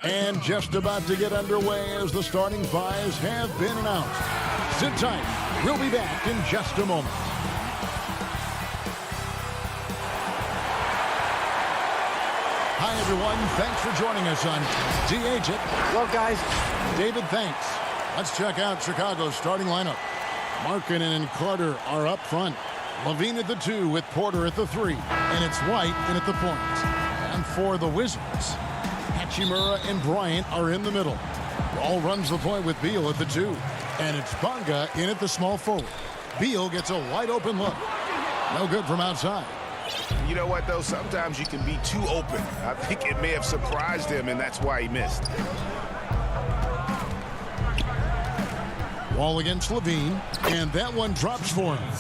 And just about to get underway as the starting fives have been announced. Sit tight. We'll be back in just a moment. Hi, everyone. Thanks for joining us on DH It. Well, guys. David, thanks. Let's check out Chicago's starting lineup. Markkanen and Carter are up front. Levine at the 2 with Porter at the 3. And it's White in at the point. And for the Wizards, Hachimura and Bryant are in the middle. Wall runs the point with Beal at the 2. And it's Bonga in at the small forward. Beal gets a wide open look. No good from outside. You know what, though? Sometimes you can be too open. I think it may have surprised him, and that's why he missed. Wall against Levine, and that one drops for him.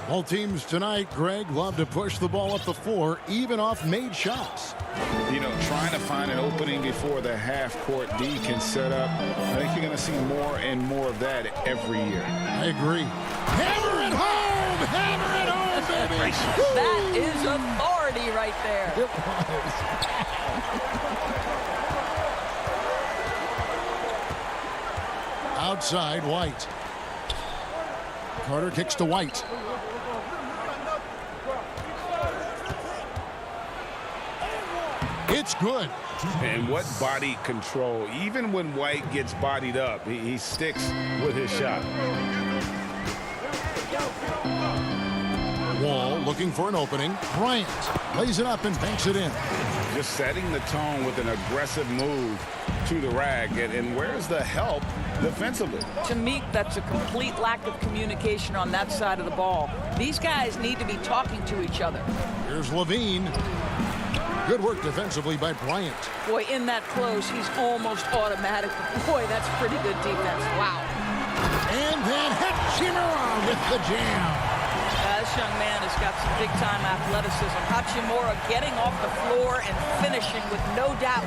All teams tonight, Greg, love to push the ball up the floor, even off made shots. You know, trying to find an opening before the half-court D can set up. I think you're going to see more and more of that every year. I agree. Hammer it home! Hammer it home, baby! That is authority right there. It was. Outside, White. Carter kicks to White. It's good. And what body control. Even when White gets bodied up, he sticks with his shot. Wall looking for an opening. Bryant lays it up and banks it in. Just setting the tone with an aggressive move to the rag. And where's the help defensively? To me, that's a complete lack of communication on that side of the ball. These guys need to be talking to each other. Here's Levine. Good work defensively by Bryant. Boy, in that close, he's almost automatic. Boy, that's pretty good defense. Wow. And then Hachimura with the jam. This young man has got some big-time athleticism. Hachimura getting off the floor and finishing with no doubt.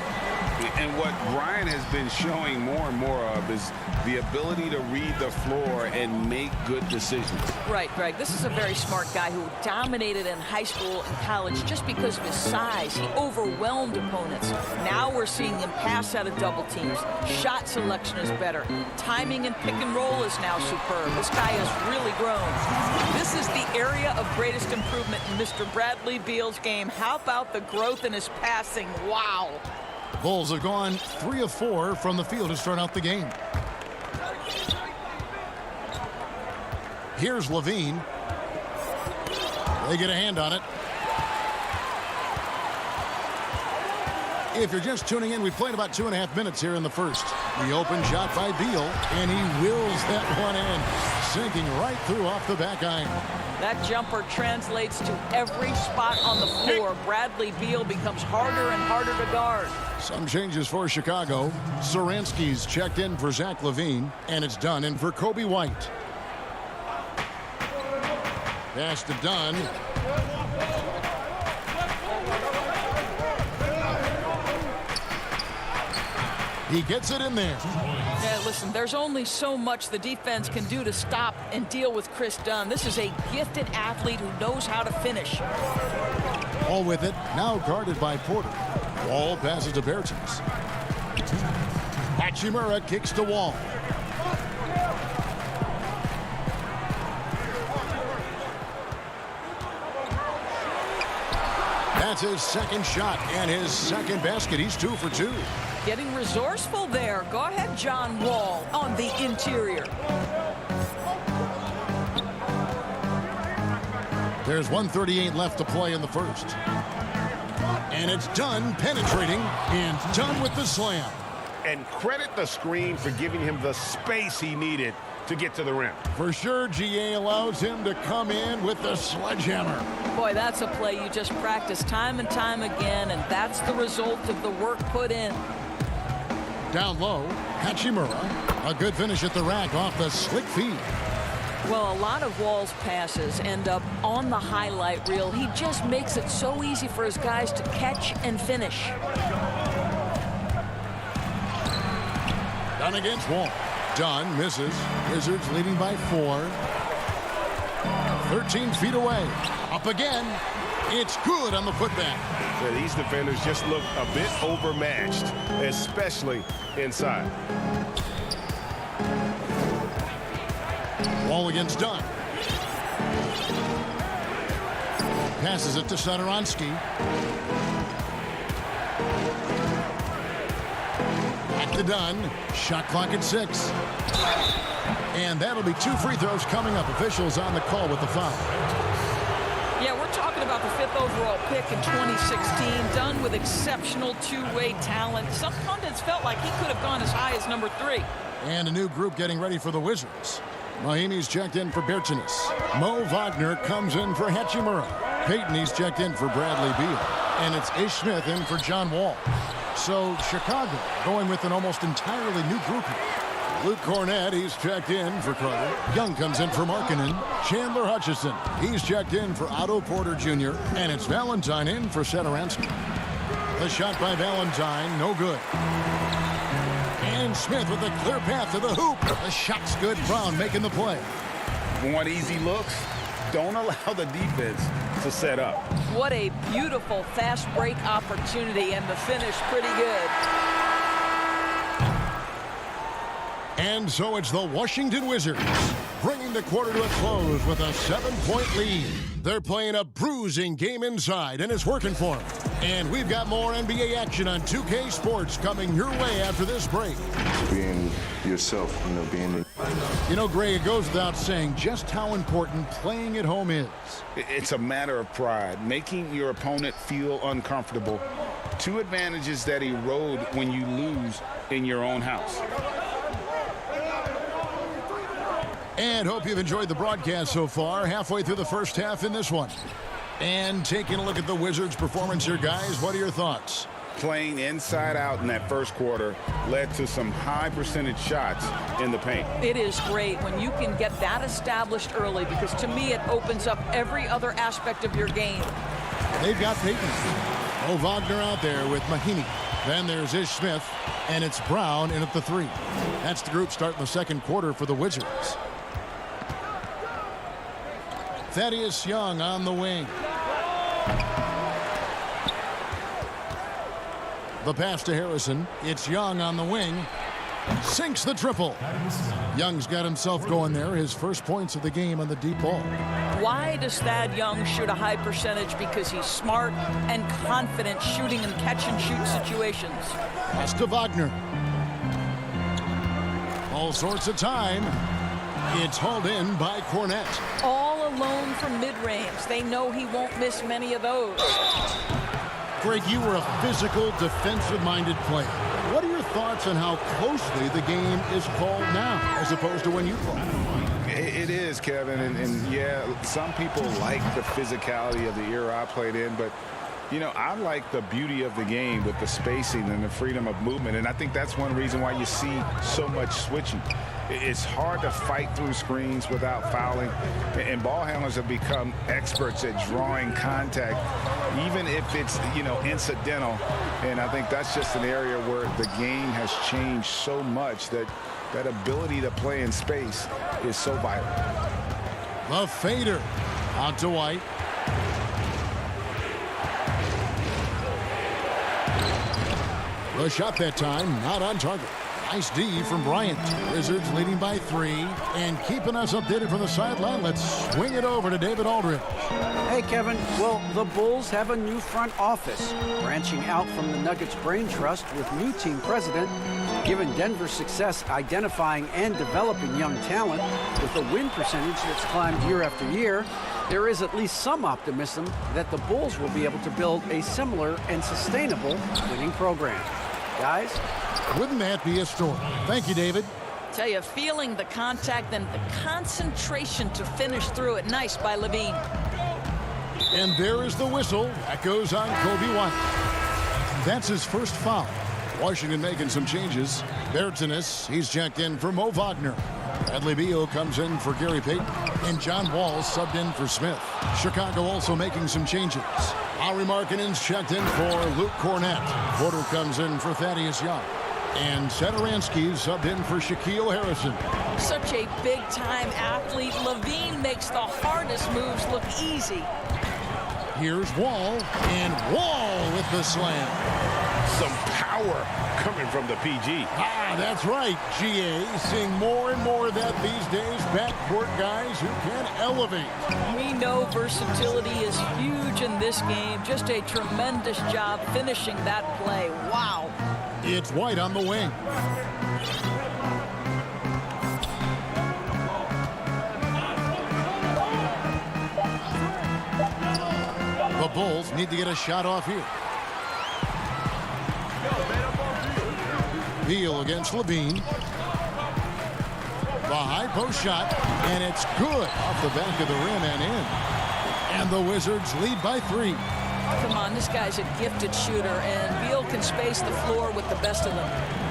And what Brian has been showing more and more of is the ability to read the floor and make good decisions. Right, Greg. This is a very smart guy who dominated in high school and college just because of his size. He overwhelmed opponents. Now we're seeing him pass out of double teams. Shot selection is better. Timing and pick and roll is now superb. This guy has really grown. This is the area of greatest improvement in Mr. Bradley Beal's game. How about the growth in his passing? Wow. The Bulls have gone 3 of 4 from the field to start out the game. Here's Levine. They get a hand on it. If you're just tuning in, we played about 2.5 minutes here in the first. The open shot by Beal, and he wills that one in, sinking right through off the back iron. That jumper translates to every spot on the floor. Bradley Beal becomes harder and harder to guard. Some changes for Chicago. Saransky's checked in for Zach Levine, and it's Dunn in for Kobe White. Pass to Dunn. He gets it in there. Yeah, listen, there's only so much the defense can do to stop and deal with Chris Dunn. This is a gifted athlete who knows how to finish. All with it, now guarded by Porter. Wall passes to Bertens. Hachimura kicks to Wall. That's his second shot and his second basket. He's 2 for 2. Getting resourceful there. Go ahead, John Wall, on the interior. There's 1:38 left to play in the first. And it's Dunn penetrating, and Dunn with the slam. And credit the screen for giving him the space he needed to get to the rim. For sure, GA allows him to come in with the sledgehammer. Boy, that's a play you just practice time and time again, and that's the result of the work put in. Down low, Hachimura. A good finish at the rack off the slick feed. Well, a lot of Wall's passes end up on the highlight reel. He just makes it so easy for his guys to catch and finish. Dunn against Wall. Dunn misses. Wizards leading by 4. 13 feet away. Up again. It's good on the putback. Yeah, these defenders just look a bit overmatched, especially inside. Wall against Dunn. Passes it to Satoransky. Back to Dunn. Shot clock at 6. And that'll be 2 free throws coming up. Officials on the call with the foul. Yeah, we're talking about the 5th overall pick in 2016. Dunn with exceptional two-way talent. Some pundits felt like he could have gone as high as number 3. And a new group getting ready for the Wizards. Mahimi's checked in for Bertanis. Mo Wagner comes in for Hachimura. Payton's checked in for Bradley Beal. And it's Ish Smith in for John Wall. So Chicago going with an almost entirely new group here. Luke Cornett, he's checked in for Carter. Young comes in for Markkanen. Chandler Hutchison, he's checked in for Otto Porter Jr. And it's Valentine in for Satoransky. The shot by Valentine, no good. And Smith with a clear path to the hoop. The shot's good. Brown making the play. Want easy looks? Don't allow the defense to set up. What a beautiful fast break opportunity, and the finish pretty good. And so it's the Washington Wizards bringing the quarter to a close with a 7-point lead. They're playing a bruising game inside, and it's working for them. And we've got more NBA action on 2K Sports coming your way after this break. Being yourself, being... Gray, it goes without saying just how important playing at home is. It's a matter of pride, making your opponent feel uncomfortable. 2 advantages that erode when you lose in your own house. And hope you've enjoyed the broadcast so far. Halfway through the first half in this one. And taking a look at the Wizards' performance here, guys, what are your thoughts? Playing inside out in that first quarter led to some high percentage shots in the paint. It is great when you can get that established early, because to me it opens up every other aspect of your game. They've got Payton. Mo Wagner out there with Mahimi. Then there's Ish Smith, and it's Brown in at the 3. That's the group starting the second quarter for the Wizards. Thaddeus Young on the wing. The pass to Harrison. It's Young on the wing. Sinks the triple. Young's got himself going there. His first points of the game on the deep ball. Why does Thad Young shoot a high percentage? Because he's smart and confident shooting in catch-and-shoot situations. Pass to Wagner. All sorts of time. It's hauled in by Cornett. All alone from mid-range. They know he won't miss many of those. Greg, you were a physical, defensive-minded player. What are your thoughts on how closely the game is called now as opposed to when you played? It is, Kevin, and yeah, some people like the physicality of the era I played in, but I like the beauty of the game with the spacing and the freedom of movement, and I think that's one reason why you see so much switching. It's hard to fight through screens without fouling, and ball handlers have become experts at drawing contact, even if it's, incidental. And I think that's just an area where the game has changed so much that that ability to play in space is so vital. The fader out to White. The shot that time not on target. Nice D from Bryant. Wizards leading by 3 and keeping us updated from the sideline. Let's swing it over to David Aldridge. Hey, Kevin. Well, the Bulls have a new front office, branching out from the Nuggets brain trust with new team president. Given Denver's success identifying and developing young talent with a win percentage that's climbed year after year, there is at least some optimism that the Bulls will be able to build a similar and sustainable winning program. Guys? Wouldn't that be a story? Thank you, David. Tell you, feeling the contact and the concentration to finish through it. Nice by Levine. And there is the whistle. That goes on Kobe White. That's his first foul. Washington making some changes. Bertanis, he's checked in for Mo Wagner. Bradley Beal comes in for Gary Payton. And John Wall subbed in for Smith. Chicago also making some changes. Lauri Markkanen's checked in for Luke Cornett. Porter comes in for Thaddeus Young. And Satoransky subbed in for Shaquille Harrison. Such a big-time athlete. Levine makes the hardest moves look easy. Here's Wall, and Wall with the slam. Some power coming from the PG. That's right, GA. Seeing more and more of that these days. Backcourt guys who can elevate. We know versatility is huge in this game. Just a tremendous job finishing that play. Wow. It's White on the wing. The Bulls need to get a shot off here. Beal against Levine. The high post shot, and it's good off the back of the rim and in. And the Wizards lead by 3. Come on, this guy's a gifted shooter, and Beal can space the floor with the best of them.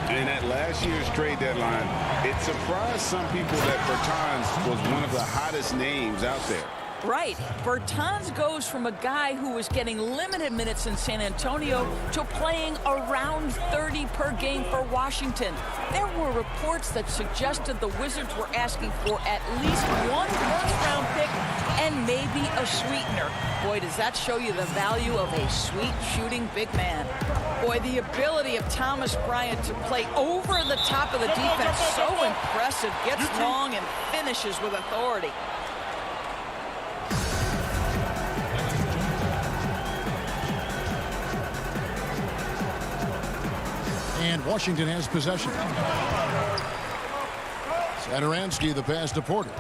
And at last year's trade deadline, it surprised some people that Bertans was one of the hottest names out there. Right. Bertans goes from a guy who was getting limited minutes in San Antonio to playing around 30 per game for Washington. There were reports that suggested the Wizards were asking for at least 1 first-round pick and maybe a sweetener. Boy, does that show you the value of a sweet shooting big man. Boy, the ability of Thomas Bryant to play over the top of the defense, so impressive. Gets long and finishes with authority. And Washington has possession. Satoransky the pass to Porter.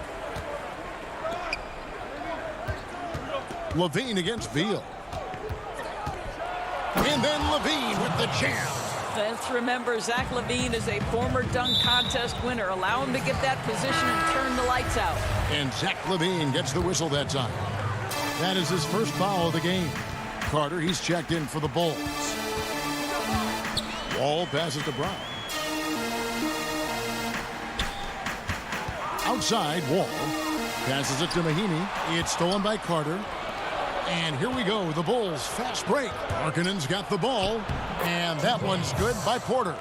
Levine against Beal. And then Levine with the jam. Let's remember, Zach Levine is a former dunk contest winner. Allow him to get that position and turn the lights out. And Zach Levine gets the whistle that time. That is his first foul of the game. Carter, he's checked in for the Bulls. Wall passes to Brown. Outside, Wall passes it to Mahinmi. It's stolen by Carter. And here we go, the Bulls fast break. Markkanen's got the ball, and that one's good by Porter.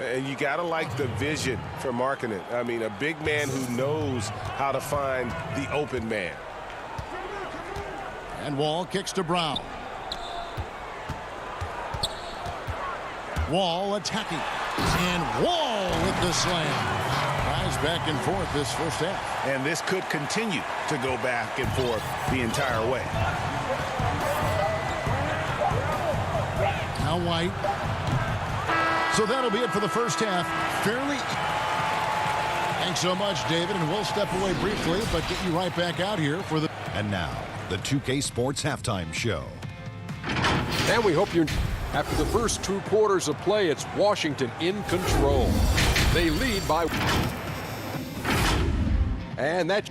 And you got to like the vision for Markkanen. I mean, a big man who knows how to find the open man. And Wall kicks to Brown. Wall attacking. And Wall with the slam. Guys back and forth this first half. And this could continue to go back and forth the entire way. Now White. So that'll be it for the first half. Fairly. Thanks so much, David. And we'll step away briefly, but get you right back out here for the... And now, the 2K Sports Halftime Show. And we hope you're... After the first 2 quarters of play, it's Washington in control. They lead by... And that...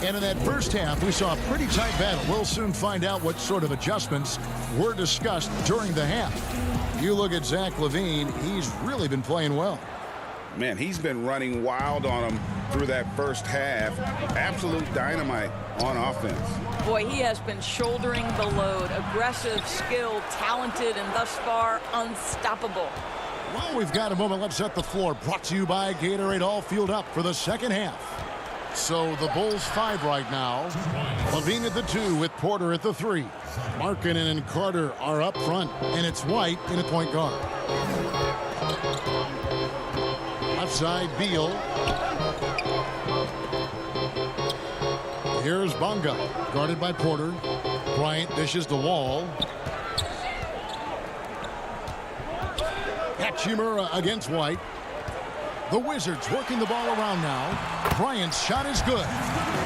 And in that first half, we saw a pretty tight battle. We'll soon find out what sort of adjustments were discussed during the half. You look at Zach Levine, he's really been playing well. Man, he's been running wild on him through that first half. Absolute dynamite on offense. Boy, he has been shouldering the load. Aggressive, skilled, talented, and thus far unstoppable. Well, we've got a moment. Let's set the floor. Brought to you by Gatorade. All fueled up for the second half. So the Bulls 5 right now. Levine at the 2 with Porter at the 3. Markkanen and Carter are up front, and it's White in at point guard. Left side, Beal. Here's Bonga, guarded by Porter. Bryant dishes to Wall. Hachimura against White. The Wizards working the ball around now. Bryant's shot is good.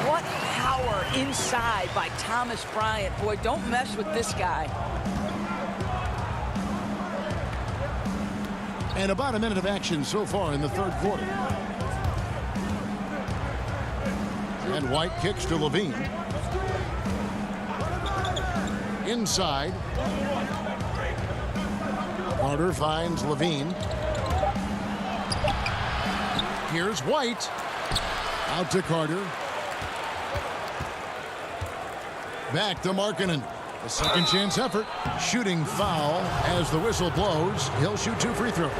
What power inside by Thomas Bryant. Boy, don't mess with this guy. And about a minute of action so far in the third quarter. And White kicks to Levine. Inside. Carter finds Levine. Here's White. Out to Carter. Back to Markkanen. A second chance effort. Shooting foul as the whistle blows. He'll shoot 2 free throws.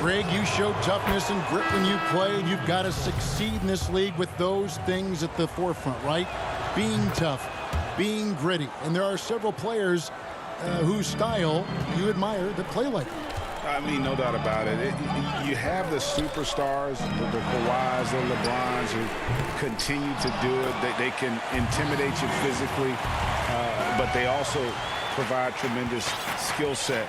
Greg, you showed toughness and grit when you played. You've got to succeed in this league with those things at the forefront, right? Being tough, being gritty. And there are several players whose style you admire that play like that. I mean, no doubt about it. You have the superstars, the Kawhis, the LeBrons who continue to do it. They can intimidate you physically, but they also provide tremendous skill set.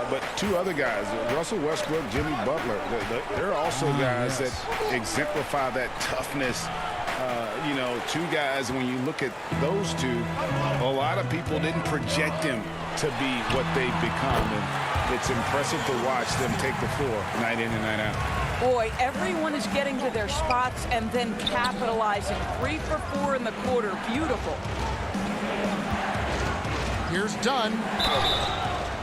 But 2 other guys, Russell Westbrook, Jimmy Butler, they're also guys that exemplify that toughness. You know, 2 guys, when you look at those 2, a lot of people didn't project them to be what they've become. And it's impressive to watch them take the floor night in and night out. Boy, everyone is getting to their spots and then capitalizing. 3 for 4 in the quarter. Beautiful. Here's Dunn.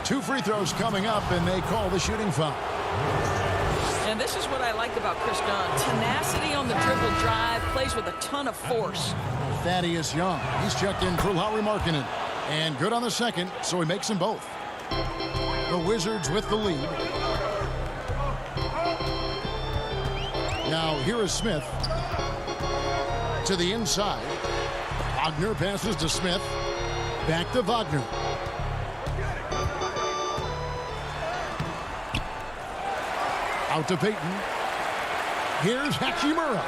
2 free throws coming up, and they call the shooting foul. And this is what I like about Chris Dunn. Tenacity on the dribble drive, plays with a ton of force. Thaddeus Young. He's checked in for Lauri Markkanen. And good on the second, so he makes them both. The Wizards with the lead. Now here is Smith. To the inside. Wagner passes to Smith. Back to Wagner. Out to Payton. Here's Hachimura.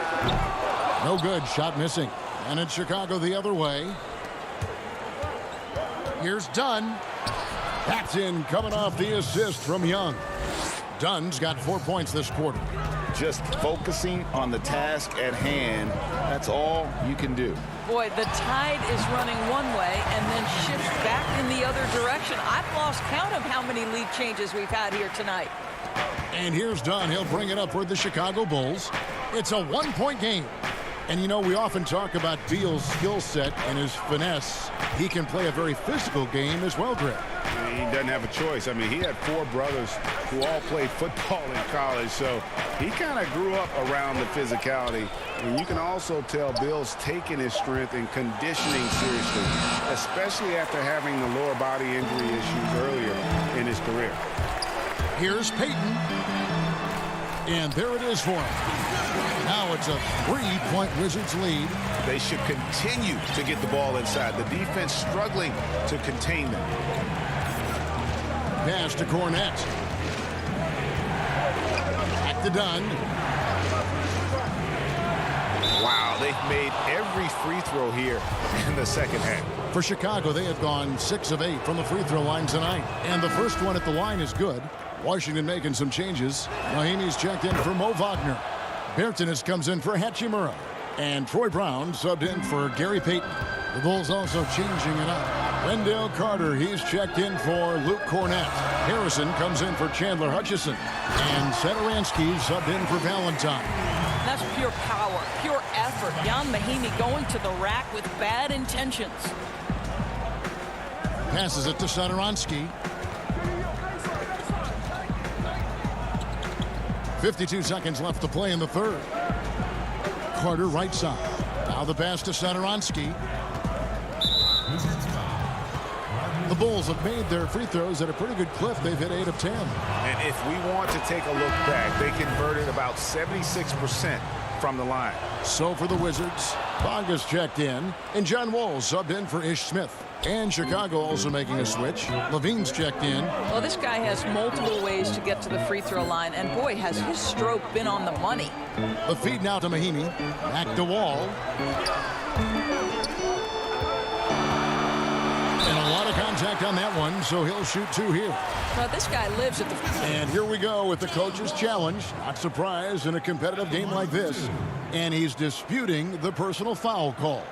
No good. Shot missing. And it's Chicago the other way. Here's Dunn. That's in, coming off the assist from Young. Dunn's got 4 points this quarter. Just focusing on the task at hand, that's all you can do. Boy, the tide is running one way and then shifts back in the other direction. I've lost count of how many lead changes we've had here tonight. And here's Dunn. He'll bring it up for the Chicago Bulls. It's a 1-point game. And, you know, we often talk about Beal's skill set and his finesse. He can play a very physical game as well, Greg. He doesn't have a choice. I mean, he had 4 brothers who all played football in college, so he kind of grew up around the physicality. And you can also tell Bill's taking his strength and conditioning seriously, especially after having the lower body injury issues earlier in his career. Here's Payton. And there it is for him. Now it's a 3-point Wizards lead. They should continue to get the ball inside. The defense struggling to contain them. Pass to Cornette. Back to Dunn. Wow, they've made every free throw here in the second half. For Chicago, they have gone 6 of 8 from the free throw line tonight. And the first one at the line is good. Washington making some changes. Mahimi's checked in for Mo Wagner. Bertans comes in for Hachimura. And Troy Brown subbed in for Gary Payton. The Bulls also changing it up. Wendell Carter, he's checked in for Luke Cornette. Harrison comes in for Chandler Hutchison. And Satoransky subbed in for Valentine. That's pure power, pure effort. Jan Mahimi going to the rack with bad intentions. Passes it to Satoransky. 52 seconds left to play in the third. Carter right side. Now the pass to Satoransky. The Bulls have made their free throws at a pretty good clip. They've hit 8 of 10. And if we want to take a look back, they converted about 76% from the line. So for the Wizards, Bonga's checked in, and John Wall subbed in for Ish Smith. And Chicago also making a switch. Levine's checked in. Well, this guy has multiple ways to get to the free throw line, and boy, has his stroke been on the money. The feed now to Mahimi. Back to Wall. And a lot of contact on that one, so he'll shoot 2 here. Well, this guy lives at the... And here we go with the coach's challenge. Not surprised in a competitive game like this. And he's disputing the personal foul call.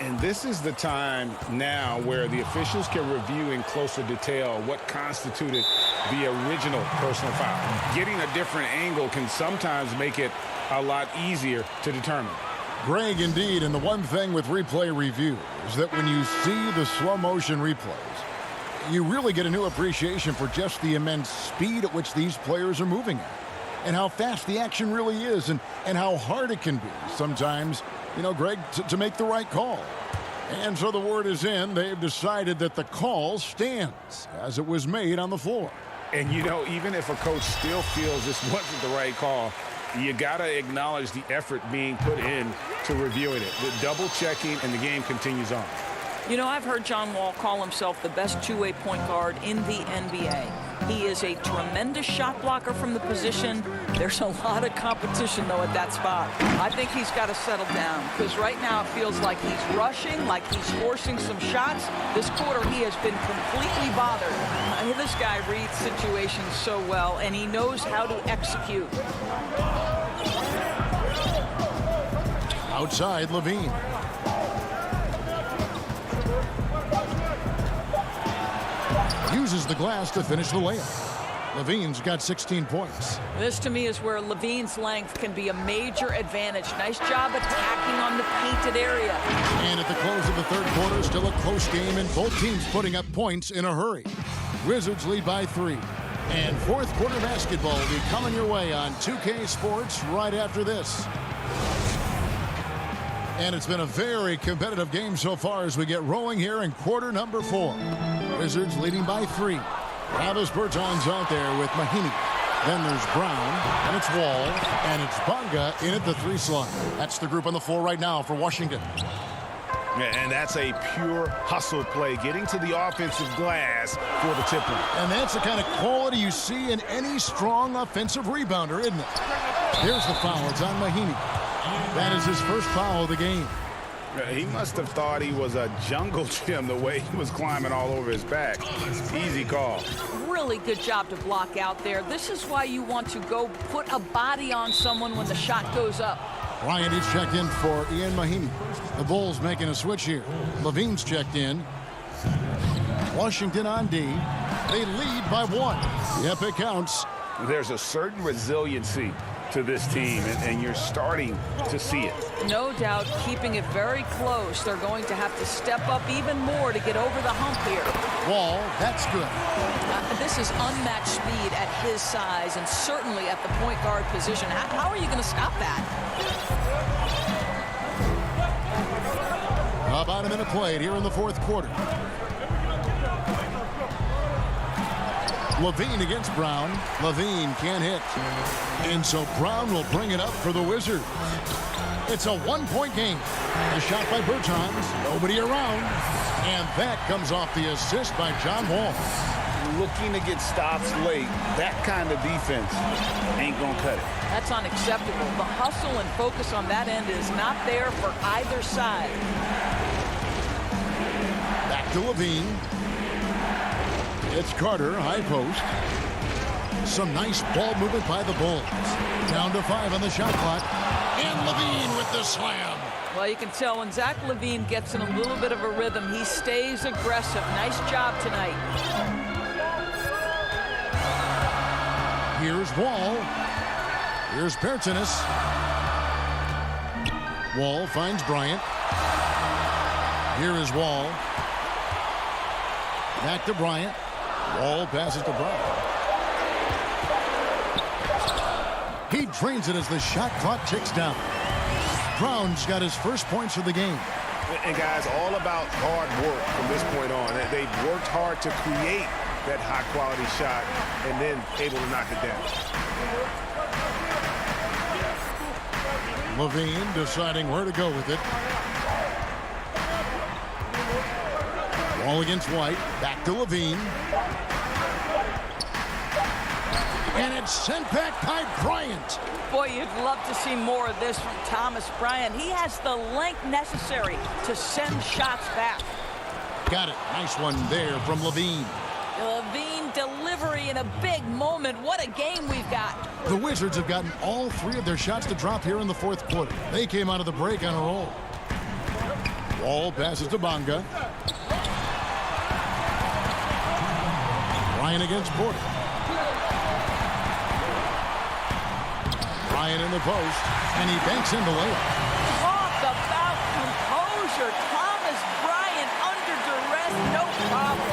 And this is the time now where the officials can review in closer detail what constituted the original personal foul. Getting a different angle can sometimes make it a lot easier to determine. Greg, indeed, and the one thing with replay review is that when you see the slow motion replays, you really get a new appreciation for just the immense speed at which these players are moving at. and how fast the action really is and how hard it can be sometimes, Greg, to make the right call. And so the word is in. They've decided that the call stands as it was made on the floor. And, even if a coach still feels this wasn't the right call, you got to acknowledge the effort being put in to reviewing it. The double checking, and the game continues on. I've heard John Wall call himself the best two-way point guard in the NBA. He is a tremendous shot blocker from the position. There's a lot of competition, though, at that spot. I think he's got to settle down because right now it feels like he's rushing, like he's forcing some shots. This quarter, he has been completely bothered. This guy reads situations so well, and he knows how to execute. Outside, Levine. Uses the glass to finish the layup. Levine's got 16 points. This, to me, is where Levine's length can be a major advantage. Nice job attacking on the painted area. And at the close of the third quarter, still a close game, and both teams putting up points in a hurry. Wizards lead by 3. And fourth quarter basketball will be coming your way on 2K Sports right after this. And it's been a very competitive game so far as we get rolling here in quarter number 4. Wizards leading by 3. Travis Berton's out there with Mahinmi. Then there's Brown, and it's Wall, and it's Bonga in at the 3 slot. That's the group on the floor right now for Washington. And that's a pure hustle play, getting to the offensive glass for the tip-in. And that's the kind of quality you see in any strong offensive rebounder, isn't it? Here's the foul. It's on Mahinmi. That is his first foul of the game. He must have thought he was a jungle gym the way he was climbing all over his back. Easy call. Really good job to block out there. This is why you want to go put a body on someone when the shot goes up. Bryant is checked in for Ian Mahinmi. The Bulls making a switch here. Levine's checked in. Washington on D. They lead by 1. Yep, it counts. There's a certain resiliency to this team, and you're starting to see it. No doubt, keeping it very close. They're going to have to step up even more to get over the hump here. Wall, that's good. This is unmatched speed at his size and certainly at the point guard position. How are you going to stop that? About a minute played here in the fourth quarter. Levine against Brown. Levine can't hit. And so Brown will bring it up for the Wizards. It's a 1-point game. A shot by Bertans. Nobody around. And that comes off the assist by John Wall. Looking to get stops late. That kind of defense ain't going to cut it. That's unacceptable. The hustle and focus on that end is not there for either side. Back to Levine. It's Carter, high post. Some nice ball movement by the Bulls. Down to 5 on the shot clock. And Levine with the slam. Well, you can tell when Zach Levine gets in a little bit of a rhythm, he stays aggressive. Nice job tonight. Here's Wall. Here's Bertans. Wall finds Bryant. Here is Wall. Back to Bryant. Wall passes to Brown. He drains it as the shot clock ticks down. Brown's got his first points of the game. And guys, all about hard work from this point on. They've worked hard to create that high-quality shot and then able to knock it down. Levine deciding where to go with it. Wall against White. Back to Levine. And it's sent back by Bryant. Boy, you'd love to see more of this from Thomas Bryant. He has the length necessary to send shots back. Got it. Nice one there from Levine. Levine delivery in a big moment. What a game we've got. The Wizards have gotten all 3 of their shots to drop here in the fourth quarter. They came out of the break on a roll. Wall passes to Bonga. Bryant against Porter. Bryant in the post, and he banks in the layup. Talk about composure. Thomas Bryant under duress, no problem.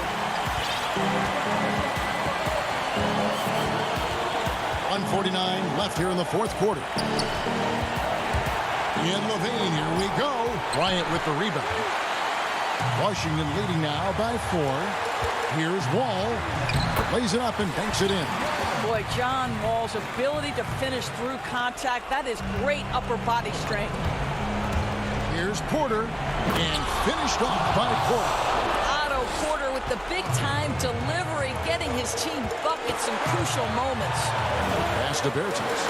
1:49 left here in the fourth quarter. In Levine, here we go. Bryant with the rebound. Washington leading now by 4. Here's Wall. Lays it up and banks it in. Boy, John Wall's ability to finish through contact, that is great upper body strength. Here's Porter, and finished off by Porter. Otto Porter with the big-time delivery, getting his team buckets in crucial moments. Pass to Bertans.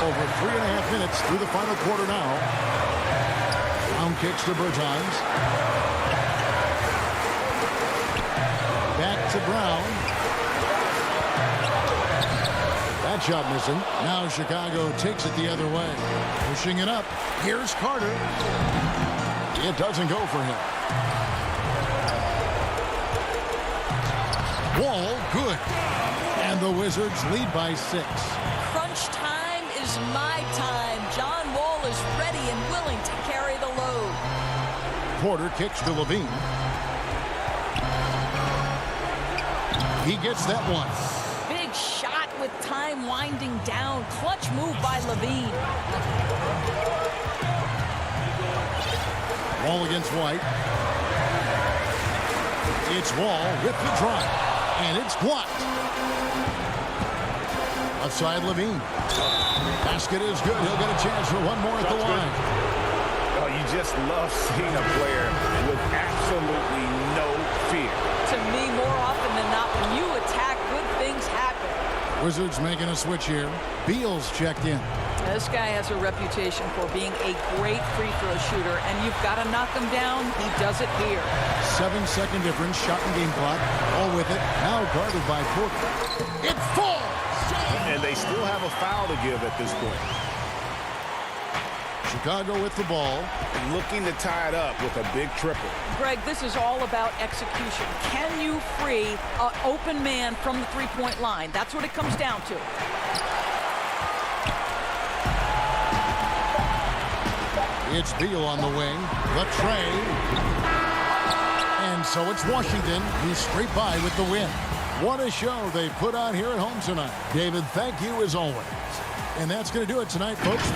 Over 3.5 minutes through the final quarter now. Brown kicks to Bertans. Back to Brown. That shot missing. Now Chicago takes it the other way. Pushing it up. Here's Carter. It doesn't go for him. Wall, good. And the Wizards lead by 6. Crunch time is my time. John Wall is ready and willing to carry the load. Porter kicks to Levine. He gets that one. Big shot with time winding down. Clutch move by Levine. Wall against White. It's Wall with the drive. And it's blocked. Outside Levine. Basket is good. He'll get a chance for one more at the line. Oh, you just love seeing a player with absolutely no fear. To me, more often than not, when you attack, good things happen. Wizards making a switch here. Beal's checked in. This guy has a reputation for being a great free throw shooter, and you've got to knock him down. He does it here. 7-second difference, shot and game clock. All with it. Now guarded by Porter. It falls! And they still have a foul to give at this point. Chicago with the ball. Looking to tie it up with a big triple. Greg, this is all about execution. Can you free an open man from the three-point line? That's what it comes down to. It's Beal on the wing. The tray. And so it's Washington who's straight by with the win. What a show they put on here at home tonight. David, thank you as always. And that's going to do it tonight, folks.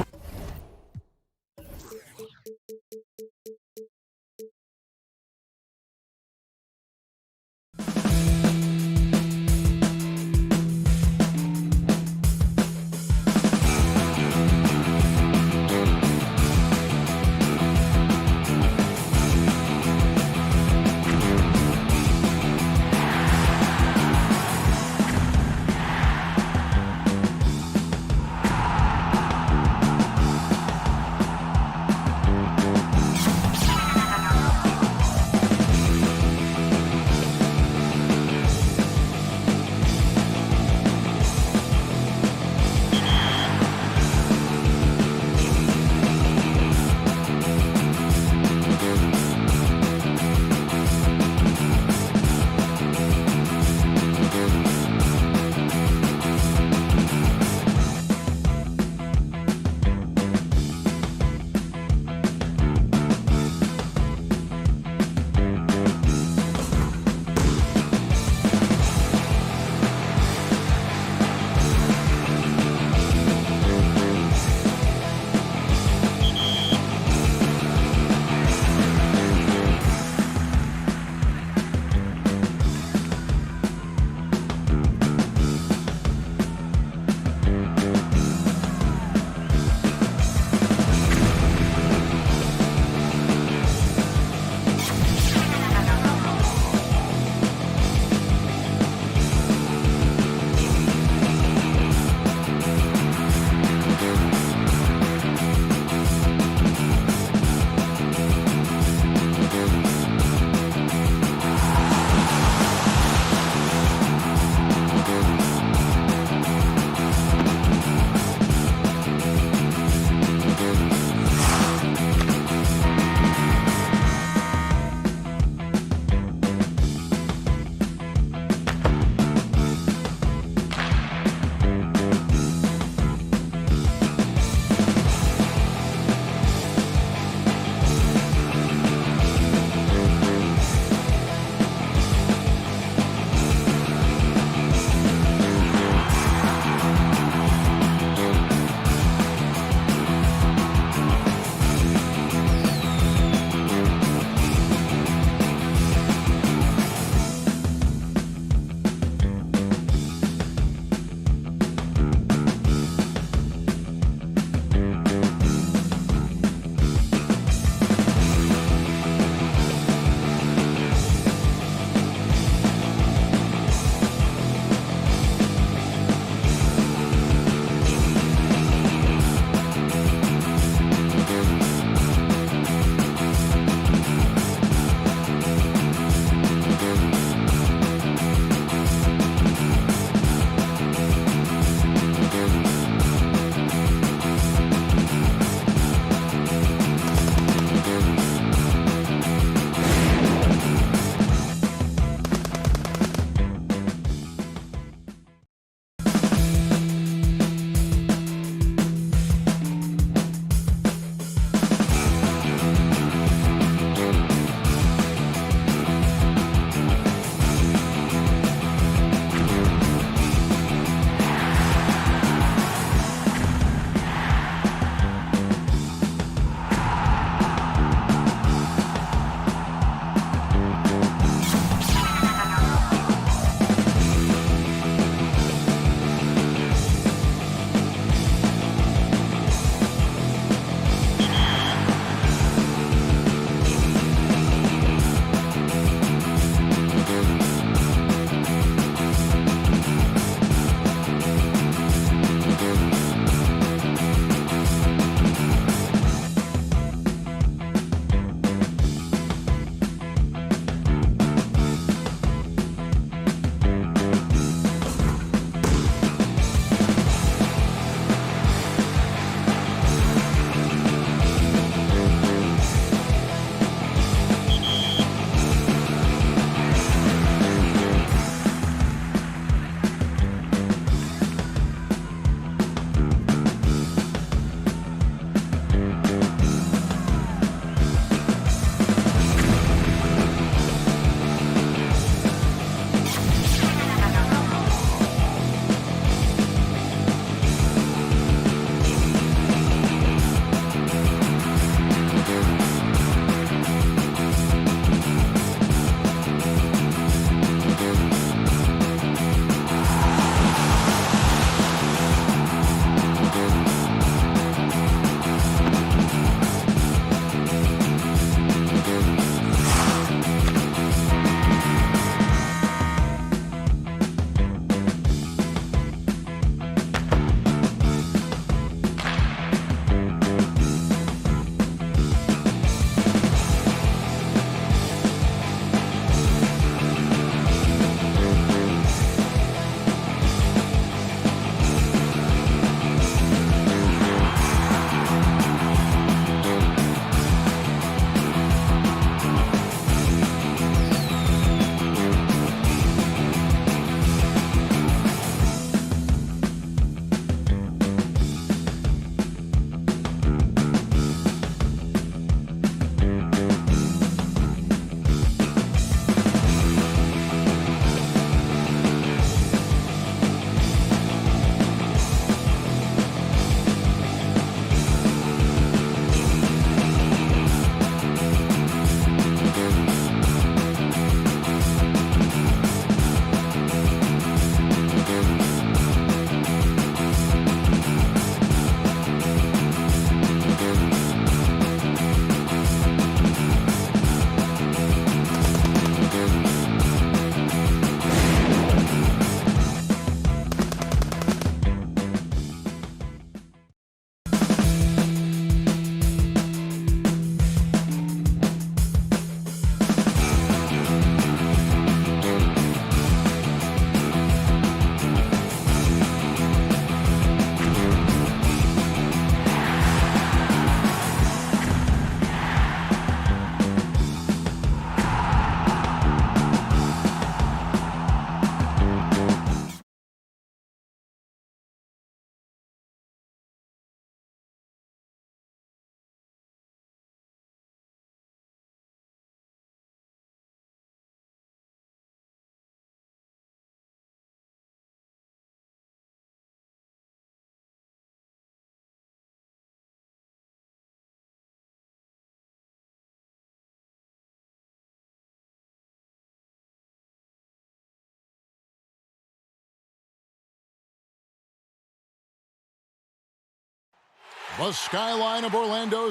The skyline of Orlando.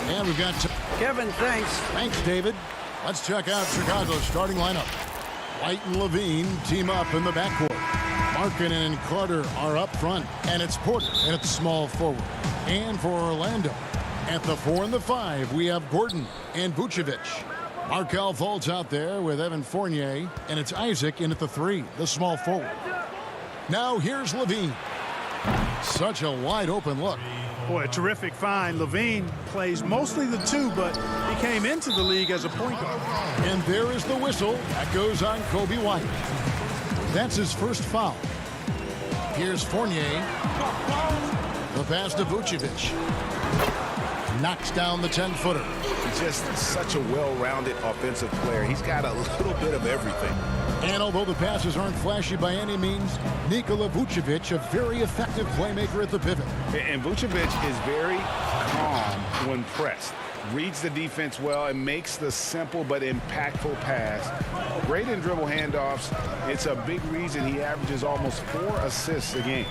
And we've got... Kevin, thanks. Thanks, David. Let's check out Chicago's starting lineup. White and Levine team up in the backcourt. Markkanen and Carter are up front. And it's Porter at small forward. And for Orlando, at the 4 and the 5, we have Gordon and Vucevic. Markelle Fultz out there with Evan Fournier. And it's Isaac in at the 3, the small forward. Now here's Levine. Such a wide open look. Boy, a terrific find. Levine plays mostly the 2, but he came into the league as a point guard. And there is the whistle. That goes on Kobe White. That's his first foul. Here's Fournier. The pass to Vucevic. Knocks down the 10-footer. He's just such a well-rounded offensive player. He's got a little bit of everything. And although the passes aren't flashy by any means, Nikola Vucevic, a very effective playmaker at the pivot. And Vucevic is very calm when pressed. Reads the defense well and makes the simple but impactful pass. Great in dribble handoffs. It's a big reason he averages almost 4 assists a game.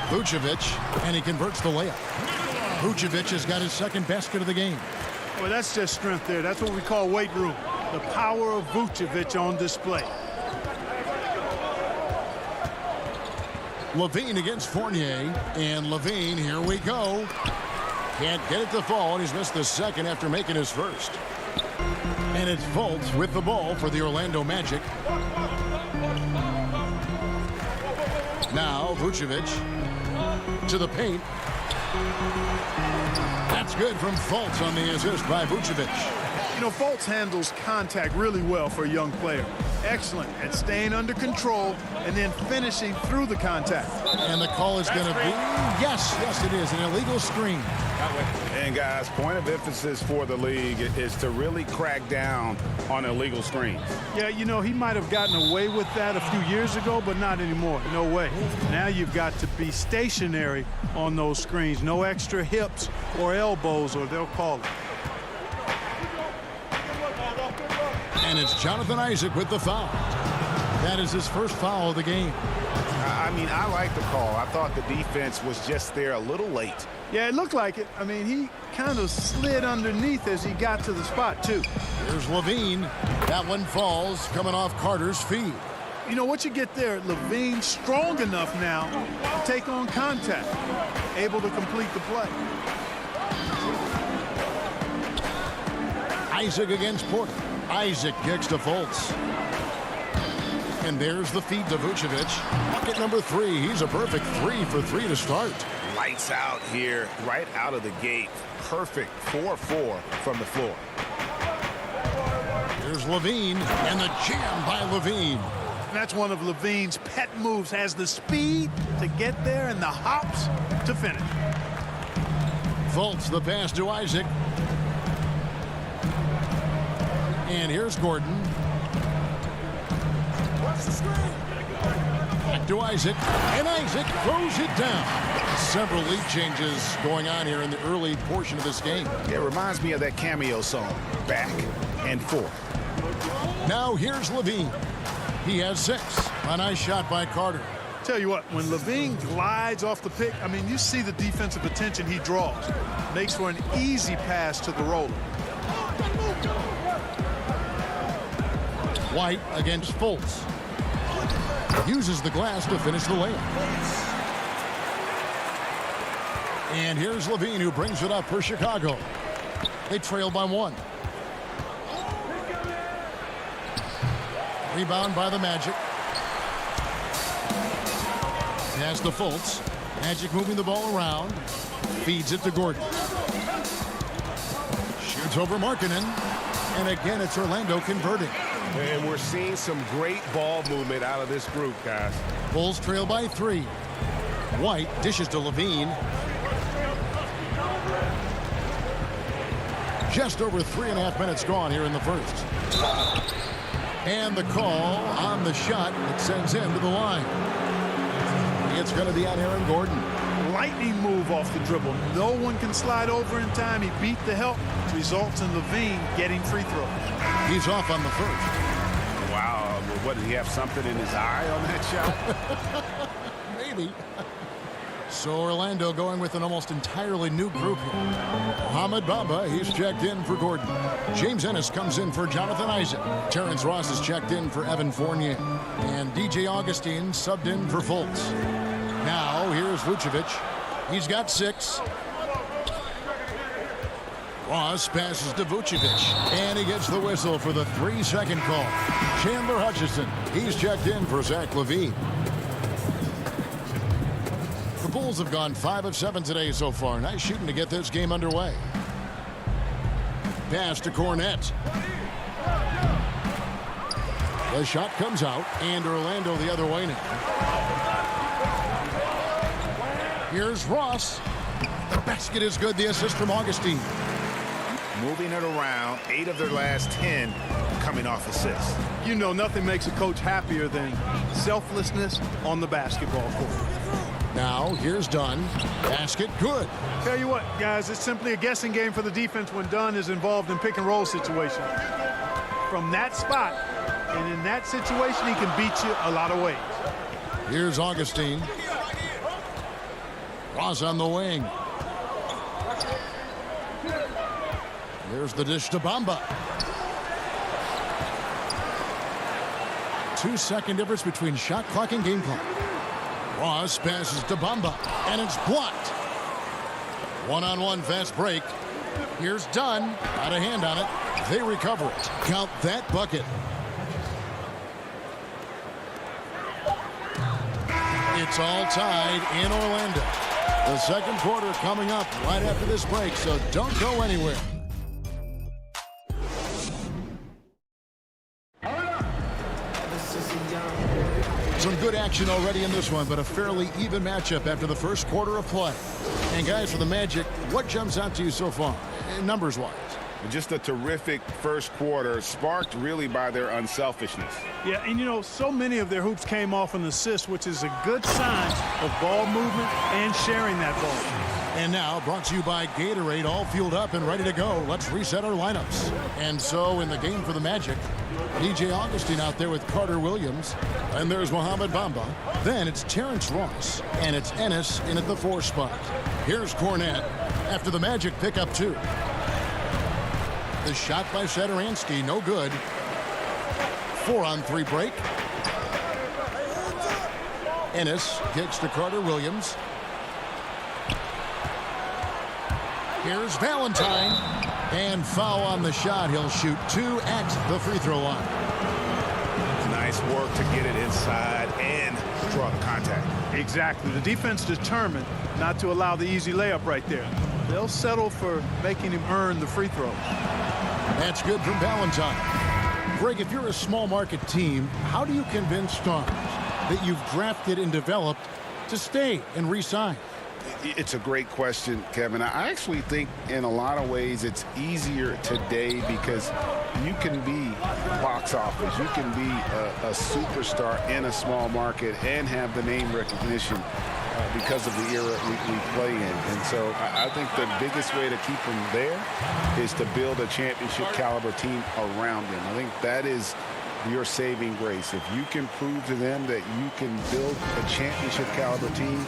Vucevic, and he converts the layup. Vucevic has got his second basket of the game. Well, that's just strength there. That's what we call weight room. The power of Vucevic on display. Levine against Fournier. And Levine, here we go. Can't get it to fall, and he's missed the second after making his first. And it's Fultz with the ball for the Orlando Magic. Now Vucevic to the paint. That's good from Fultz on the assist by Vucevic. You know, Fultz handles contact really well for a young player. Excellent at staying under control and then finishing through the contact. And the call is going to be, yes, it is, an illegal screen. And guys, point of emphasis for the league is to really crack down on illegal screens. Yeah, you know, he might have gotten away with that a few years ago, but not anymore. No way. Now you've got to be stationary on those screens. No extra hips or elbows, or they'll call it. And it's Jonathan Isaac with the foul. That is his first foul of the game. I mean, I like the call. I thought the defense was just there a little late. Yeah, it looked like it. I mean, he kind of slid underneath as he got to the spot, too. Here's Levine. That one falls, coming off Carter's feed. You know what you get there? Levine strong enough now to take on contact, able to complete the play. Isaac against Porter. Isaac kicks to Fultz. And there's the feed to Vucevic. Bucket number 3. He's a perfect 3 for 3 to start. Lights out here, right out of the gate. Perfect 4-4 from the floor. Here's Levine, and the jam by Levine. That's one of Levine's pet moves. Has the speed to get there and the hops to finish. Fultz, the pass to Isaac. And here's Gordon. Back to Isaac, and Isaac throws it down. Several lead changes going on here in the early portion of this game. It reminds me of that cameo song, Back and Forth. Now here's Levine. He has 6. A nice shot by Carter. Tell you what, when Levine glides off the pick, I mean, you see the defensive attention he draws. Makes for an easy pass to the roller. White against Fultz. Uses the glass to finish the layup. And here's Levine, who brings it up for Chicago. They trail by 1. Rebound by the Magic. Pass to Fultz. Magic moving the ball around. Feeds it to Gordon. Shoots over Markkanen. And again, it's Orlando converting. And we're seeing some great ball movement out of this group, guys. Bulls trail by 3. White dishes to Levine. Just over 3.5 minutes gone here in the first. And the call on the shot. It sends him to the line. It's going to be on Aaron Gordon. Lightning move off the dribble. No one can slide over in time. He beat the help. Results in Levine getting free throws. He's off on the first. Wow. What, did he have something in his eye on that shot? Maybe. So Orlando going with an almost entirely new group here. Mohamed Bamba, he's checked in for Gordon. James Ennis comes in for Jonathan Isaac. Terrence Ross is checked in for Evan Fournier. And DJ Augustine subbed in for Fultz. Now, here's Vucevic. He's got 6. Ross passes to Vucevic. And he gets the whistle for the 3-second call. Chandler Hutchison, he's checked in for Zach Levine. The Bulls have gone 5 of 7 today so far. Nice shooting to get this game underway. Pass to Cornette. The shot comes out, and Orlando the other way now. Here's Ross. The basket is good. The assist from Augustine. Moving it around, 8 of their last 10 coming off assists. You know, nothing makes a coach happier than selflessness on the basketball court. Now, here's Dunn. Basket good. Tell you what, guys, it's simply a guessing game for the defense when Dunn is involved in pick-and-roll situations. From that spot, and in that situation, he can beat you a lot of ways. Here's Augustine. Ross on the wing. Here's the dish to Bamba. 2-second difference between shot clock and game clock. Ross passes to Bamba, and it's blocked. One-on-one fast break. Here's Dunn. Got a hand on it. They recover it. Count that bucket. It's all tied in Orlando. The second quarter coming up right after this break, so don't go anywhere. Some good action already in this one, but a fairly even matchup after the first quarter of play. And guys, for the Magic, what jumps out to you so far, numbers-wise? Just a terrific first quarter, sparked really by their unselfishness. Yeah, and you know, so many of their hoops came off an assist, which is a good sign of ball movement and sharing that ball. And now, brought to you by Gatorade, all fueled up and ready to go. Let's reset our lineups. And so, in the game for the Magic, DJ Augustine out there with Carter Williams. And there's Mohamed Bamba. Then it's Terrence Ross. And it's Ennis in at the 4 spot. Here's Cornette after the Magic pick up 2. The shot by Satoransky, no good. 4-on-3 break. Ennis kicks to Carter Williams. Here's Valentine. And foul on the shot. He'll shoot 2 at the free throw line. Nice work to get it inside and draw the contact. Exactly. The defense determined not to allow the easy layup right there. They'll settle for making him earn the free throws. That's good from Valentine. Greg, if you're a small market team, how do you convince stars that you've drafted and developed to stay and re-sign? It's a great question, Kevin. I actually think in a lot of ways it's easier today because you can be box office. You can be a superstar in a small market and have the name recognition because of the era we play in. And so I think the biggest way to keep them there is to build a championship caliber team around them. I think that is your saving grace. If you can prove to them that you can build a championship caliber team,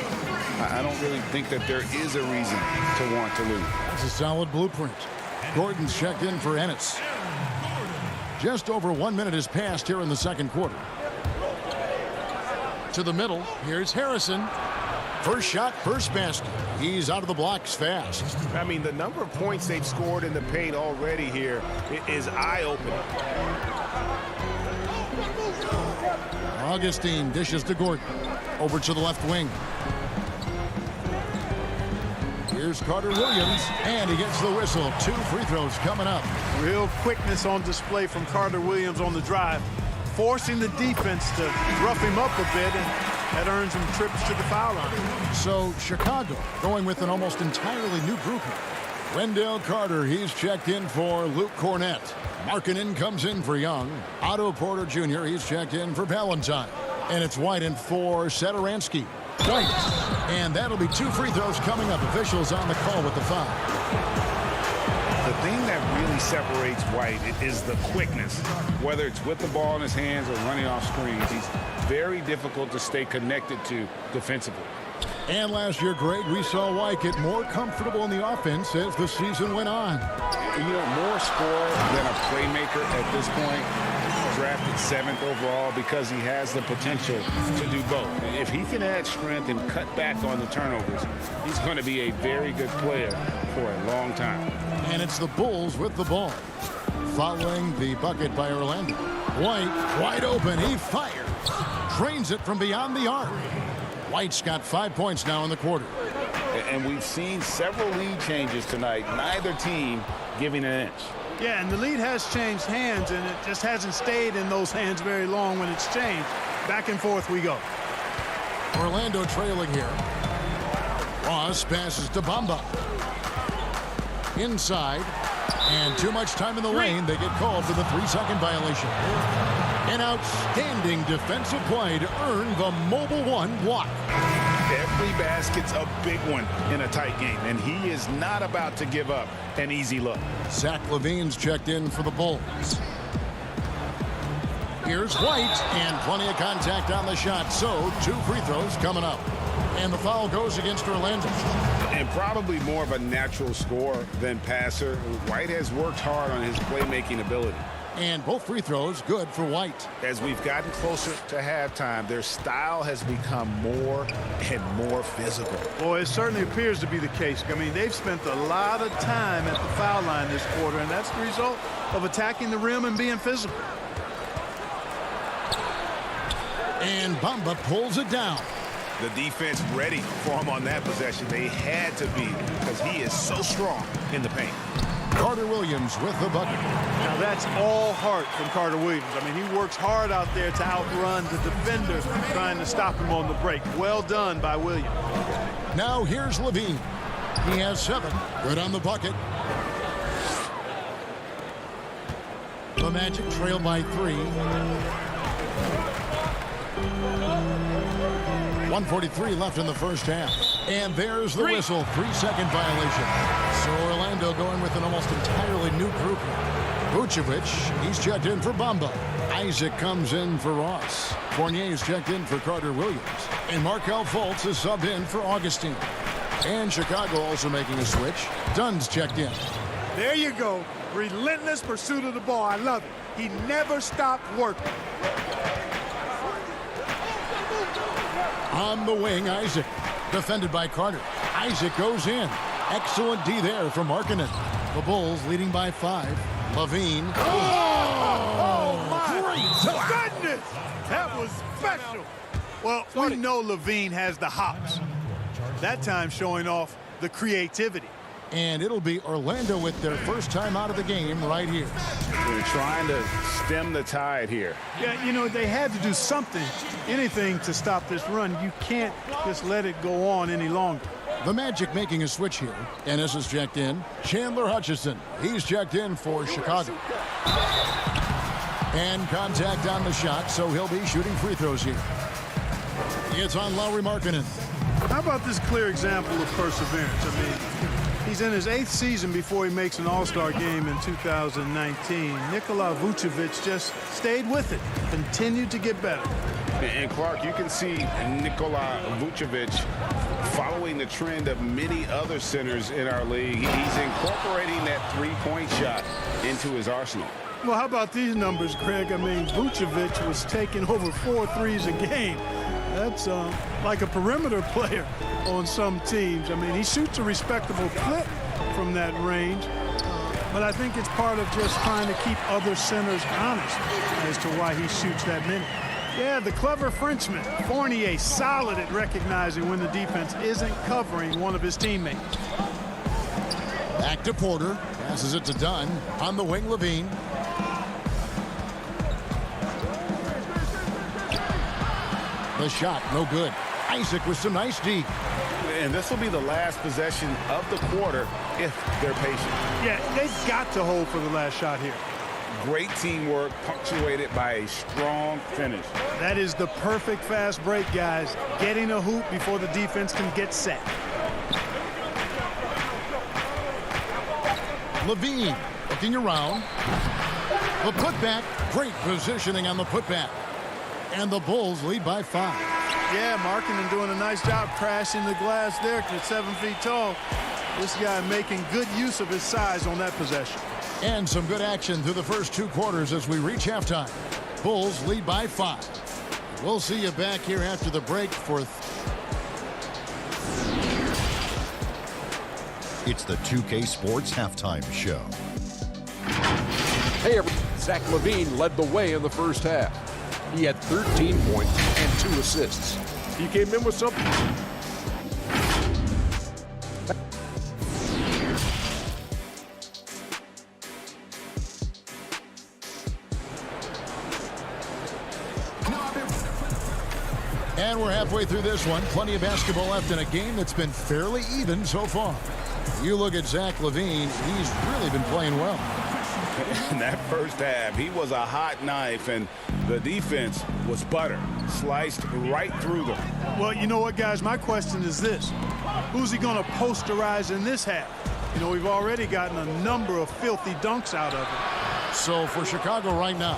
I don't really think that there is a reason to want to lose. It's a solid blueprint. Gordon's checked in for Ennis. Just over 1 minute has passed here in the second quarter. To the middle, here's Harrison. First shot, first basket. He's out of the blocks fast. I mean, the number of points they've scored in the paint already here is eye-opening. Augustine dishes to Gordon. Over to the left wing. Here's Carter Williams, and he gets the whistle. 2 free throws coming up. Real quickness on display from Carter Williams on the drive, forcing the defense to rough him up a bit, and that earns him trips to the foul line. So Chicago going with an almost entirely new group here. Wendell Carter, he's checked in for Luke Cornette. Markkanen comes in for Young. Otto Porter Jr., he's checked in for Valentine. And it's White in for Satoransky. White. And that'll be 2 free throws coming up. Officials on the call with the foul. The thing that really separates White is the quickness. Whether it's with the ball in his hands or running off screens, he's very difficult to stay connected to defensively. And last year, Greg, we saw White get more comfortable in the offense as the season went on. You know, more scorer than a playmaker at this point. Drafted 7th overall because he has the potential to do both. If he can add strength and cut back on the turnovers, he's going to be a very good player for a long time. And it's the Bulls with the ball. Following the bucket by Orlando. White, wide open, he fires. Drains it from beyond the arc. White's got 5 points now in the quarter. And we've seen several lead changes tonight, neither team giving an inch. Yeah, and the lead has changed hands, and it just hasn't stayed in those hands very long when it's changed. Back and forth we go. Orlando trailing here. Ross passes to Bamba. Inside. And too much time in the lane. They get called for the 3-second violation. An outstanding defensive play to earn the Mobile One block. Every basket's a big one in a tight game, and he is not about to give up an easy look. Zach Levine's checked in for the Bulls. Here's White, and plenty of contact on the shot, so 2 free throws coming up. And the foul goes against Orlando. And probably more of a natural scorer than passer. White has worked hard on his playmaking ability. And both free throws good for White. As we've gotten closer to halftime, their style has become more and more physical. Well, it certainly appears to be the case. I mean, they've spent a lot of time at the foul line this quarter, and that's the result of attacking the rim and being physical. And Bamba pulls it down. The defense ready for him on that possession. They had to be because he is so strong in the paint. Carter Williams with the bucket. Now that's all heart from Carter Williams. I mean, he works hard out there to outrun the defender trying to stop him on the break. Well done by Williams. Now here's Levine. He has 7. Good on the bucket. The Magic trail by 3. 1:43 left in the first half. And there's the whistle. 3-second violation. So Orlando going with an almost entirely new group. Vucevic, he's checked in for Bamba. Isaac comes in for Ross. Fournier's checked in for Carter Williams. And Markelle Fultz is subbed in for Augustine. And Chicago also making a switch. Dunn's checked in. There you go. Relentless pursuit of the ball. I love it. He never stopped working. On the wing, Isaac. Defended by Carter. Isaac goes in. Excellent D there from Markkanen. The Bulls leading by 5. Levine. Oh my goodness! That was special. Well, we know Levine has the hops. That time showing off the creativity. And it'll be Orlando with their first time out of the game right here. They're trying to stem the tide here. Yeah, you know, they had to do something, anything to stop this run. You can't just let it go on any longer. The Magic making a switch here. Ennis is checked in. Chandler Hutchison. He's checked in for Chicago. And contact on the shot, so he'll be shooting free throws here. It's on Lauri Markkanen. How about this clear example of perseverance? I mean, he's in his 8th season before he makes an All-Star game in 2019. Nikola Vucevic just stayed with it, continued to get better. And Clark, you can see Nikola Vucevic following the trend of many other centers in our league. He's incorporating that 3-point shot into his arsenal. Well, how about these numbers, Craig? I mean, Vucevic was taking over 4 threes a game. That's like a perimeter player on some teams. I mean, he shoots a respectable clip from that range, but I think it's part of just trying to keep other centers honest as to why he shoots that many. Yeah, the clever Frenchman, Fournier, solid at recognizing when the defense isn't covering one of his teammates. Back to Porter. Passes it to Dunn. On the wing, Levine. The shot, no good. Isaac with some nice D. And this will be the last possession of the quarter if they're patient. Yeah, they've got to hold for the last shot here. Great teamwork punctuated by a strong finish. That is the perfect fast break, guys. Getting a hoop before the defense can get set. Levine looking around. The putback. Great positioning on the putback. And the Bulls lead by 5. Yeah, Markkanen doing a nice job crashing the glass there at 7 feet tall. This guy making good use of his size on that possession. And some good action through the first 2 quarters as we reach halftime. Bulls lead by 5. We'll see you back here after the break for... It's the 2K Sports Halftime Show. Hey, Zach Levine led the way in the first half. He had 13 points and 2 assists. He came in with something. And we're halfway through this one. Plenty of basketball left in a game that's been fairly even so far. You look at Zach Levine, he's really been playing well. In that first half, he was a hot knife, and the defense was butter, sliced right through them. Well, you know what, guys? My question is this. Who's he going to posterize in this half? You know, we've already gotten a number of filthy dunks out of him. So for Chicago right now,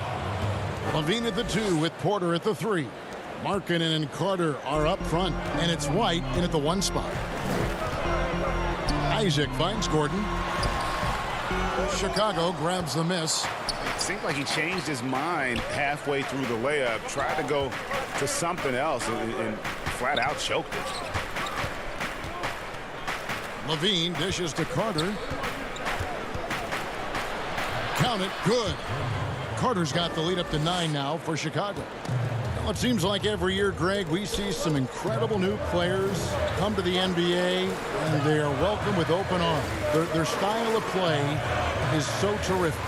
Levine at the 2 with Porter at the 3. Markkanen and Carter are up front, and it's White in at the 1 spot. Isaac finds Gordon. Chicago grabs the miss. It seemed like he changed his mind halfway through the layup, tried to go to something else, and flat out choked it. Levine dishes to Carter. Count it, good. Carter's got the lead up to 9 now for Chicago. Well, it seems like every year, Greg, we see some incredible new players come to the NBA, and they are welcomed with open arms. Their style of play is so terrific.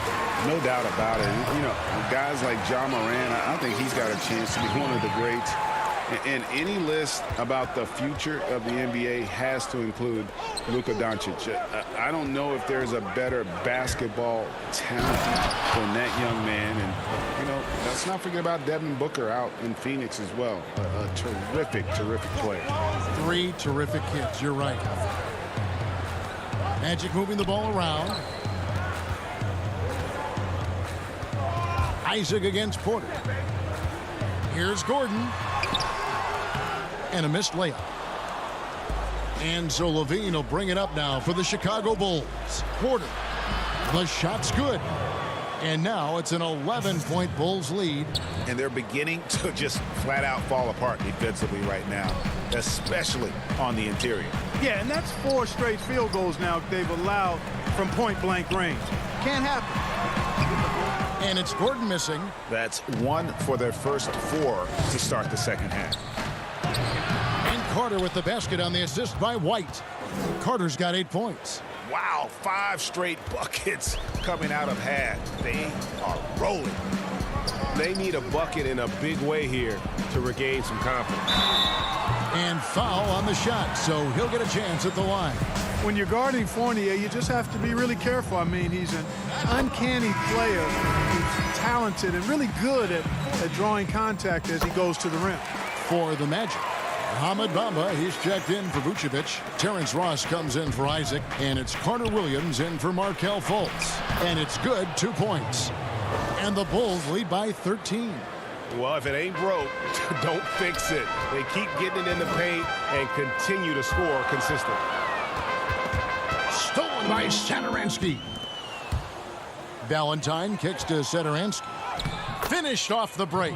No doubt about it. You know, guys like Ja Morant, I think he's got a chance to be one of the greats. And any list about the future of the NBA has to include Luka Doncic. I don't know if there's a better basketball talent than that young man. And, you know, let's not forget about Devin Booker out in Phoenix as well. A terrific, terrific player. 3 terrific kids. You're right. Magic moving the ball around. Isaac against Porter. Here's Gordon. And a missed layup. And so Levine will bring it up now for the Chicago Bulls. Porter. The shot's good. And now it's an 11-point Bulls lead. And they're beginning to just flat out fall apart defensively right now, especially on the interior. Yeah, and that's 4 straight field goals now they've allowed from point-blank range. Can't happen. And it's Gordon missing. That's 1 for their first 4 to start the second half. And Carter with the basket on the assist by White. Carter's got 8 points. Wow, 5 straight buckets coming out of half. They are rolling. They need a bucket in a big way here to regain some confidence. And foul on the shot, so he'll get a chance at the line. When you're guarding Fournier, you just have to be really careful. I mean, he's an uncanny player. He's talented and really good at drawing contact as he goes to the rim. For the Magic, Hamid Bamba, he's checked in for Vucevic. Terrence Ross comes in for Isaac. And it's Carter Williams in for Markelle Fultz. And it's good, 2 points. And the Bulls lead by 13. Well, if it ain't broke, don't fix it. They keep getting it in the paint and continue to score consistently. Stolen by Satoransky. Valentine kicks to Satoransky. Finished off the break.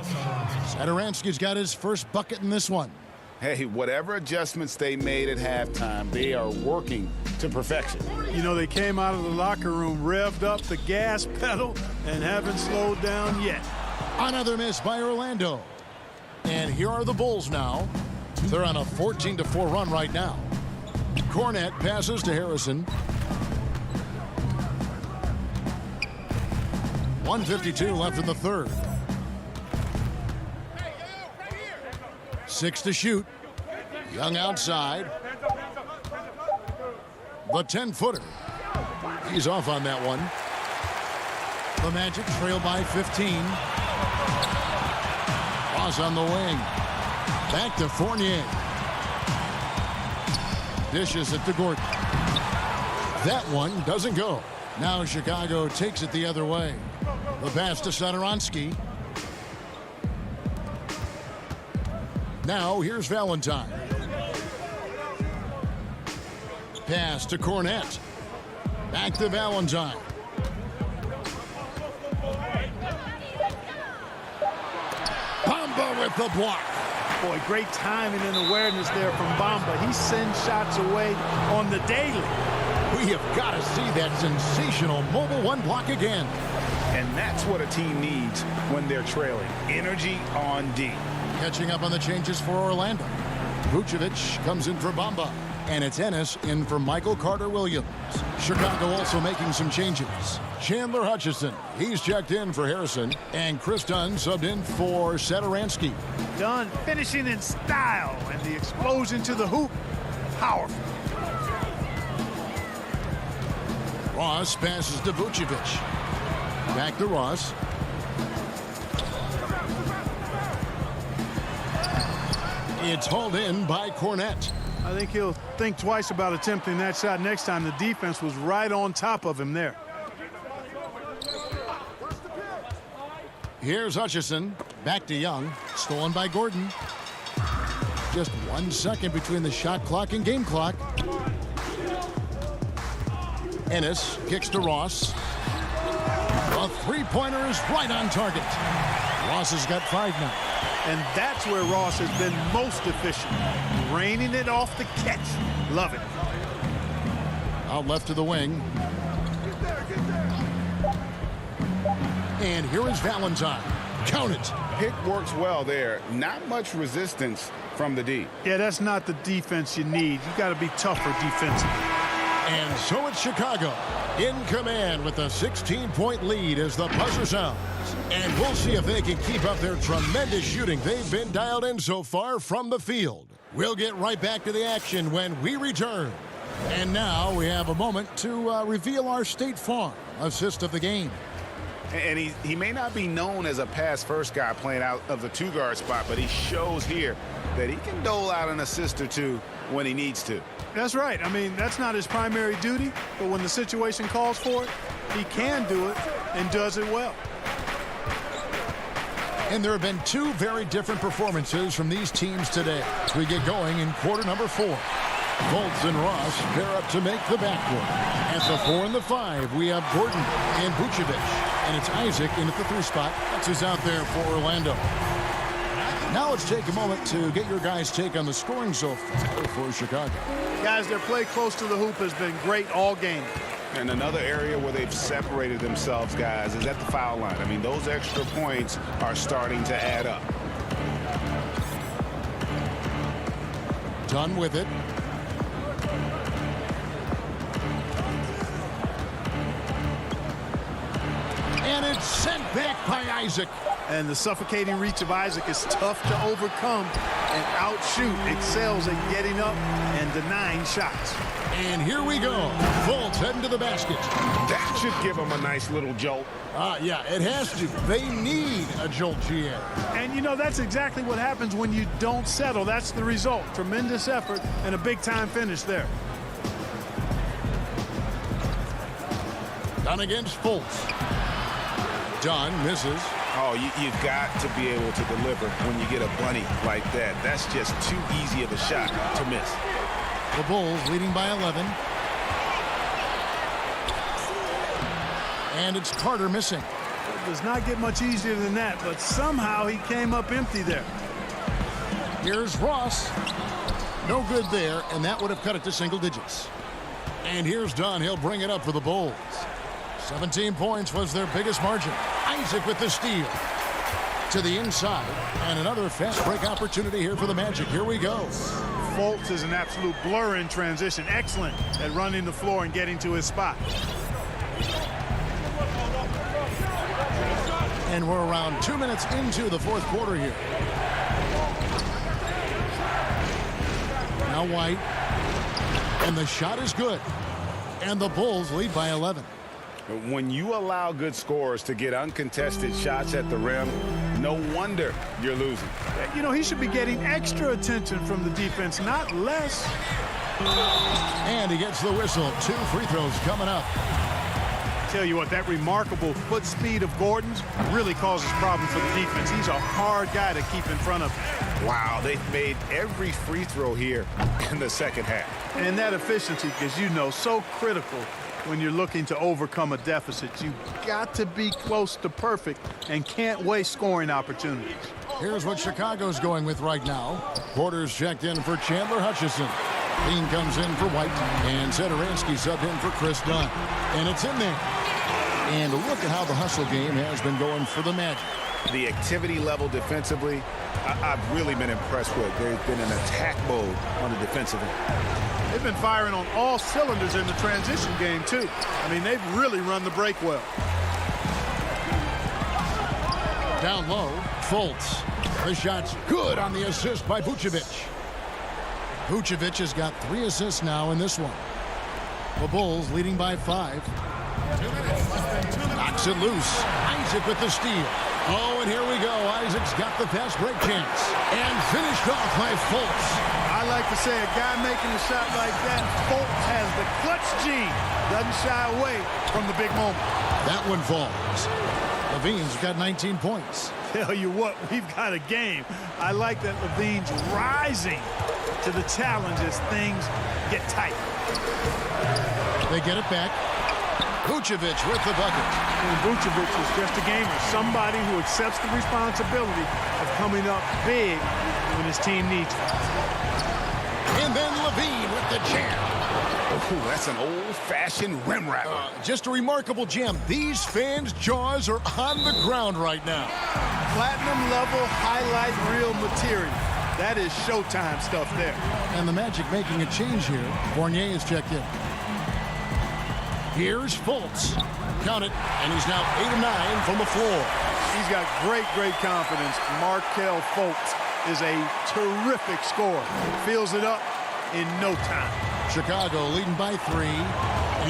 Satoransky's got his first bucket in this one. Hey, whatever adjustments they made at halftime, they are working to perfection. You know, they came out of the locker room, revved up the gas pedal, and haven't slowed down yet. Another miss by Orlando. And here are the Bulls now. They're on a 14-4 run right now. Cornette passes to Harrison. 1:52 left in the third. 6 to shoot. Young outside. The 10-footer. He's off on that one. The Magic trail by 15. Ross on the wing. Back to Fournier. Dishes it to Gordon. That one doesn't go. Now Chicago takes it the other way. The pass to Satoransky. Now here's Valentine. Pass to Cornette. Back to Valentine. Bamba with the block. Boy, great timing and awareness there from Bamba. He sends shots away on the daily. We have got to see that sensational mobile one block again. And that's what a team needs when they're trailing. Energy on D. Catching up on the changes for Orlando. Vucevic comes in for Bamba. And it's Ennis in for Michael Carter-Williams. Chicago also making some changes. Chandler Hutchison, he's checked in for Harrison. And Chris Dunn subbed in for Satoransky. Dunn finishing in style, and the explosion to the hoop. Powerful. Ross passes to Vucevic. Back to Ross. It's hauled in by Cornette. I think he'll think twice about attempting that shot next time. The defense was right on top of him there. Here's Hutchison. Back to Young. Stolen by Gordon. Just 1 second between the shot clock and game clock. Ennis kicks to Ross. A three-pointer is right on target. Ross has got 5 now. And that's where Ross has been most efficient. Raining it off the catch. Love it. Out left to the wing. And here is Valentine. Count it. Pick works well there. Not much resistance from the D. Yeah, that's not the defense you need. You got to be tougher defensively. And so it's Chicago in command with a 16-point lead as the buzzer sounds. And we'll see if they can keep up their tremendous shooting they've been dialed in so far from the field. We'll get right back to the action when we return. And now we have a moment to reveal our State Farm assist of the game. And he may not be known as a pass-first guy playing out of the two-guard spot, but he shows here that he can dole out an assist or two when he needs to. That's right. I mean, that's not his primary duty, but when the situation calls for it, he can do it and does it well. And there have been 2 very different performances from these teams today as we get going in quarter number 4. Fultz and Ross pair up to make the backcourt. At the 4 and the 5, we have Gordon and Vucevic. And it's Isaac in at the 3 spot. That's who's out there for Orlando. Now let's take a moment to get your guys' take on the scoring so far for Chicago. Guys, their play close to the hoop has been great all game. And another area where they've separated themselves, guys, is at the foul line. I mean, those extra points are starting to add up. Done with it. And it's sent back by Isaac. And the suffocating reach of Isaac is tough to overcome and outshoot. Excels at getting up and denying shots. And here we go. Fultz heading to the basket. That should give him a nice little jolt. Yeah, it has to. They need a jolt here. And, you know, that's exactly what happens when you don't settle. That's the result. Tremendous effort and a big-time finish there. Done against Fultz. Dunn misses. Oh, you've got to be able to deliver when you get a bunny like that. That's just too easy of a shot to miss. The Bulls leading by 11. And it's Carter missing. It does not get much easier than that, but somehow he came up empty there. Here's Ross. No good there, and that would have cut it to single digits. And here's Dunn. He'll bring it up for the Bulls. 17 points was their biggest margin. Isaac with the steal. To the inside. And another fast break opportunity here for the Magic. Here we go. Fultz is an absolute blur in transition. Excellent at running the floor and getting to his spot. And we're around 2 minutes into the 4th quarter here. Now White. And the shot is good. And the Bulls lead by 11. When you allow good scorers to get uncontested shots at the rim, no wonder you're losing. You know, he should be getting extra attention from the defense, not less. And he gets the whistle. 2 free throws coming up. Tell you what, that remarkable foot speed of Gordon's really causes problems for the defense. He's a hard guy to keep in front of him. Wow, they've made every free throw here in the second half. And that efficiency, as you know, so critical when you're looking to overcome a deficit. You've got to be close to perfect and can't waste scoring opportunities. Here's what Chicago's going with right now. Porter's checked in for Chandler Hutchison. Dean comes in for White, and Satoransky subbed in for Chris Dunn. And it's in there. And look at how the hustle game has been going for the Magic. The activity level defensively, I've really been impressed with. There's been an attack mode on the defensive end. They've been firing on all cylinders in the transition game, too. I mean, they've really run the break well. Down low, Fultz. The shot's good on the assist by Vucevic. Vucevic has got 3 assists now in this one. The Bulls leading by 5. Knocks it loose. Isaac with the steal. Oh, and here we go. Isaac's got the fast break chance. And finished off by Fultz. I like to say a guy making a shot like that, Fultz has the clutch gene. Doesn't shy away from the big moment. That one falls. Levine's got 19 points. Tell you what, we've got a game. I like that Levine's rising to the challenge as things get tight. They get it back. Vucevic with the bucket. And Vucevic is just a gamer, somebody who accepts the responsibility of coming up big when his team needs it. And then Levine with the jam. Oh, that's an old-fashioned rim rattler. Just a remarkable jam. These fans' jaws are on the ground right now. Platinum level highlight reel material. That is Showtime stuff there. And the Magic making a change here. Fournier is checked in. Here's Fultz. Count it, and he's now 8 of 9 from the floor. He's got great confidence. Markelle Fultz is a terrific scorer. Fills it up in no time. Chicago leading by 3.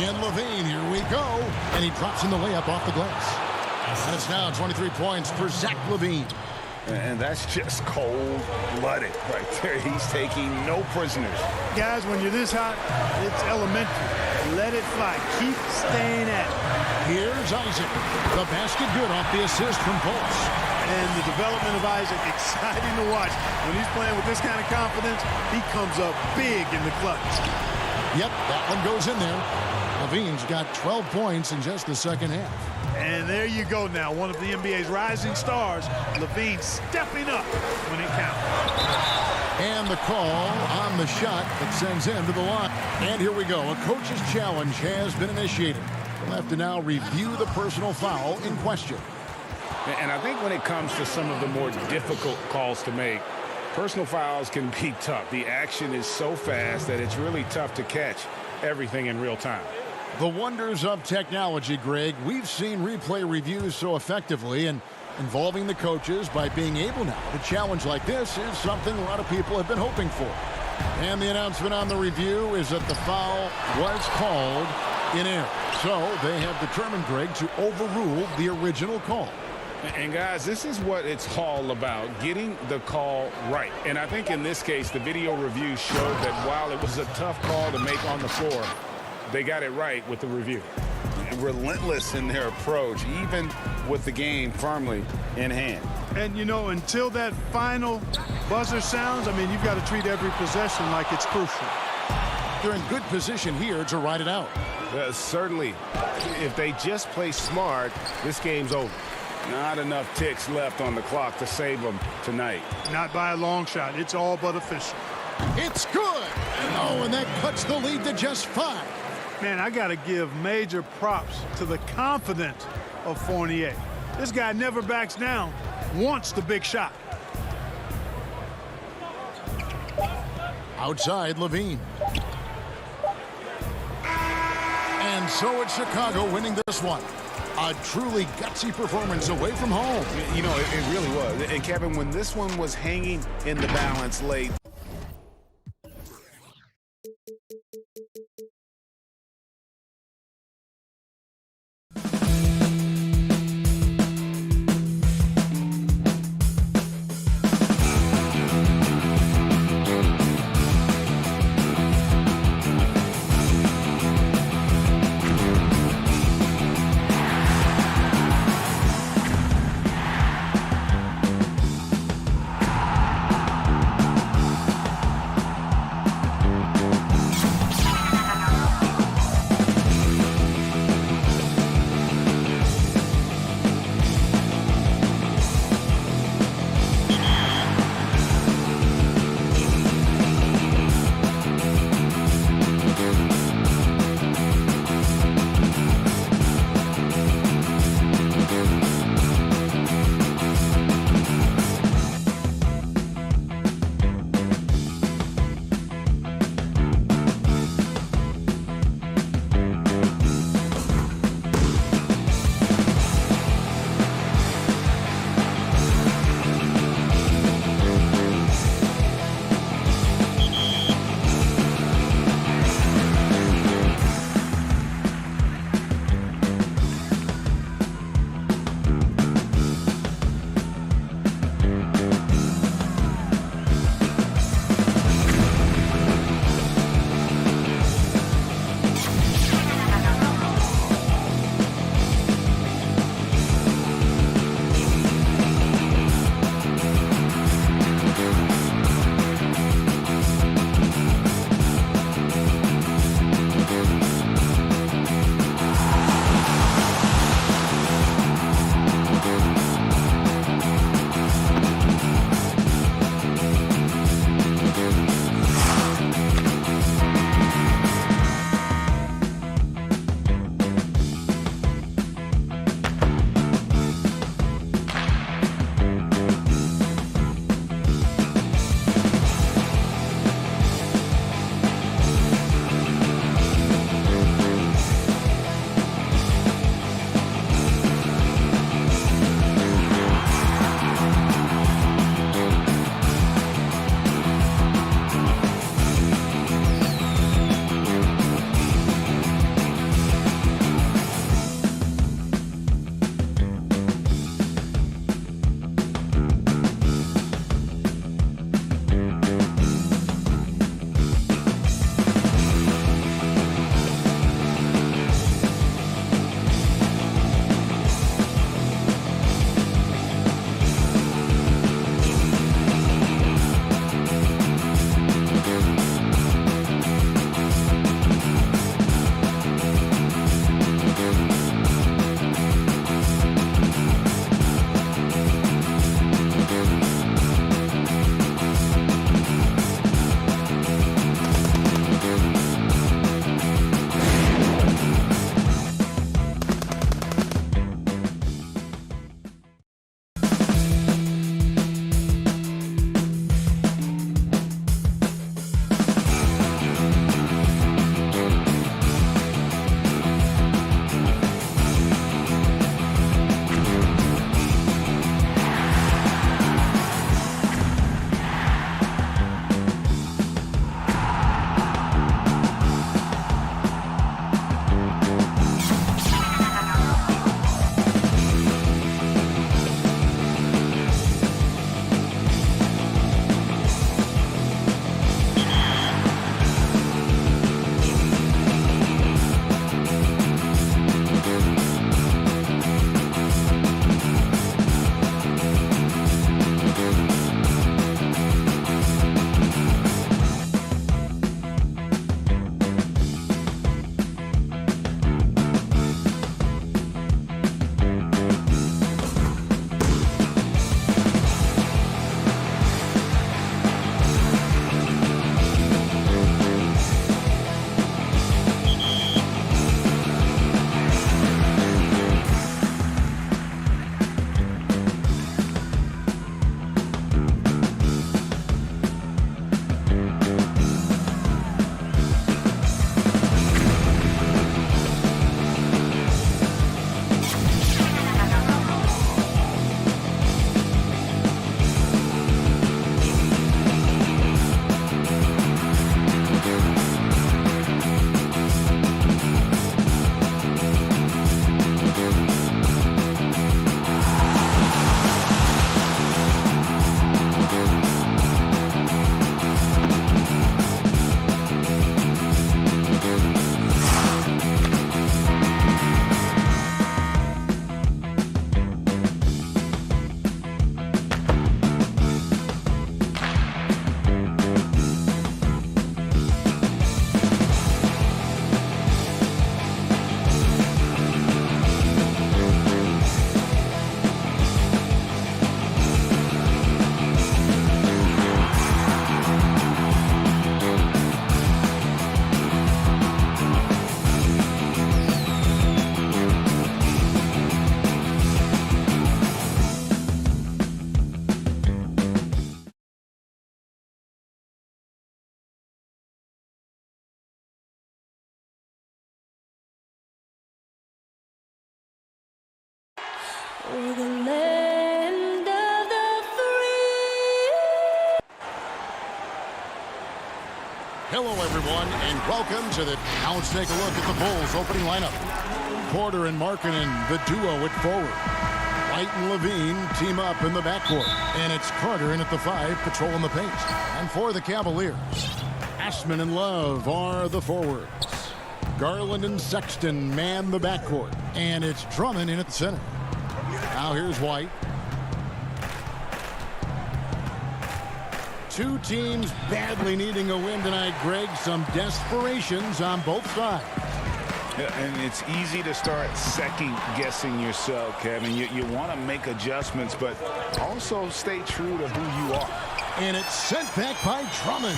And Levine, here we go. And he drops in the layup off the glass. And it's now 23 points for Zach Levine. And that's just cold-blooded right there. He's taking no prisoners. Guys, when you're this hot, it's elementary. Let it fly. Keep staying at it. Here's Isaac. The basket good off the assist from Fultz. And the development of Isaac, exciting to watch. When he's playing with this kind of confidence, he comes up big in the clutch. Yep, that one goes in there. Levine's got 12 points in just the second half. And there you go now, one of the NBA's rising stars, Levine stepping up when it counts. And the call on the shot that sends him to the line. And here we go. A coach's challenge has been initiated. We'll have to now review the personal foul in question. And I think when it comes to some of the more difficult calls to make, personal fouls can be tough. The action is so fast that it's really tough to catch everything in real time. The wonders of technology, Greg. We've seen replay reviews so effectively, and involving the coaches by being able now to challenge like this is something a lot of people have been hoping for. And the announcement on the review is that the foul was called in error. So they have determined, Greg, to overrule the original call. And guys, this is what it's all about, getting the call right. And I think in this case, the video review showed that while it was a tough call to make on the floor, they got it right with the review. Relentless in their approach, even with the game firmly in hand. And, you know, until that final buzzer sounds, I mean, you've got to treat every possession like it's crucial. They're in good position here to ride it out. Certainly, if they just play smart, this game's over. Not enough ticks left on the clock to save them tonight. Not by a long shot. It's all but official. It's good. Oh, and that cuts the lead to just 5. Man, I got to give major props to the confidence of Fournier. This guy never backs down, wants the big shot. Outside, Levine. And so it's Chicago winning this one. A truly gutsy performance away from home. You know, it really was. And Kevin, when this one was hanging in the balance late, for the land of the free. Hello, everyone, and welcome to the... Now let's take a look at the Bulls' opening lineup. Porter and Markkanen, the duo at forward. White and Levine team up in the backcourt. And it's Carter in at the 5, patrolling the paint. And for the Cavaliers, Ashman and Love are the forwards. Garland and Sexton man the backcourt. And it's Drummond in at the center. Now here's White. Two teams badly needing a win tonight, Greg. Some desperations on both sides. Yeah, and it's easy to start second-guessing yourself, Kevin. You want to make adjustments, but also stay true to who you are. And it's sent back by Drummond.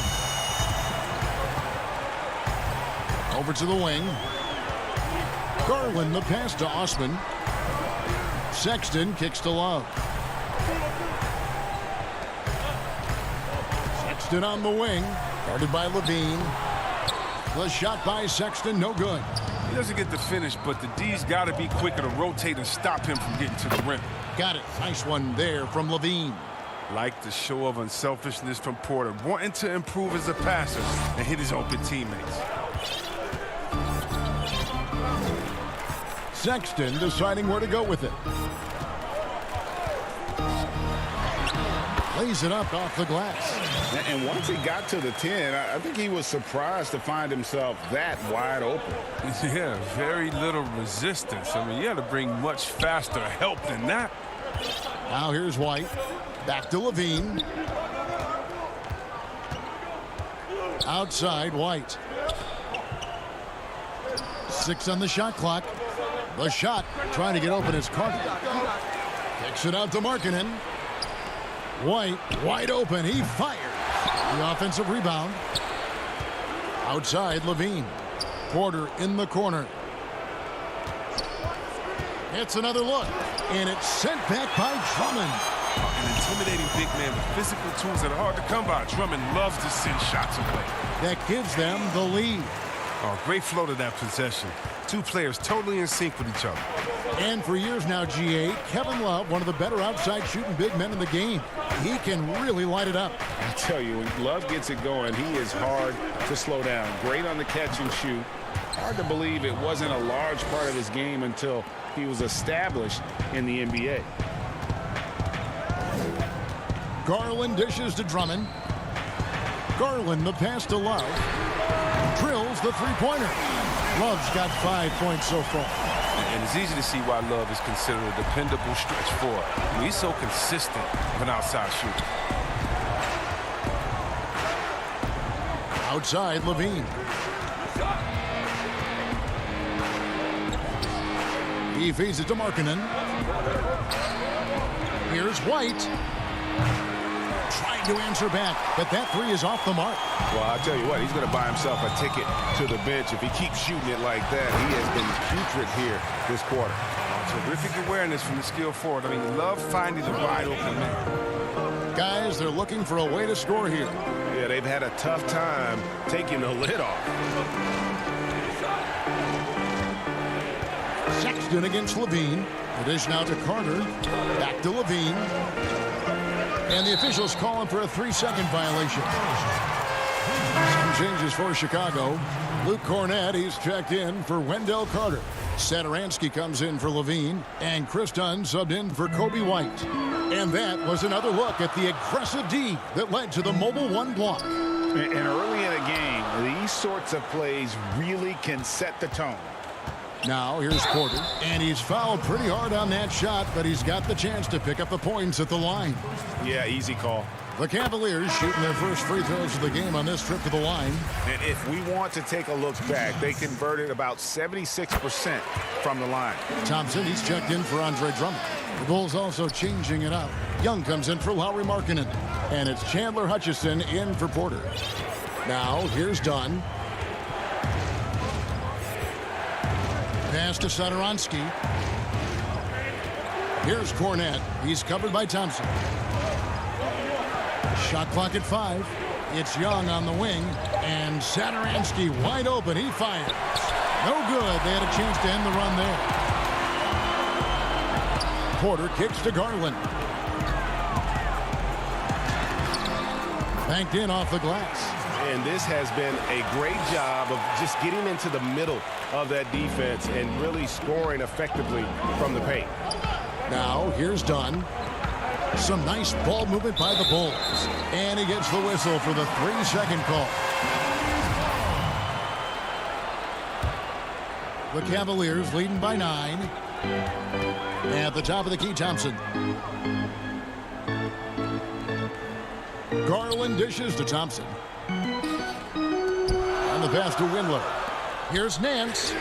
Over to the wing. Garland the pass to Osman. Sexton kicks to Love. Sexton on the wing. Guarded by Levine. The shot by Sexton, no good. He doesn't get the finish, but the D's got to be quicker to rotate and stop him from getting to the rim. Got it. Nice one there from Levine. Like the show of unselfishness from Porter, wanting to improve as a passer and hit his open teammates. Sexton deciding where to go with it. Lays it up off the glass. And once he got to the 10, I think he was surprised to find himself that wide open. Yeah, very little resistance. I mean, you had to bring much faster help than that. Now here's White. Back to Levine. Outside, White. 6 on the shot clock. The shot trying to get open is Carter. Kicks it out to Markkanen. White wide open. He fires. The offensive rebound. Outside, Levine. Porter in the corner. It's another look. And it's sent back by Drummond. An intimidating big man with physical tools that are hard to come by. Drummond loves to send shots away. That gives them the lead. Oh, great flow to that possession. Two players totally in sync with each other. And for years now, G8, Kevin Love, one of the better outside shooting big men in the game. He can really light it up. I tell you, when Love gets it going, he is hard to slow down. Great on the catch and shoot. Hard to believe it wasn't a large part of his game until he was established in the NBA. Garland dishes to Drummond. Garland the pass to Love. Drills the three-pointer. Love's got 5 points so far. And it's easy to see why Love is considered a dependable stretch forward. I mean, he's so consistent of an outside shooter. Outside, Levine. He feeds it to Markkanen. Here's White. Trying to answer back, but that 3 is off the mark. Well, I'll tell you what, he's going to buy himself a ticket to the bench. If he keeps shooting it like that, he has been putrid here this quarter. Terrific awareness from the skilled forward. I mean, Love finding the wide open man. Guys, they're looking for a way to score here. Yeah, they've had a tough time taking the lid off. Sexton against Levine. The dish now to Carter. Back to Levine. And the officials calling for a 3-second violation. Some changes for Chicago. Luke Cornett, he's checked in for Wendell Carter. Saturansky comes in for Levine. And Chris Dunn subbed in for Kobe White. And that was another look at the aggressive D that led to the mobile 1 block. And early in a game, these sorts of plays really can set the tone. Now here's Porter, and he's fouled pretty hard on that shot, but he's got the chance to pick up the points at the line. Yeah, easy call. The Cavaliers shooting their first free throws of the game on this trip to the line. And if we want to take a look back, they converted about 76% from the line. Thompson, he's checked in for Andre Drummond. The Bulls also changing it up. Young comes in for Lowry Markkanen, and it's Chandler Hutchison in for Porter. Now here's Dunn. Pass to Saturansky. Here's Cornett. He's covered by Thompson. Shot clock at 5. It's Young on the wing. And Saturansky wide open. He fires. No good. They had a chance to end the run there. Porter kicks to Garland. Banked in off the glass. And this has been a great job of just getting into the middle of that defense and really scoring effectively from the paint. Now, here's Dunn. Some nice ball movement by the Bulls. And he gets the whistle for the 3-second call. The Cavaliers leading by 9. At the top of the key, Thompson. Garland dishes to Thompson. And the pass to Windler. Here's Nance.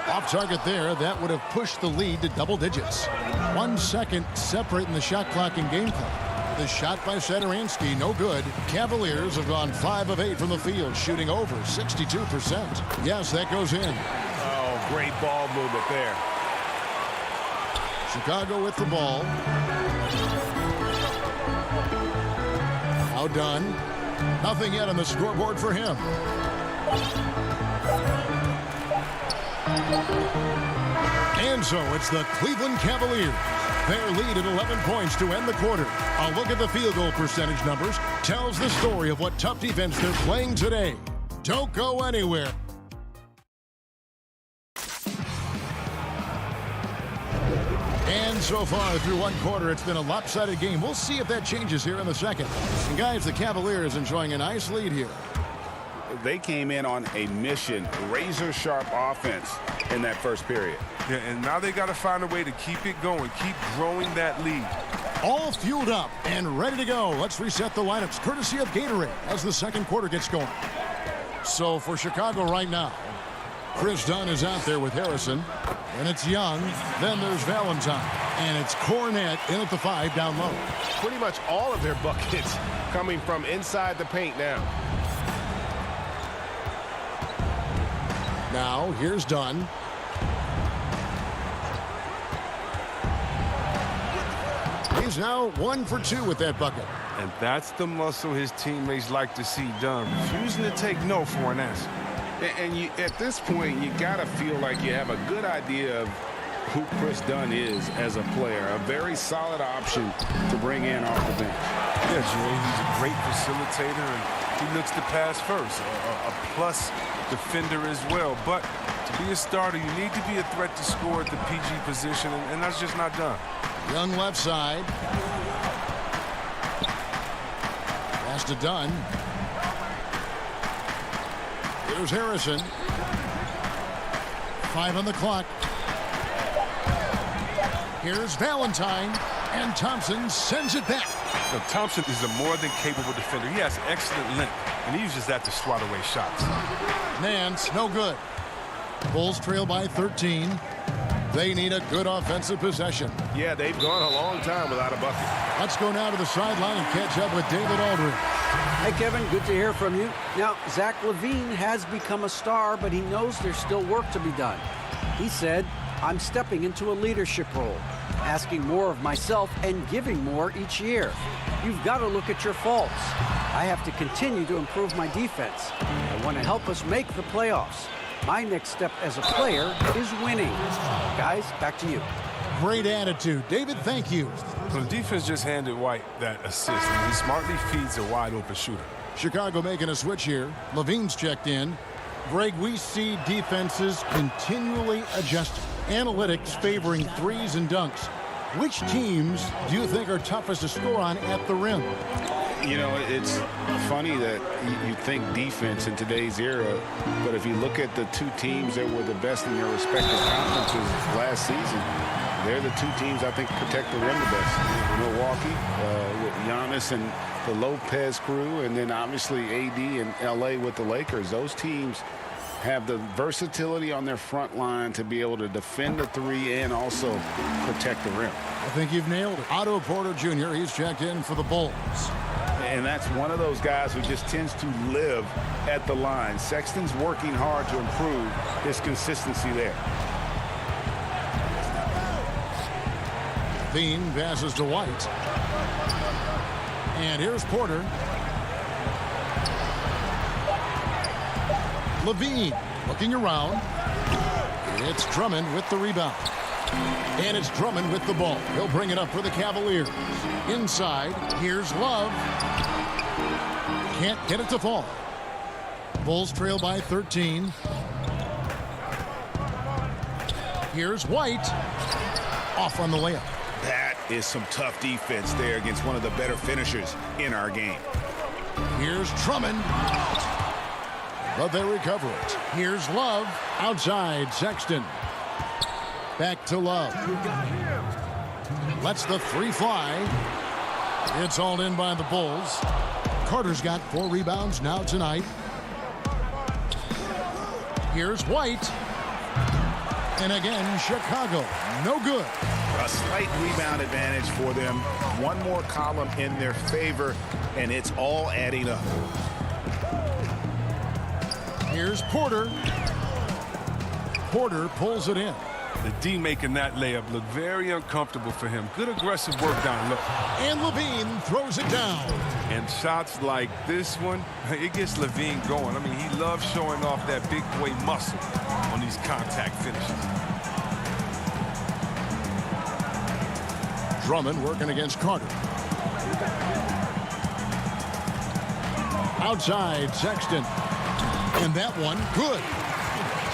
Off target there. That would have pushed the lead to double digits. 1 second separating the shot clock and game clock. The shot by Satoransky, no good. Cavaliers have gone 5 of 8 from the field, shooting over 62%. Yes, that goes in. Oh, great ball movement there. Chicago with the ball. Now done. Nothing yet on the scoreboard for him. And so it's the Cleveland Cavaliers. Their lead at 11 points to end the quarter. A look at the field goal percentage numbers tells the story of what tough defense they're playing today. Don't go anywhere. And so far through one quarter, it's been a lopsided game. We'll see if that changes here in the second. And guys, the Cavaliers enjoying a nice lead here. They came in on a mission, razor-sharp offense in that first period. Yeah, and now they got to find a way to keep it going, keep growing that lead. All fueled up and ready to go. Let's reset the lineups, courtesy of Gatorade, as the second quarter gets going. So for Chicago right now, Chris Dunn is out there with Harrison. And it's Young. Then there's Valentine. And it's Cornette in at the 5 down low. Pretty much all of their buckets coming from inside the paint now. Now, here's Dunn. He's now 1 for 2 with that bucket. And that's the muscle his teammates like to see done, refusing to take no for an answer. And you, at this point, you got to feel like you have a good idea of who Chris Dunn is as a player. A very solid option to bring in off the bench. Yeah, Jay, he's a great facilitator, and he looks to pass first. A plus defender as well. But to be a starter, you need to be a threat to score at the PG position, and that's just not done. Young left side. Pass to Dunn. Here's Harrison. 5 on the clock. Here's Valentine. And Thompson sends it back. Now, Thompson is a more than capable defender. He has excellent length, and he uses that to swat away shots. Nance, no good. Bulls trail by 13. They need a good offensive possession. Yeah, they've gone a long time without a bucket. Let's go now to the sideline and catch up with David Aldridge. Hey, Kevin, good to hear from you. Now, Zach Levine has become a star, but he knows there's still work to be done. He said, I'm stepping into a leadership role, asking more of myself and giving more each year. You've got to look at your faults. I have to continue to improve my defense. I want to help us make the playoffs. My next step as a player is winning. Guys, back to you. Great attitude. David, thank you. So the defense just handed White that assist, and he smartly feeds a wide-open shooter. Chicago making a switch here. Levine's checked in. Greg, we see defenses continually adjusting. Analytics favoring threes and dunks. Which teams do you think are toughest to score on at the rim? You know, it's funny that you think defense in today's era, but if you look at the two teams that were the best in their respective conferences last season, they're the two teams I think protect the rim the best. Milwaukee with Giannis and the Lopez crew, and then obviously AD and LA with the Lakers. Those teams have the versatility on their front line to be able to defend the three and also protect the rim. I think you've nailed it. Otto Porter Jr., he's checked in for the Bulls. And that's one of those guys who just tends to live at the line. Sexton's working hard to improve his consistency there. Levine passes to White. And here's Porter. Levine looking around. It's Drummond with the rebound. And it's Drummond with the ball. He'll bring it up for the Cavaliers. Inside, here's Love. Can't get it to fall. Bulls trail by 13. Here's White. Off on the layup. That is some tough defense there against one of the better finishers in our game. Here's Drummond. But they recover it. Here's Love. Outside, Sexton. Back to Love. Lets the three fly. It's hauled in by the Bulls. Carter's got 4 rebounds now tonight. Here's White. And again, Chicago. No good. A slight rebound advantage for them. One more column in their favor, and it's all adding up. Here's Porter. Porter pulls it in. The D making that layup look very uncomfortable for him. Good aggressive work down low. And Levine throws it down. And shots like this one, it gets Levine going. I mean, he loves showing off that big boy muscle on these contact finishes. Drummond working against Carter. Outside, Sexton. And that one, good.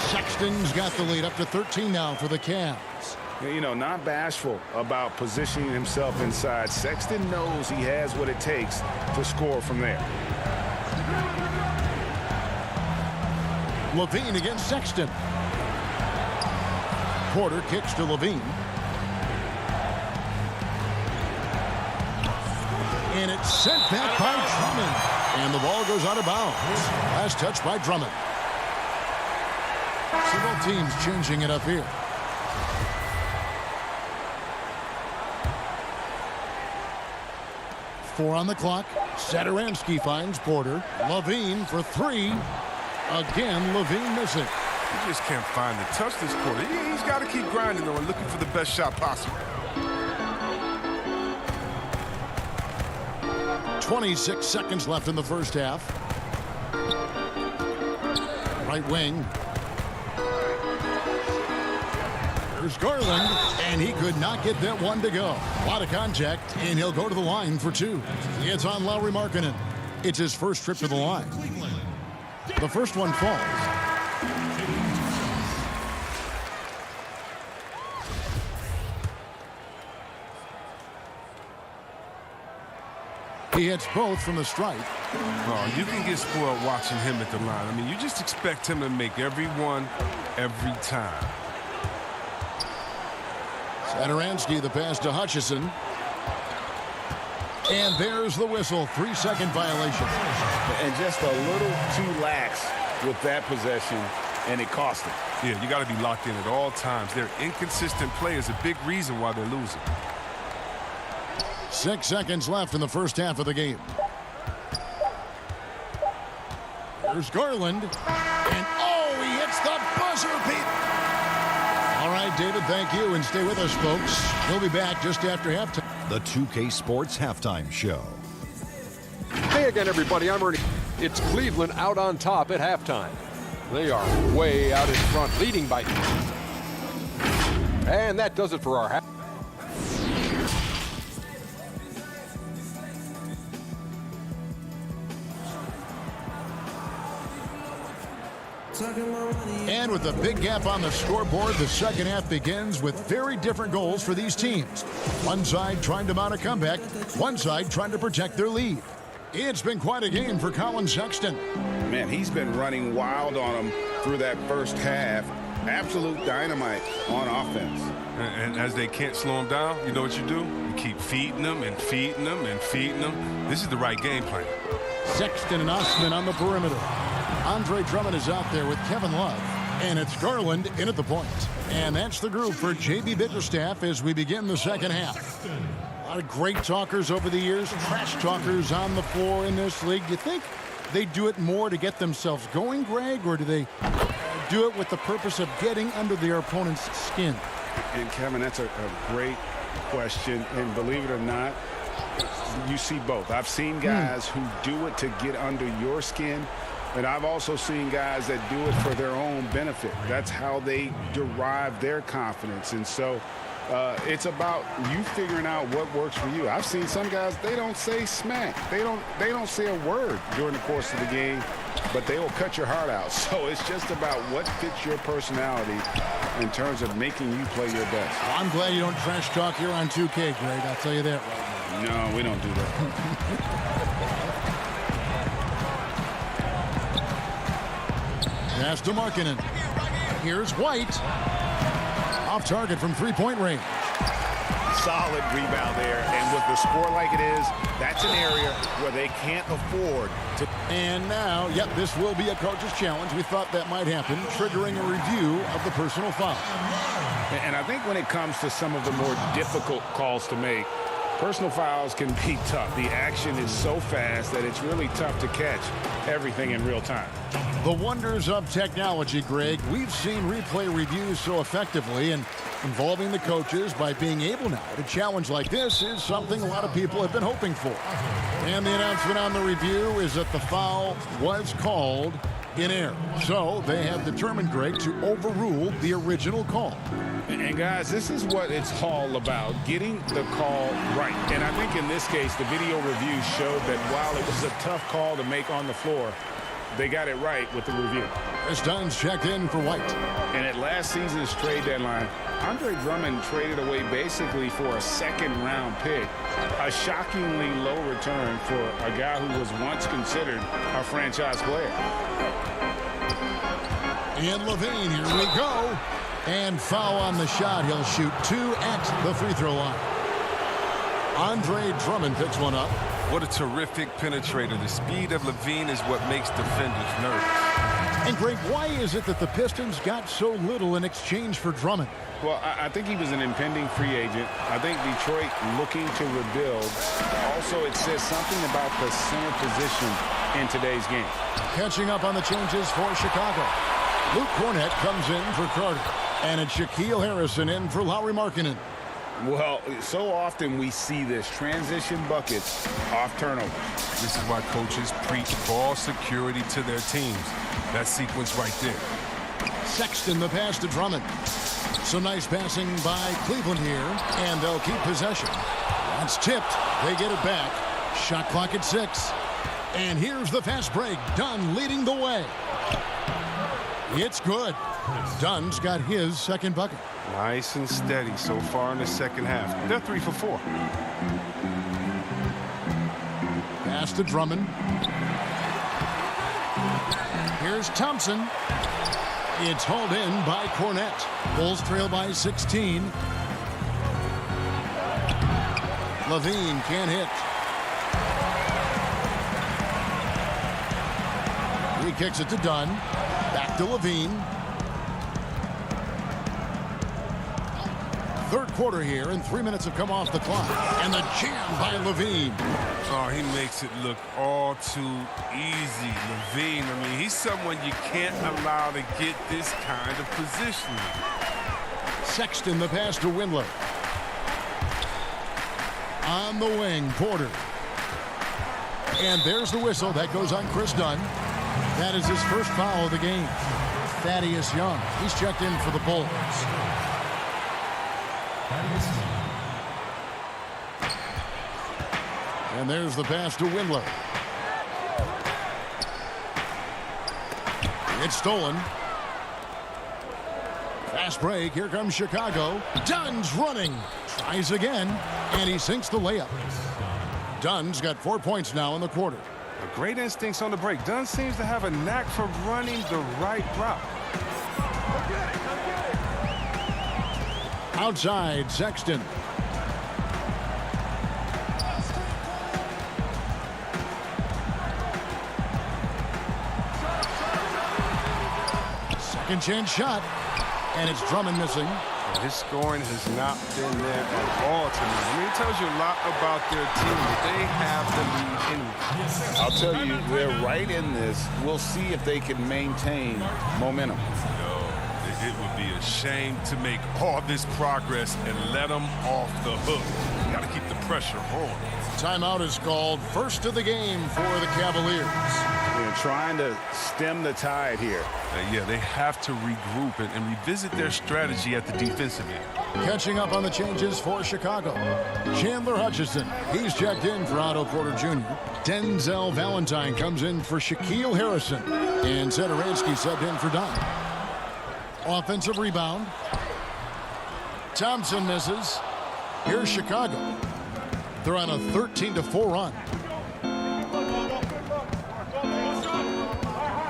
Sexton's got the lead up to 13 now for the Cavs. You know, not bashful about positioning himself inside. Sexton knows he has what it takes to score from there. Levine against Sexton. Porter kicks to Levine. And it's sent back by Drummond. And the ball goes out of bounds. Last touch by Drummond. So both teams changing it up here. Four on the clock. Satoransky finds Porter. Levine for 3. Again, Levine missing. He just can't find the touch this quarter. He's got to keep grinding, though, and looking for the best shot possible. 26 seconds left in the first half. Right wing. There's Garland, and he could not get that one to go. A lot of contact, and he'll go to the line for 2. It's on Lauri Markkanen. It's his first trip to the line. The first one falls. He hits both from the stripe. Oh, you can get spoiled watching him at the line. I mean, you just expect him to make every one, every time. Satoransky, the pass to Hutchison. And there's the whistle. 3-second violation. And just a little too lax with that possession, and it cost him. Yeah, you got to be locked in at all times. Their inconsistent play is a big reason why they're losing. 6 seconds left in the first half of the game. There's Garland. And oh, he hits the buzzer beat. All right, David, thank you. And stay with us, folks. We'll be back just after halftime. The 2K Sports Halftime Show. Hey again, everybody. I'm Ernie. It's Cleveland out on top at halftime. They are way out in front, leading by. And that does it for our half. And with a big gap on the scoreboard, the second half begins with very different goals for these teams. One side trying to mount a comeback, one side trying to protect their lead. It's been quite a game for Colin Sexton. Man, he's been running wild on them through that first half. Absolute dynamite on offense. And as they can't slow him down, you know what you do? You keep feeding them and feeding them and feeding them. This is the right game plan. Sexton and Osman on the perimeter. Andre Drummond is out there with Kevin Love. And it's Garland in at the point. And that's the group for J.B. Bickerstaff as we begin the second half. A lot of great talkers over the years, trash talkers on the floor in this league. Do you think they do it more to get themselves going, Greg, or do they do it with the purpose of getting under their opponent's skin? And Kevin, that's a great question. And believe it or not, you see both. I've seen guys who do it to get under your skin. And I've also seen guys that do it for their own benefit. That's how they derive their confidence. And so it's about you figuring out what works for you. I've seen some guys, they don't say smack. They don't say a word during the course of the game, but they will cut your heart out. So it's just about what fits your personality in terms of making you play your best. Well, I'm glad you don't trash talk here on 2K, Greg. I'll tell you that right now. No, we don't do that. Pass to Markkanen. Here's White. Off target from three-point range. Solid rebound there. And with the score like it is, that's an area where they can't afford to. And now, yep, this will be a coach's challenge. We thought that might happen, triggering a review of the personal foul. And I think when it comes to some of the more difficult calls to make, personal fouls can be tough. The action is so fast that it's really tough to catch everything in real time. The wonders of technology, Greg. We've seen replay reviews so effectively, and involving the coaches by being able now to challenge like this is something a lot of people have been hoping for. And the announcement on the review is that the foul was called in error. So they have determined, Greg, to overrule the original call. And guys, this is what it's all about, getting the call right. And I think in this case, the video review showed that while it was a tough call to make on the floor, they got it right with the review. Chris Dunn's checked in for White. And at last season's trade deadline, Andre Drummond traded away basically for a second-round pick, a shockingly low return for a guy who was once considered a franchise player. And Levine, here we go. And foul on the shot. He'll shoot 2 at the free throw line. Andre Drummond picks one up. What a terrific penetrator. The speed of Levine is what makes defenders nervous. And Greg, why is it that the Pistons got so little in exchange for Drummond? Well, I think he was an impending free agent. I think Detroit looking to rebuild. Also, it says something about the center position in today's game. Catching up on the changes for Chicago. Luke Cornett comes in for Carter. And it's Shaquille Harrison in for Lauri Markkanen. Well, so often we see this transition buckets off turnovers. This is why coaches preach ball security to their teams. That sequence right there. Sexton the pass to Drummond. Some nice passing by Cleveland here, and they'll keep possession. That's tipped. They get it back. Shot clock at 6. And here's the fast break. Dunn leading the way. It's good. Dunn's got his second bucket. Nice and steady so far in the second half. They're 3 for 4. Pass to Drummond. Here's Thompson. It's hauled in by Cornett. Bulls trail by 16. Levine can't hit. He kicks it to Dunn. Back to Levine. Third quarter here, and 3 minutes have come off the clock. And the jam by Levine. Oh, he makes it look all too easy. Levine, I mean, he's someone you can't allow to get this kind of position. Sexton the pass to Windler. On the wing, Porter. And there's the whistle. That goes on Chris Dunn. That is his first foul of the game. Thaddeus Young. He's checked in for the Bulls. And there's the pass to Windler. It's stolen. Fast break. Here comes Chicago. Dunn's running. Tries again. And he sinks the layup. Dunn's got 4 points now in the quarter. Great instincts on the break. Dunn seems to have a knack for running the right route. Outside, Sexton. Second chance shot. And it's Drummond missing. His scoring has not been there at all tonight. I mean, it tells you a lot about their team, that they have the lead anyway. I'll tell you, they're right in this. We'll see if they can maintain momentum. No, it would be a shame to make all this progress and let them off the hook. You got to keep the pressure on. Timeout is called. First of the game for the Cavaliers. And trying to stem the tide here. Yeah, they have to regroup and revisit their strategy at the defensive end. Catching up on the changes for Chicago. Chandler Hutchison, he's checked in for Otto Porter Jr. Denzel Valentine comes in for Shaquille Harrison. And Satoransky subbed in for Dunn. Offensive rebound. Thompson misses. Here's Chicago. They're on a 13-4 run.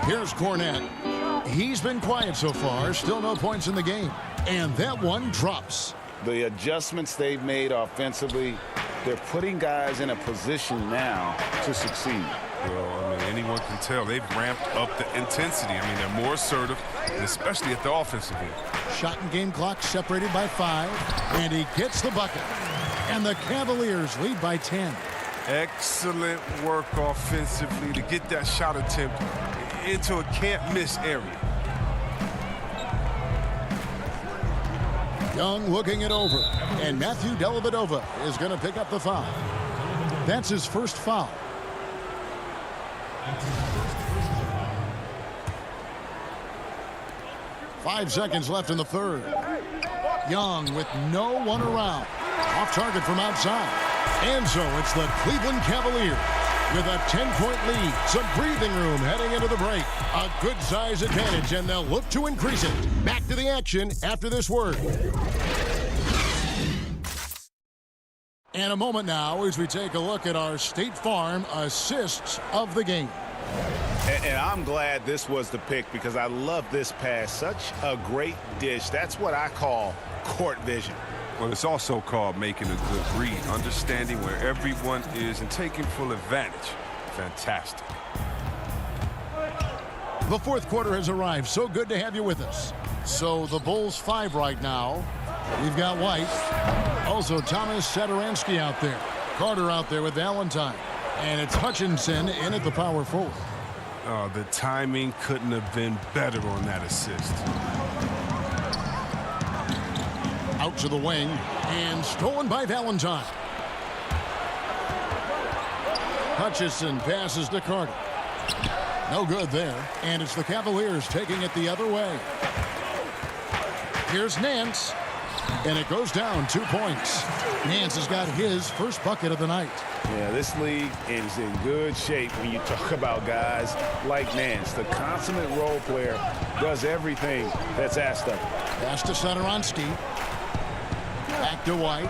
Here's Cornette. He's been quiet so far. Still no points in the game. And that one drops. The adjustments they've made offensively, they're putting guys in a position now to succeed. Well, I mean, anyone can tell they've ramped up the intensity. I mean, they're more assertive, and especially at the offensive end. Shot and game clock separated by 5, and he gets the bucket. And the Cavaliers lead by 10. Excellent work offensively to get that shot attempt into a can't-miss area. Young looking it over, and Matthew Dellavedova is going to pick up the foul. That's his first foul. Five seconds left in the third. Young with no one around. Off target from outside. And so it's the Cleveland Cavaliers with a 10-point lead. Some breathing room heading into the break. A good size advantage, and they'll look to increase it. Back to the action after this word. And a moment now as we take a look at our State Farm assists of the game. And I'm glad this was the pick because I love this pass. Such a great dish. That's what I call court vision. Well, it's also called making a good read, understanding where everyone is and taking full advantage. Fantastic. The fourth quarter has arrived. So good to have you with us. So the Bulls 5 right now. We've got White. Also Thomas Satoransky out there. Carter out there with Valentine. And it's Hutchinson in at the power forward. Oh, the timing couldn't have been better on that assist. Out to the wing, and stolen by Valentine. Hutchison passes to Carter. No good there, and it's the Cavaliers taking it the other way. Here's Nance, and it goes down 2 points. Nance has got his first bucket of the night. Yeah, this league is in good shape when you talk about guys like Nance. The consummate role player does everything that's asked of him. Pass to Satoransky. Back to White.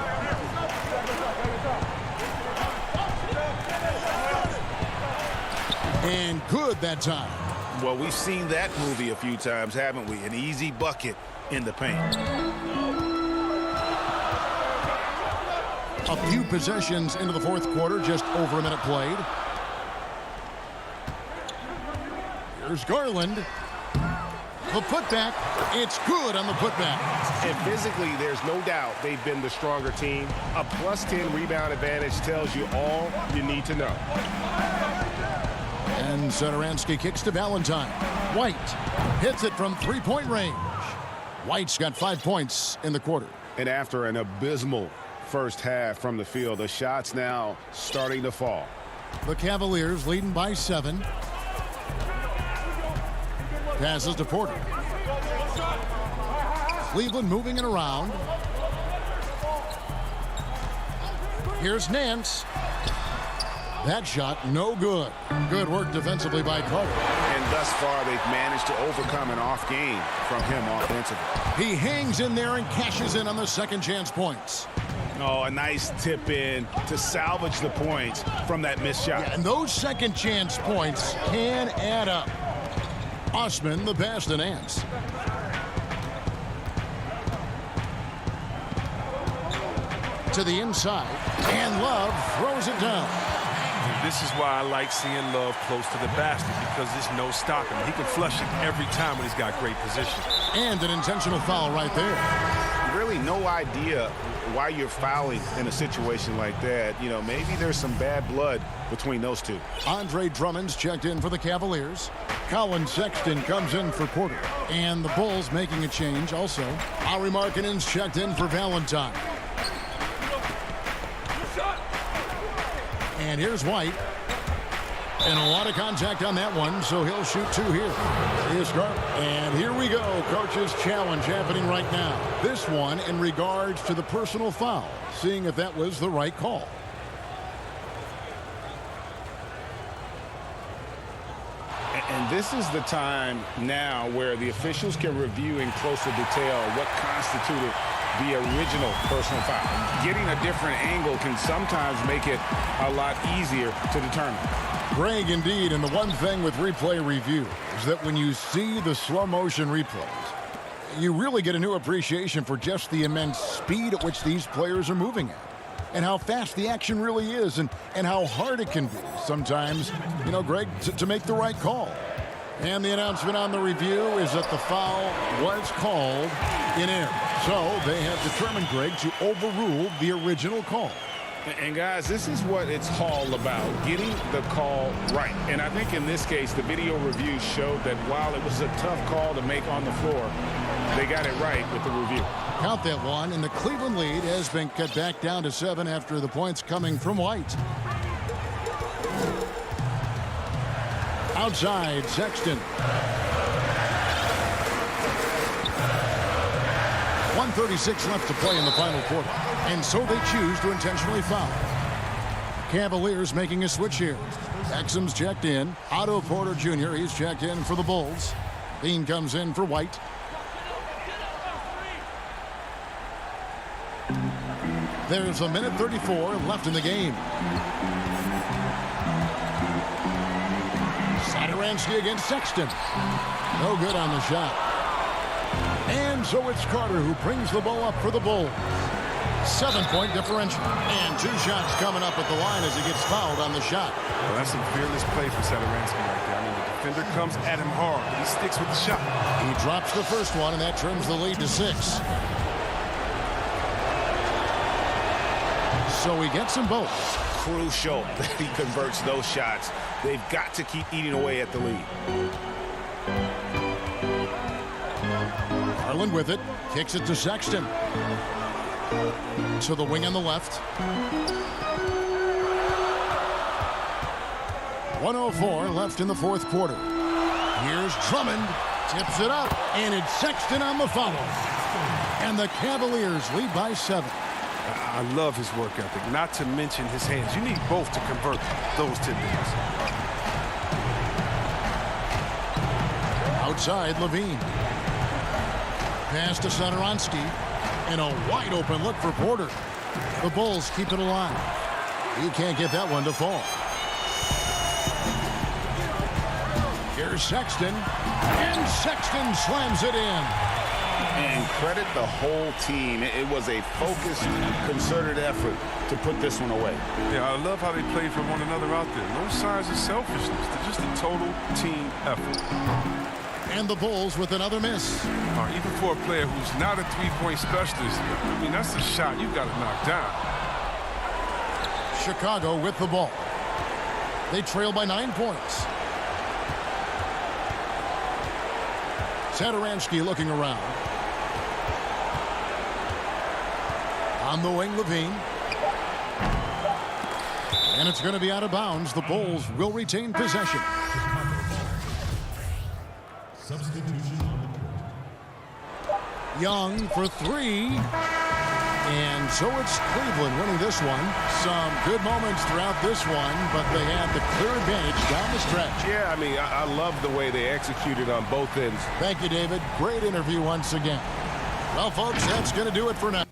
And good that time. Well, we've seen that movie a few times, haven't we? An easy bucket in the paint. A few possessions into the fourth quarter, just over a minute played. Here's Garland. The putback, it's good on the putback. And physically, there's no doubt they've been the stronger team. A plus 10 rebound advantage tells you all you need to know. And Satoransky kicks to Valentine. White hits it from three-point range. White's got 5 points in the quarter. And after an abysmal first half from the field, the shots now starting to fall. The Cavaliers leading by 7. Passes to Porter. Cleveland moving it around. Here's Nance. That shot, no good. Good work defensively by Carter. And thus far, they've managed to overcome an off game from him offensively. He hangs in there and cashes in on the second chance points. Oh, a nice tip in to salvage the points from that missed shot. Yeah, and those second chance points can add up. Osman, the pass to Nance. To the inside, and Love throws it down. And this is why I like seeing Love close to the basket, because there's no stopping him. He can flush it every time when he's got great position. And an intentional foul right there. Really no idea why you're fouling in a situation like that. You know, maybe there's some bad blood between those two. Andre Drummond's checked in for the Cavaliers. Colin Sexton comes in for Porter. And the Bulls making a change also. Lauri Markkanen's checked in for Valentine. And here's White. And a lot of contact on that one, so he'll shoot 2 here. He is sharp. And here we go. Coach's challenge happening right now. This one in regards to the personal foul, seeing if that was the right call. And this is the time now where the officials can review in closer detail what constituted the original personal foul. Getting a different angle can sometimes make it a lot easier to determine. Greg, indeed, and the one thing with replay review is that when you see the slow motion replays, you really get a new appreciation for just the immense speed at which these players are moving at, and how fast the action really is, and how hard it can be sometimes, you know, Greg, to make the right call. And the announcement on the review is that the foul was called in error. So they have determined, Greg, to overrule the original call. And guys, this is what it's all about, getting the call right. And I think in this case, the video review showed that while it was a tough call to make on the floor, they got it right with the review. Count that one, and the Cleveland lead has been cut back down to 7 after the points coming from White. Outside, Sexton. 1:36 left to play in the final quarter, and so they choose to intentionally foul. Cavaliers making a switch here. Exum's checked in. Otto Porter Jr., he's checked in for the Bulls. Levine comes in for White. There's a minute 34 left in the game. Satoransky against Sexton. No good on the shot. And so it's Carter who brings the ball up for the Bulls. 7-point differential. And 2 shots coming up at the line as he gets fouled on the shot. Well, that's some fearless play for Satoransky right there. I mean, the defender comes at him hard, but he sticks with the shot. He drops the first one, and that trims the lead to 6. So he gets them both. Crucial that he converts those shots. They've got to keep eating away at the lead. Garland with it. Kicks it to Sexton. To the wing on the left. 1:04 left in the fourth quarter. Here's Drummond. Tips it up. And it's Sexton on the follow. And the Cavaliers lead by 7. I love his work ethic, not to mention his hands. You need both to convert those tidbits. Outside, Levine. Pass to Satoransky. And a wide open look for Porter. The Bulls keep it alive. He can't get that one to fall. Here's Sexton. And Sexton slams it in. And credit the whole team. It was a focused, concerted effort to put this one away. Yeah, I love how they played for one another out there. No signs of selfishness. They're just a total team effort. And the Bulls with another miss. Even for a player who's not a three-point specialist, I mean, that's a shot you got to knock down. Chicago with the ball. They trail by 9 points. Satoransky looking around. On the wing, Levine. And it's going to be out of bounds. The Bulls will retain possession. Young for 3. And so it's Cleveland winning this one. Some good moments throughout this one, but they had the clear advantage down the stretch. Yeah, I mean, I love the way they executed on both ends. Thank you, David. Great interview once again. Well, folks, that's going to do it for now.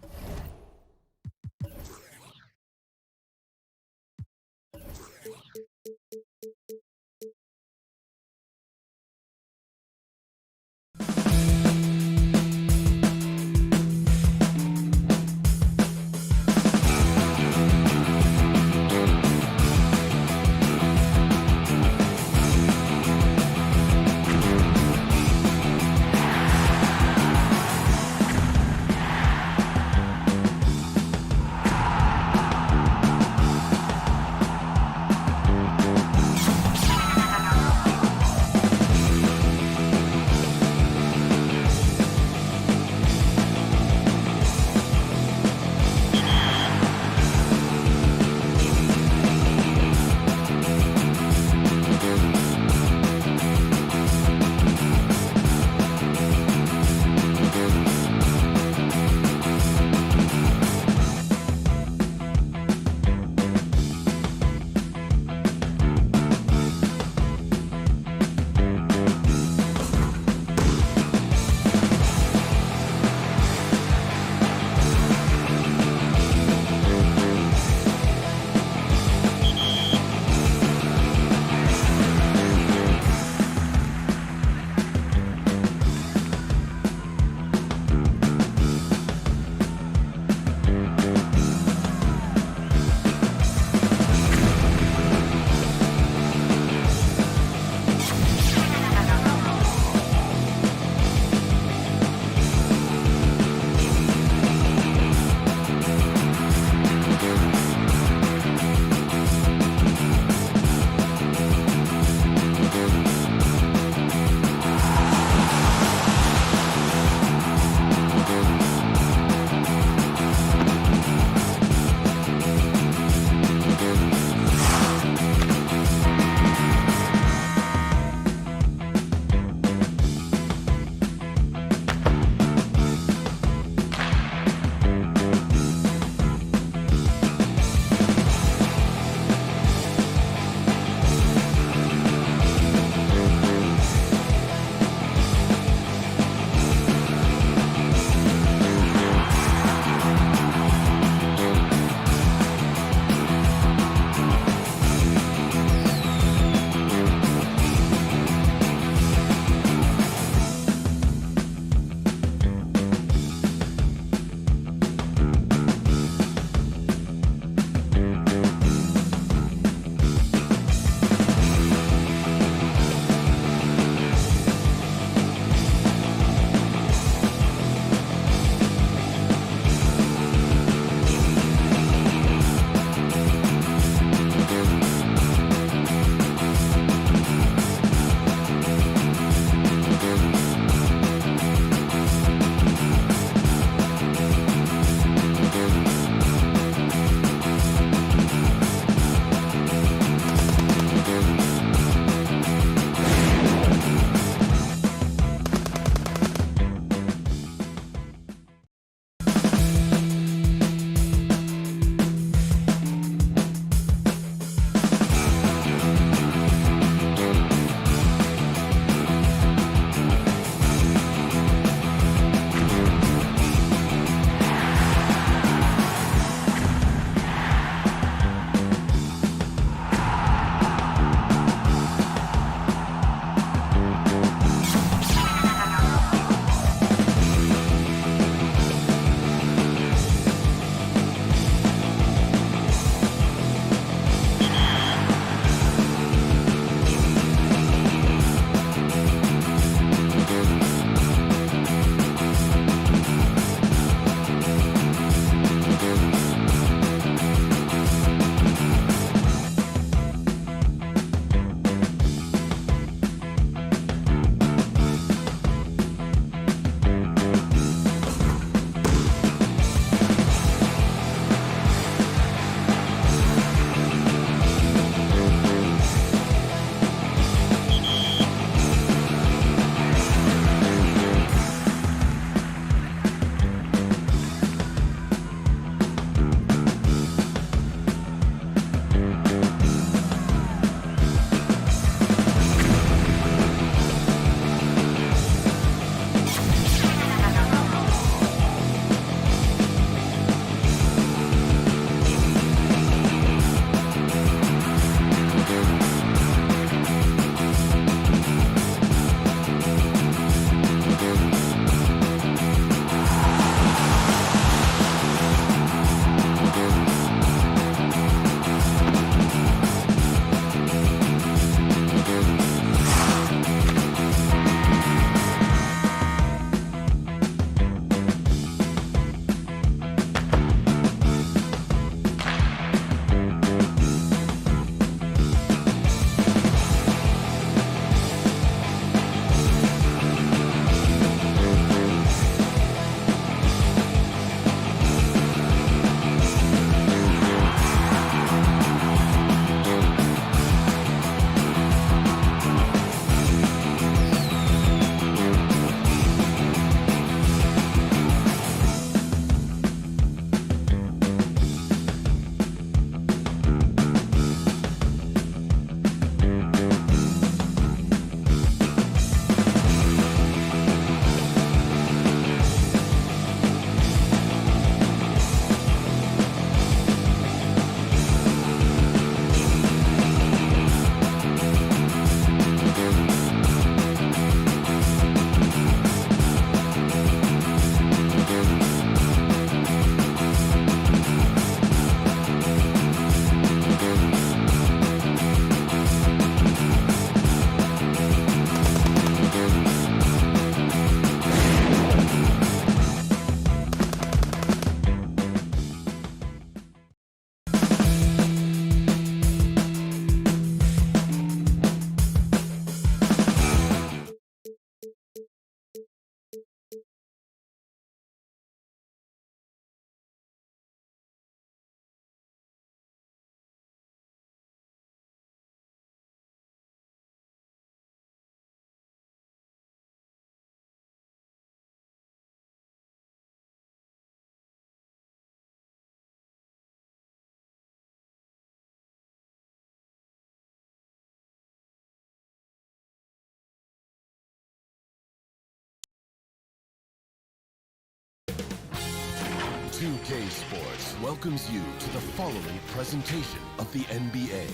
2K Sports welcomes you to the following presentation of the NBA.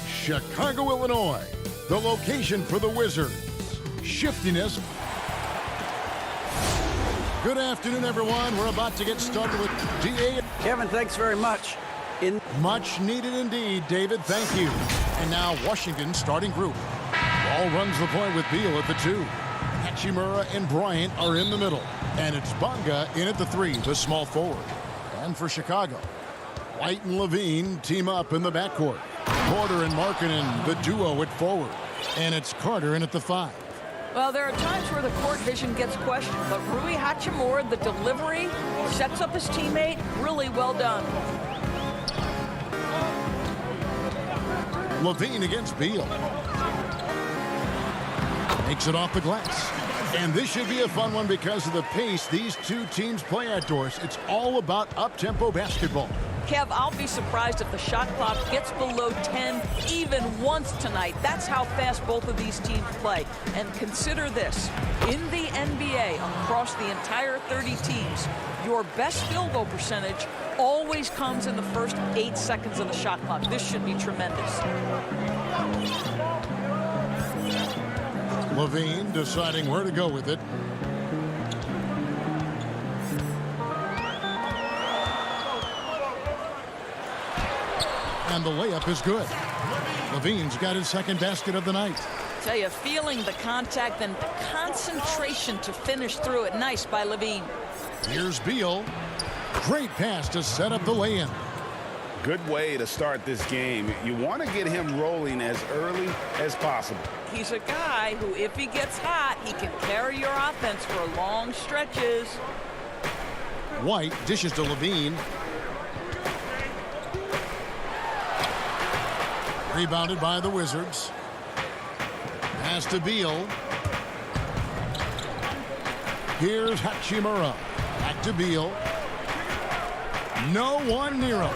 Chicago, Illinois, the location for the Wizards. Shiftiness. Good afternoon, everyone. We're about to get started with DA. Kevin, thanks very much. Much needed indeed, David. Thank you. And now Washington's starting group. Ball runs the point with Beal at the 2. Hachimura and Bryant are in the middle. And it's Bonga in at the 3, the small forward. And for Chicago, White and Levine team up in the backcourt. Porter and Markkanen, the duo at forward. And it's Carter in at the 5. Well, there are times where the court vision gets questioned, but Rui Hachimura, the delivery, sets up his teammate. Really well done. Levine against Beal. Makes it off the glass. And this should be a fun one because of the pace these two teams play outdoors. It's all about up-tempo basketball. Kev, I'll be surprised if the shot clock gets below 10 even once tonight. That's how fast both of these teams play. And consider this. In the NBA, across the entire 30 teams, your best field goal percentage always comes in the first 8 seconds of the shot clock. This should be tremendous. Levine deciding where to go with it. And the layup is good. Levine's got his second basket of the night. Tell you, feeling the contact and the concentration to finish through it. Nice by Levine. Here's Beal. Great pass to set up the lay-in. Good way to start this game. You want to get him rolling as early as possible. He's a guy who, if he gets hot, he can carry your offense for long stretches. White dishes to Levine. Rebounded by the Wizards. Pass to Beal. Here's Hachimura. Back to Beal. No one near him.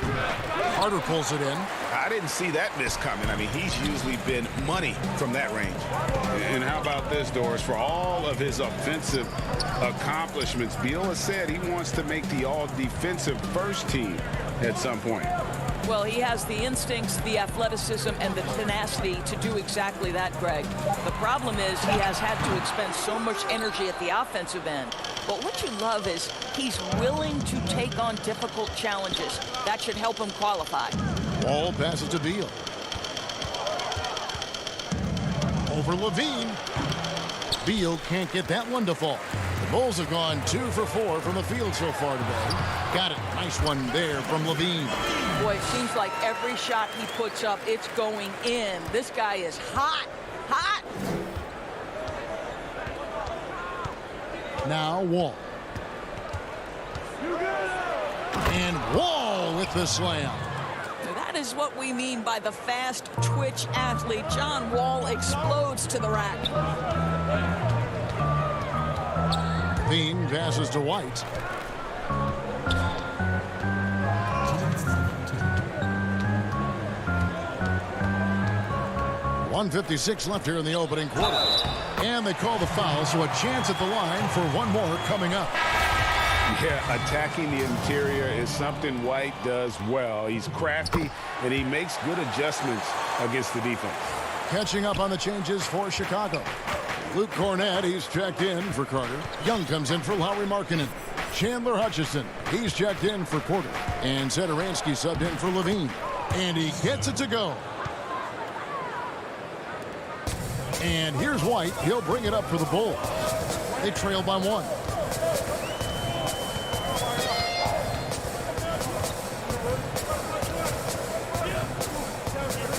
Carter pulls it in. I didn't see that miss coming. I mean, he's usually been money from that range. And how about this, Doris? For all of his offensive accomplishments, Beal has said he wants to make the all-defensive first team at some point. Well, he has the instincts, the athleticism, and the tenacity to do exactly that, Greg. The problem is he has had to expend so much energy at the offensive end. But what you love is he's willing to take on difficult challenges. That should help him qualify. Ball passes to Beal. Over Levine. Beal can't get that one to fall. The Bulls have gone 2 for 4 from the field so far today. Got it. Nice one there from Levine. Boy, it seems like every shot he puts up, it's going in. This guy is hot. Hot. Now Wall. And Wall with the slam. That is what we mean by the fast twitch athlete. John Wall explodes to the rack. Levine passes to White. .156 left here in the opening quarter. And they call the foul, so a chance at the line for one more coming up. Yeah, attacking the interior is something White does well. He's crafty, and he makes good adjustments against the defense. Catching up on the changes for Chicago. Luke Cornett, he's checked in for Carter. Young comes in for Lauri Markkanen. Chandler Hutchison, he's checked in for Porter. And Satoransky subbed in for Levine. And he gets it to go. And here's White. He'll bring it up for the Bulls. They trail by 1.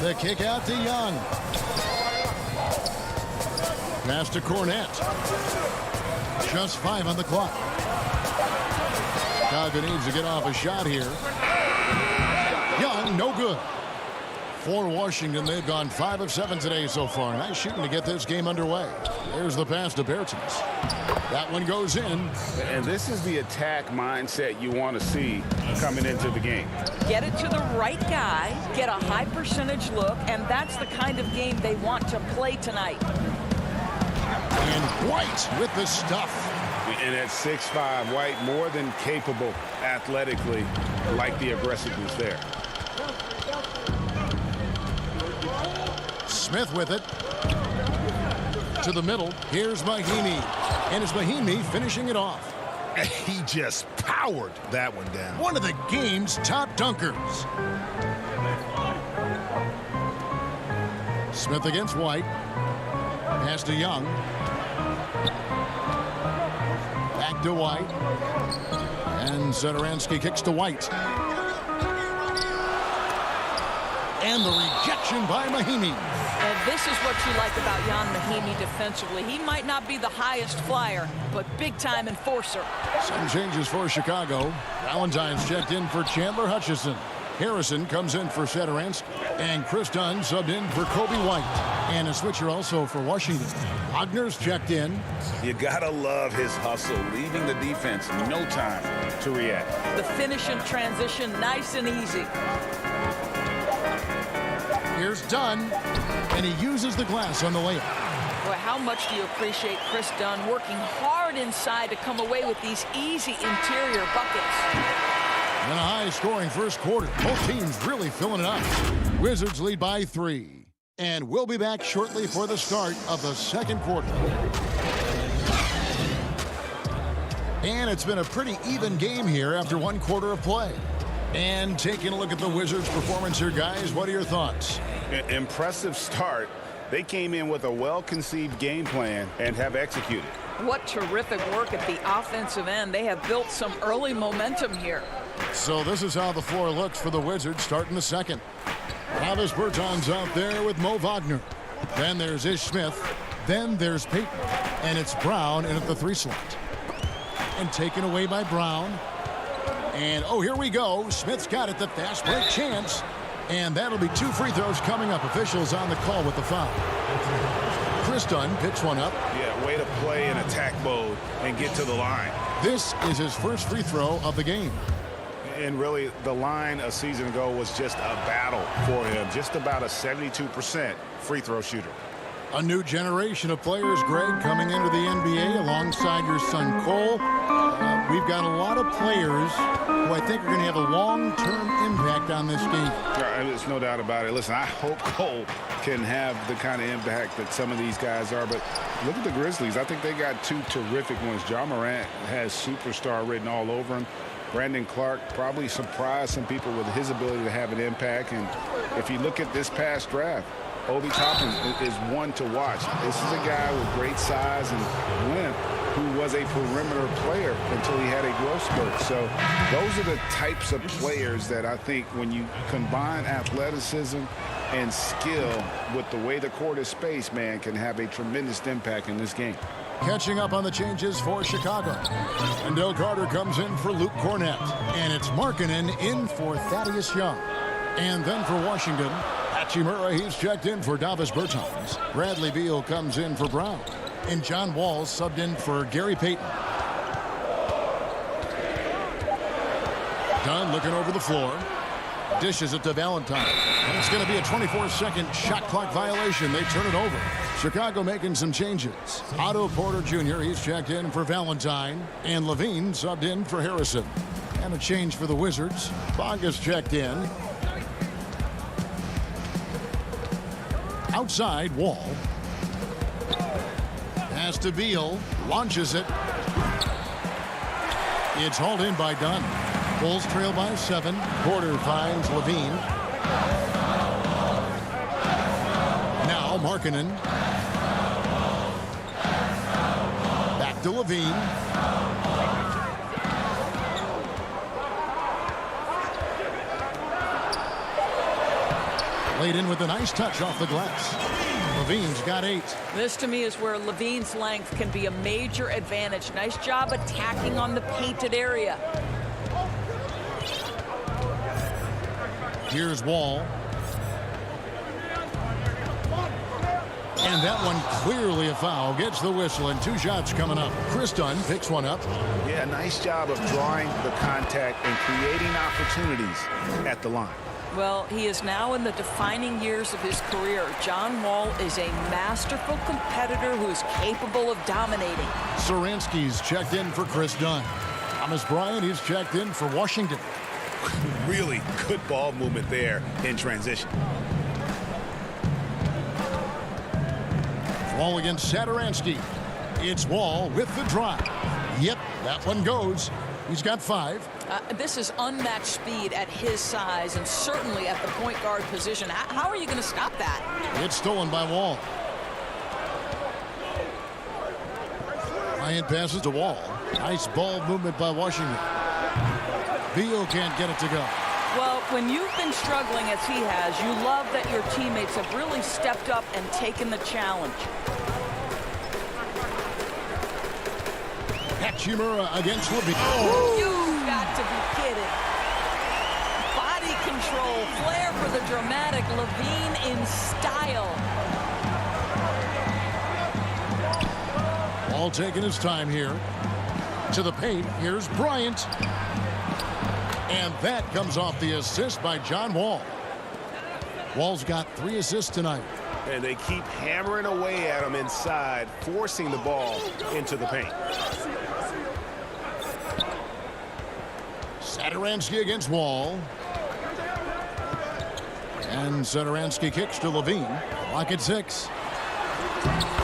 The kick out to Young. Pass to Cornett. Just 5 on the clock. Chicago needs to get off a shot here. Young, no good. For Washington, they've gone 5 of 7 today so far. Nice shooting to get this game underway. There's the pass to Bertens. That one goes in. And this is the attack mindset you want to see coming into the game. Get it to the right guy, get a high percentage look, and that's the kind of game they want to play tonight. And White with the stuff. And at 6'5", White more than capable athletically, like the aggressiveness there. Smith with it. To the middle. Here's Mahimi. And it's Mahimi finishing it off. He just powered that one down. One of the game's top dunkers. Smith against White. Pass to Young. Back to White. And Satoransky kicks to White. And the rejection by Mahimi. And this is what you like about Jan Mahimi defensively. He might not be the highest flyer, but big-time enforcer. Some changes for Chicago. Valentine's checked in for Chandler Hutchison. Harrison comes in for Satoransky. And Chris Dunn subbed in for Kobe White. And a switcher also for Washington. Wagner's checked in. You gotta love his hustle, leaving the defense no time to react. The finish and transition, nice and easy. Here's Dunn, and he uses the glass on the layup. Boy, how much do you appreciate Chris Dunn working hard inside to come away with these easy interior buckets? And a high-scoring first quarter. Both teams really filling it up. Wizards lead by 3. And we'll be back shortly for the start of the second quarter. And it's been a pretty even game here after one quarter of play. And taking a look at the Wizards' performance here, guys, what are your thoughts? Impressive start. They came in with a well-conceived game plan and have executed. What terrific work at the offensive end. They have built some early momentum here. So this is how the floor looks for the Wizards starting the second. Travis Berton's out there with Mo Wagner. Then there's Ish Smith. Then there's Payton. And it's Brown in at the 3 slot. And taken away by Brown. And, oh, here we go. Smith's got it, the fast break chance. And that'll be 2 free throws coming up. Officials on the call with the foul. Chris Dunn picks one up. Yeah, way to play in attack mode and get to the line. This is his first free throw of the game. And really, the line a season ago was just a battle for him. Just about a 72% free throw shooter. A new generation of players, Greg, coming into the NBA alongside your son Cole. We've got a lot of players who I think are going to have a long-term impact on this game. There's no doubt about it. Listen, I hope Cole can have the kind of impact that some of these guys are. But look at the Grizzlies. I think they got 2 terrific ones. Ja Morant has superstar written all over him. Brandon Clark probably surprised some people with his ability to have an impact. And if you look at this past draft, Obi Toppin is one to watch. This is a guy with great size and length who was a perimeter player until he had a growth spurt. So those are the types of players that I think when you combine athleticism and skill with the way the court is spaced, man, can have a tremendous impact in this game. Catching up on the changes for Chicago. Wendell Carter comes in for Luke Cornett. And it's Markkanen in for Thaddeus Young. And then for Washington, Hachimura, he's checked in for Davis Bertans. Bradley Beal comes in for Brown. And John Wall subbed in for Gary Payton. Dunn looking over the floor. Dishes it to Valentine. And it's going to be a 24-second shot clock violation. They turn it over. Chicago making some changes. Otto Porter Jr., he's checked in for Valentine. And Levine subbed in for Harrison. And a change for the Wizards. Bonga's checked in. Outside, Wall. Pass to Beal. Launches it. It's hauled in by Dunn. Bulls trail by 7. Porter finds Levine. Now Markkanen. Back to Levine. Laid in with a nice touch off the glass. Levine's got 8. This, to me, is where Levine's length can be a major advantage. Nice job attacking on the painted area. Here's Wall. And that one clearly a foul. Gets the whistle, and 2 shots coming up. Chris Dunn picks one up. Yeah, nice job of drawing the contact and creating opportunities at the line. Well, he is now in the defining years of his career. John Wall is a masterful competitor who is capable of dominating. Saransky's checked in for Chris Dunn. Thomas Bryant is checked in for Washington. Really good ball movement there in transition. Wall against Satoransky. It's Wall with the drive. Yep, that one goes. He's got 5. This is unmatched speed at his size and certainly at the point guard position. How are you going to stop that? It's stolen by Wall. Bryant passes to Wall. Nice ball movement by Washington. Beal can't get it to go. Well, when you've been struggling as he has, you love that your teammates have really stepped up and taken the challenge. Hachimura against Levine. You've got to be kidding. Body control, flair for the dramatic. Levine in style. All taking his time here. To the paint, here's Bryant. And that comes off the assist by John Wall. Wall's got 3 assists tonight. And they keep hammering away at him inside, forcing the ball into the paint. Satoransky against Wall. And Satoransky kicks to Levine. Clock at 6.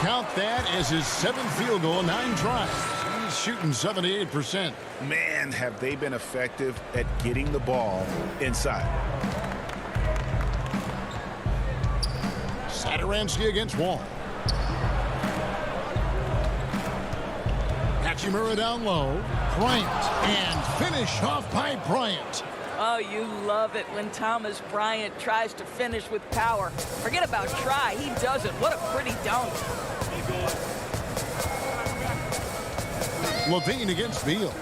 Count that as his 7th field goal, 9 tries. He's shooting 78%. Man, have they been effective at getting the ball inside. Satoransky against Wall. Hachimura down low. Bryant. And finish off by Bryant. Oh, you love it when Thomas Bryant tries to finish with power. Forget about try. He does it. What a pretty dunk. Levine against Beal.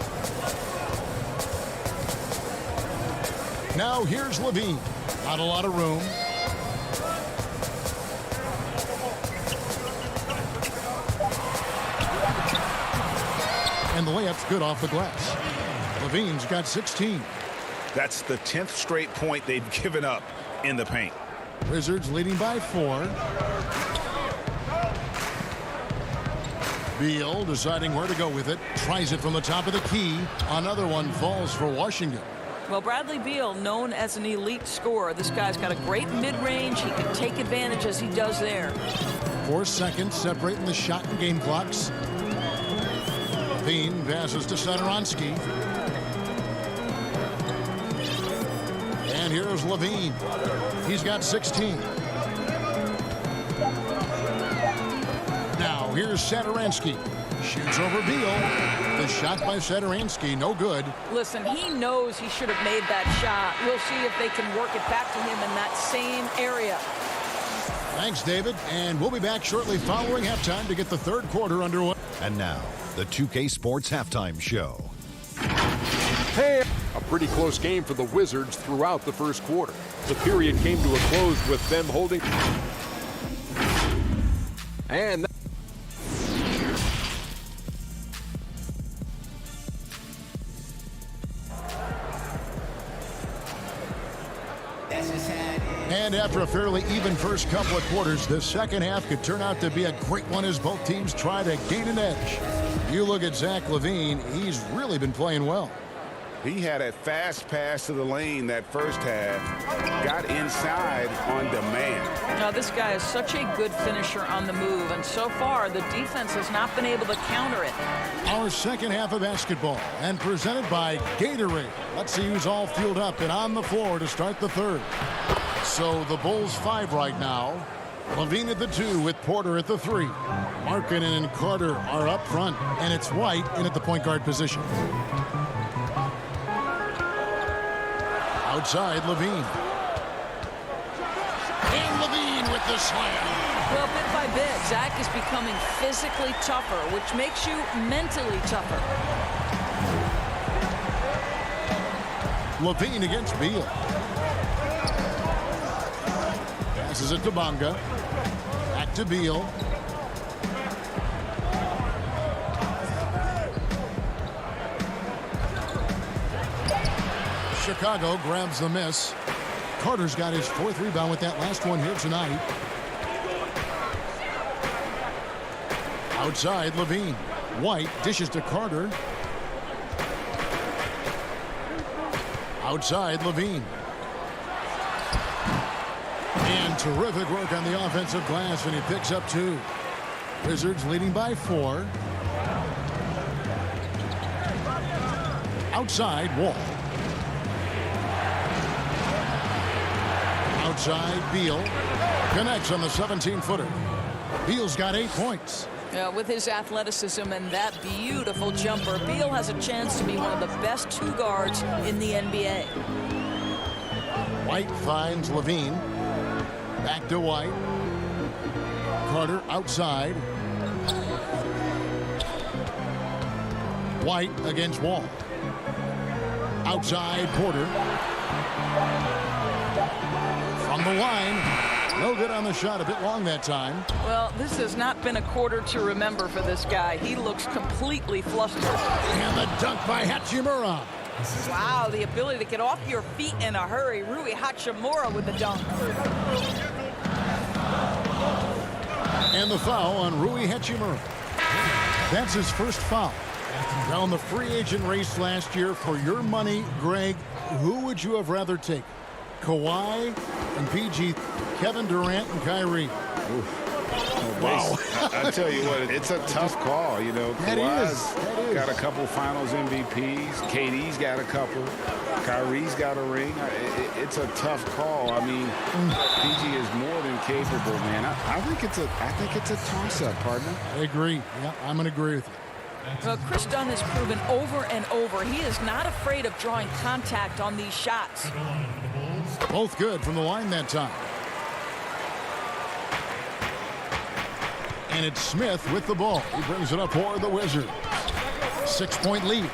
Now here's Levine. Not a lot of room. And the layup's good off the glass. Levine's got 16. That's the 10th straight point they've given up in the paint. Wizards leading by 4. Beal deciding where to go with it. Tries it from the top of the key. Another one falls for Washington. Well, Bradley Beal, known as an elite scorer. This guy's got a great mid-range. He can take advantage as he does there. 4 seconds separating the shot and game clocks. Levine passes to Satoransky. And here's Levine. He's got 16. Now here's Satoransky. Shoots over Beal. The shot by Satoransky, no good. Listen, he knows he should have made that shot. We'll see if they can work it back to him in that same area. Thanks, David. And we'll be back shortly following halftime to get the 3rd quarter underway. And now, the 2K Sports Halftime Show. Hey! A pretty close game for the Wizards throughout the first quarter. The period came to a close with them holding. And And after a fairly even first couple of quarters, the second half could turn out to be a great one as both teams try to gain an edge. You look at Zach Levine, he's really been playing well. He had a fast pass to the lane that first half. Got inside on demand. Now, this guy is such a good finisher on the move, and so far the defense has not been able to counter it. Our second half of basketball, and presented by Gatorade. Let's see who's all fueled up and on the floor to start the 3rd. So the Bulls 5 right now. Levine at the 2 with Porter at the 3. Markkanen and Carter are up front, and it's White in at the point guard position. Outside, Levine. And Levine with the slam. Well, bit by bit, Zach is becoming physically tougher, which makes you mentally tougher. Levine against Beal. Passes it to Bonga. Back to Beal. Chicago grabs the miss. Carter's got his 4th rebound with that last one here tonight. Outside, Levine. White dishes to Carter. Outside, Levine. And terrific work on the offensive glass, and he picks up 2. Wizards leading by 4. Outside, Wall. Outside, Beal. Connects on the 17-footer. Beal's got 8 points. With his athleticism and that beautiful jumper, Beal has a chance to be one of the best 2 guards in the NBA. White finds Levine. Back to White. Carter outside. White against Wall. Outside, Porter. From the line. No good on the shot. A bit long that time. Well, this has not been a quarter to remember for this guy. He looks completely flustered. And the dunk by Hachimura. Wow, the ability to get off your feet in a hurry. Rui Hachimura with the dunk. And the foul on Rui Hachimura. That's his first foul. Now in the free agent race last year, for your money, Greg, who would you have rather taken? Kawhi and PG, Kevin Durant and Kyrie. Wow. I tell you what, it's a tough call. You know, Kawhi's got a couple finals MVPs. KD's got a couple. Kyrie's got a ring. It's a tough call. I mean, PG is more than capable, man. I think it's a toss-up, partner. I agree. Yeah, I'm going to agree with you. Well, Chris Dunn has proven over and over he is not afraid of drawing contact on these shots. Both good from the line that time. And it's Smith with the ball. He brings it up for the Wizards. 6-point lead.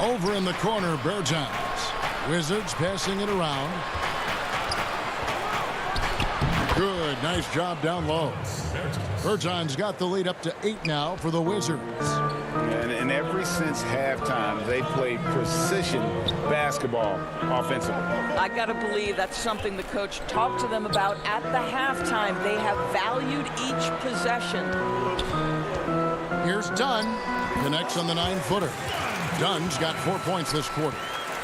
Over in the corner, Bergeons. Wizards passing it around. Good, nice job down low. Bergeons got the lead up to 8 now for the Wizards. And ever since halftime, they played precision basketball offensively. I got to believe that's something the coach talked to them about at the halftime. They have valued each possession. Here's Dunn. Connects on the 9-footer. Dunn's got 4 points this quarter.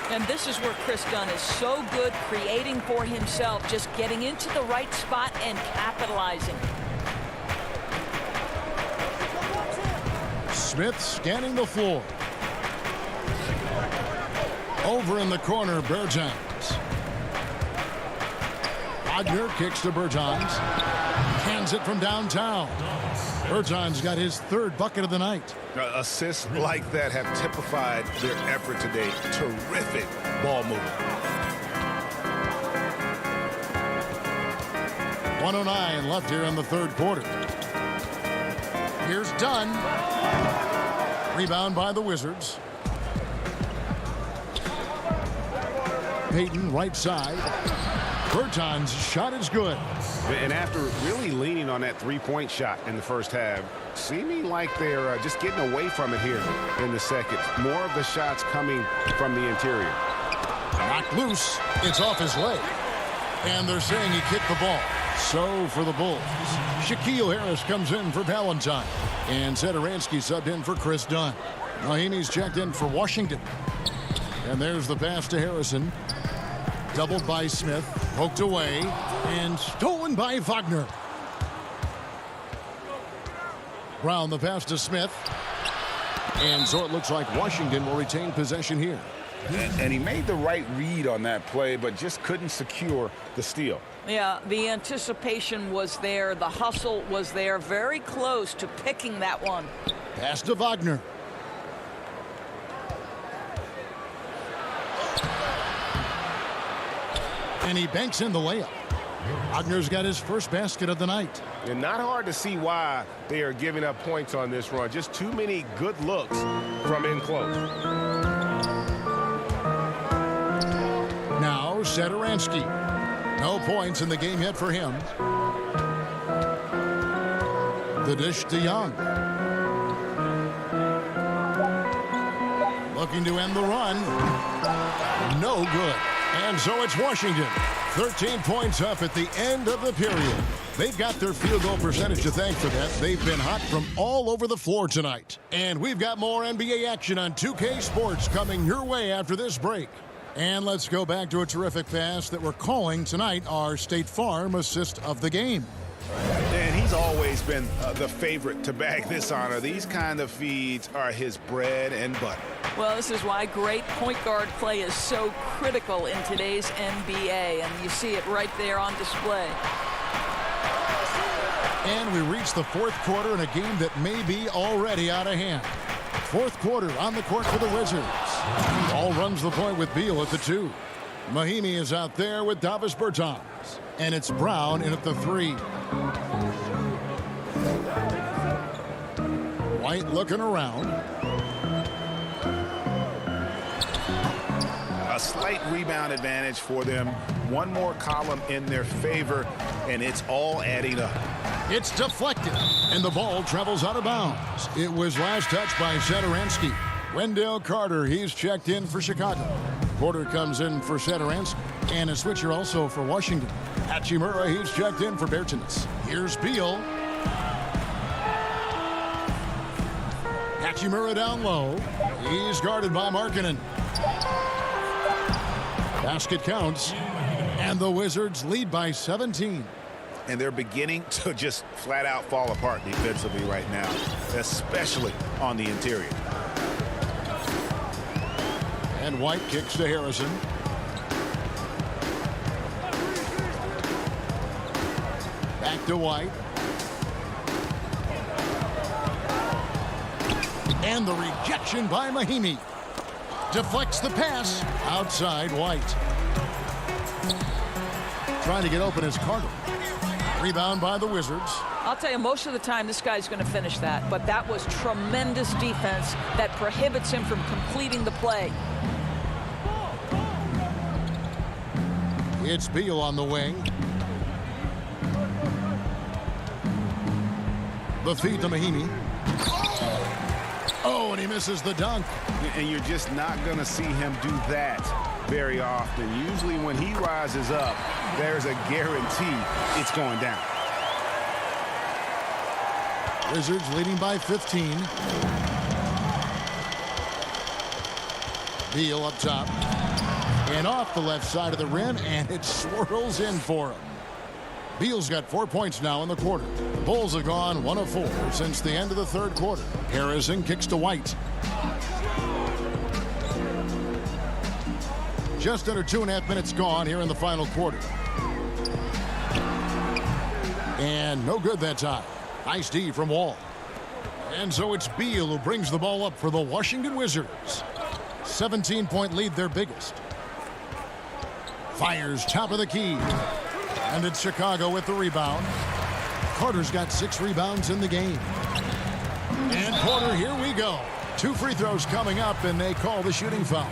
And this is where Chris Dunn is so good creating for himself, just getting into the right spot and capitalizing. Smith scanning the floor. Over in the corner, Bergeons. Wagner kicks to Bergeons. Hands it from downtown. Bergeons got his 3rd bucket of the night. Assists like that have typified their effort today. Terrific ball movement. 1:09 left here in the 3rd quarter. Here's Dunn. Rebound by the Wizards. Payton right side. Bergeons' shot is good. And after really leaning on that 3-point shot in the first half, seeming like they're just getting away from it here in the second. More of the shots coming from the interior. Knocked loose. It's off his leg. And they're saying he kicked the ball. So for the Bulls, Shaquille Harris comes in for Valentine. And Satoransky subbed in for Chris Dunn. Mahinmi's checked in for Washington. And there's the pass to Harrison. Doubled by Smith. Poked away. And stolen by Wagner. Brown the pass to Smith. And so it looks like Washington will retain possession here. And he made the right read on that play, but just couldn't secure the steal. Yeah, the anticipation was there. The hustle was there. Very close to picking that one. Pass to Wagner. And he banks in the layup. Wagner's got his first basket of the night. And not hard to see why they are giving up points on this run. Just too many good looks from in close. Now Satoransky. No points in the game yet for him. The dish to Young. Looking to end the run. No good. And so it's Washington. 13 points up at the end of the period. They've got their field goal percentage to thank for that. They've been hot from all over the floor tonight. And we've got more NBA action on 2K Sports coming your way after this break. And let's go back to a terrific pass that we're calling tonight our State Farm assist of the game. And he's always been the favorite to bag this honor. These kind of feeds are his bread and butter. Well, this is why great point guard play is so critical in today's NBA, and you see it right there on display. And we reach the fourth quarter in a game that may be already out of hand. Fourth quarter on the court for the Wizards. Ball runs the point with Beal at the 2. Mahimi is out there with Davis Bertans. And it's Brown in at the 3. White looking around. A slight rebound advantage for them. One more column in their favor, and it's all adding up. It's deflected, and the ball travels out of bounds. It was last touched by Satoransky. Wendell Carter, he's checked in for Chicago. Porter comes in for Satoransky, and a switcher also for Washington. Hachimura, he's checked in for Bertans. Here's Beal. Hachimura down low. He's guarded by Markkanen. Basket counts, and the Wizards lead by 17. And they're beginning to just flat out fall apart defensively right now, especially on the interior. And White kicks to Harrison. Back to White. And the rejection by Mahimi. Deflects the pass. Outside White. Trying to get open is Carter. Rebound by the Wizards. I'll tell you, most of the time this guy's going to finish that, but that was tremendous defense that prohibits him from completing the play. It's Beal on the wing. The feed to Mahimi. Oh, and he misses the dunk. And you're just not going to see him do that very often. Usually when he rises up, there's a guarantee it's going down. Wizards leading by 15. Beal up top. And off the left side of the rim, and it swirls in for him. Beal's got 4 points now in the quarter. The Bulls have gone 1 of 4 since the end of the third quarter. Harrison kicks to White. Just under 2.5 minutes gone here in the final quarter. And no good that time. Nice D from Wall. And so it's Beal who brings the ball up for the Washington Wizards. 17-point lead, their biggest. Fires top of the key. And it's Chicago with the rebound. Carter's got 6 rebounds in the game. And Porter, here we go. 2 free throws coming up, and they call the shooting foul.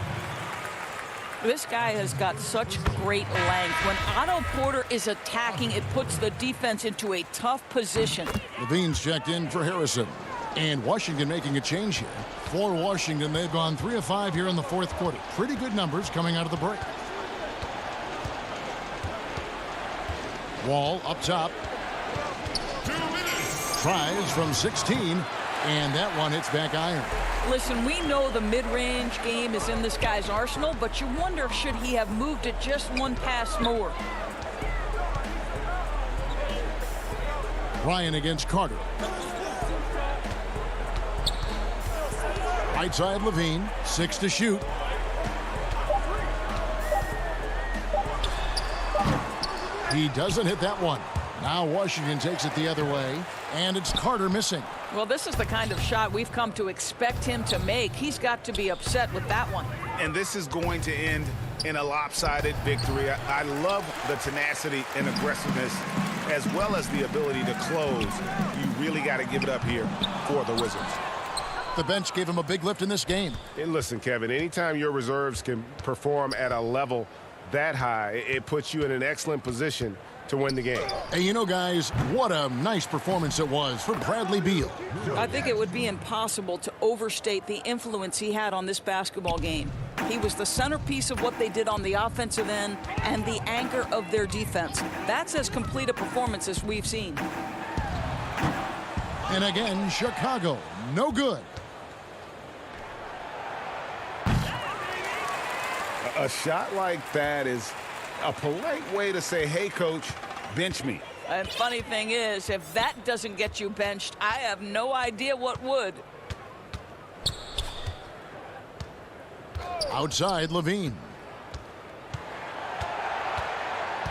This guy has got such great length. When Otto Porter is attacking, it puts the defense into a tough position. Levine's checked in for Harrison. And Washington making a change here. For Washington, they've gone 3 of 5 here in the fourth quarter. Pretty good numbers coming out of the break. Wall up top. Tries from 16, and that one hits back iron. Listen, we know the mid-range game is in this guy's arsenal, but you wonder if should he have moved it just one pass more. Ryan against Carter. Right side Levine, 6 to shoot. He doesn't hit that one. Now Washington takes it the other way, and it's Carter missing. Well, this is the kind of shot we've come to expect him to make. He's got to be upset with that one. And this is going to end in a lopsided victory. I love the tenacity and aggressiveness, as well as the ability to close. You really got to give it up here for the Wizards. The bench gave him a big lift in this game. Hey, listen, Kevin, anytime your reserves can perform at a level that high, it puts you in an excellent position to win the game. Hey, you know, guys, what a nice performance it was for Bradley Beal. I think it would be impossible to overstate the influence he had on this basketball game. He was the centerpiece of what they did on the offensive end and the anchor of their defense. That's as complete a performance as we've seen. And again, Chicago, no good. A shot like that is a polite way to say, hey, coach, bench me. And funny thing is, if that doesn't get you benched, I have no idea what would. Outside, Levine.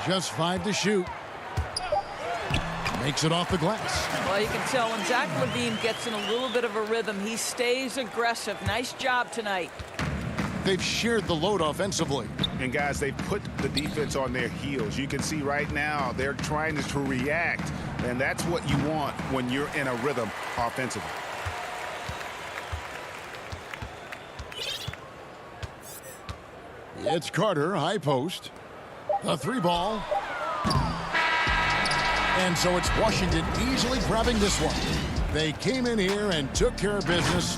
Just 5 to shoot. Makes it off the glass. Well, you can tell when Zach Levine gets in a little bit of a rhythm, he stays aggressive. Nice job tonight. They've shared the load offensively. And, guys, they put the defense on their heels. You can see right now they're trying to react, and that's what you want when you're in a rhythm offensively. It's Carter, high post. The 3-ball. And so it's Washington easily grabbing this one. They came in here and took care of business.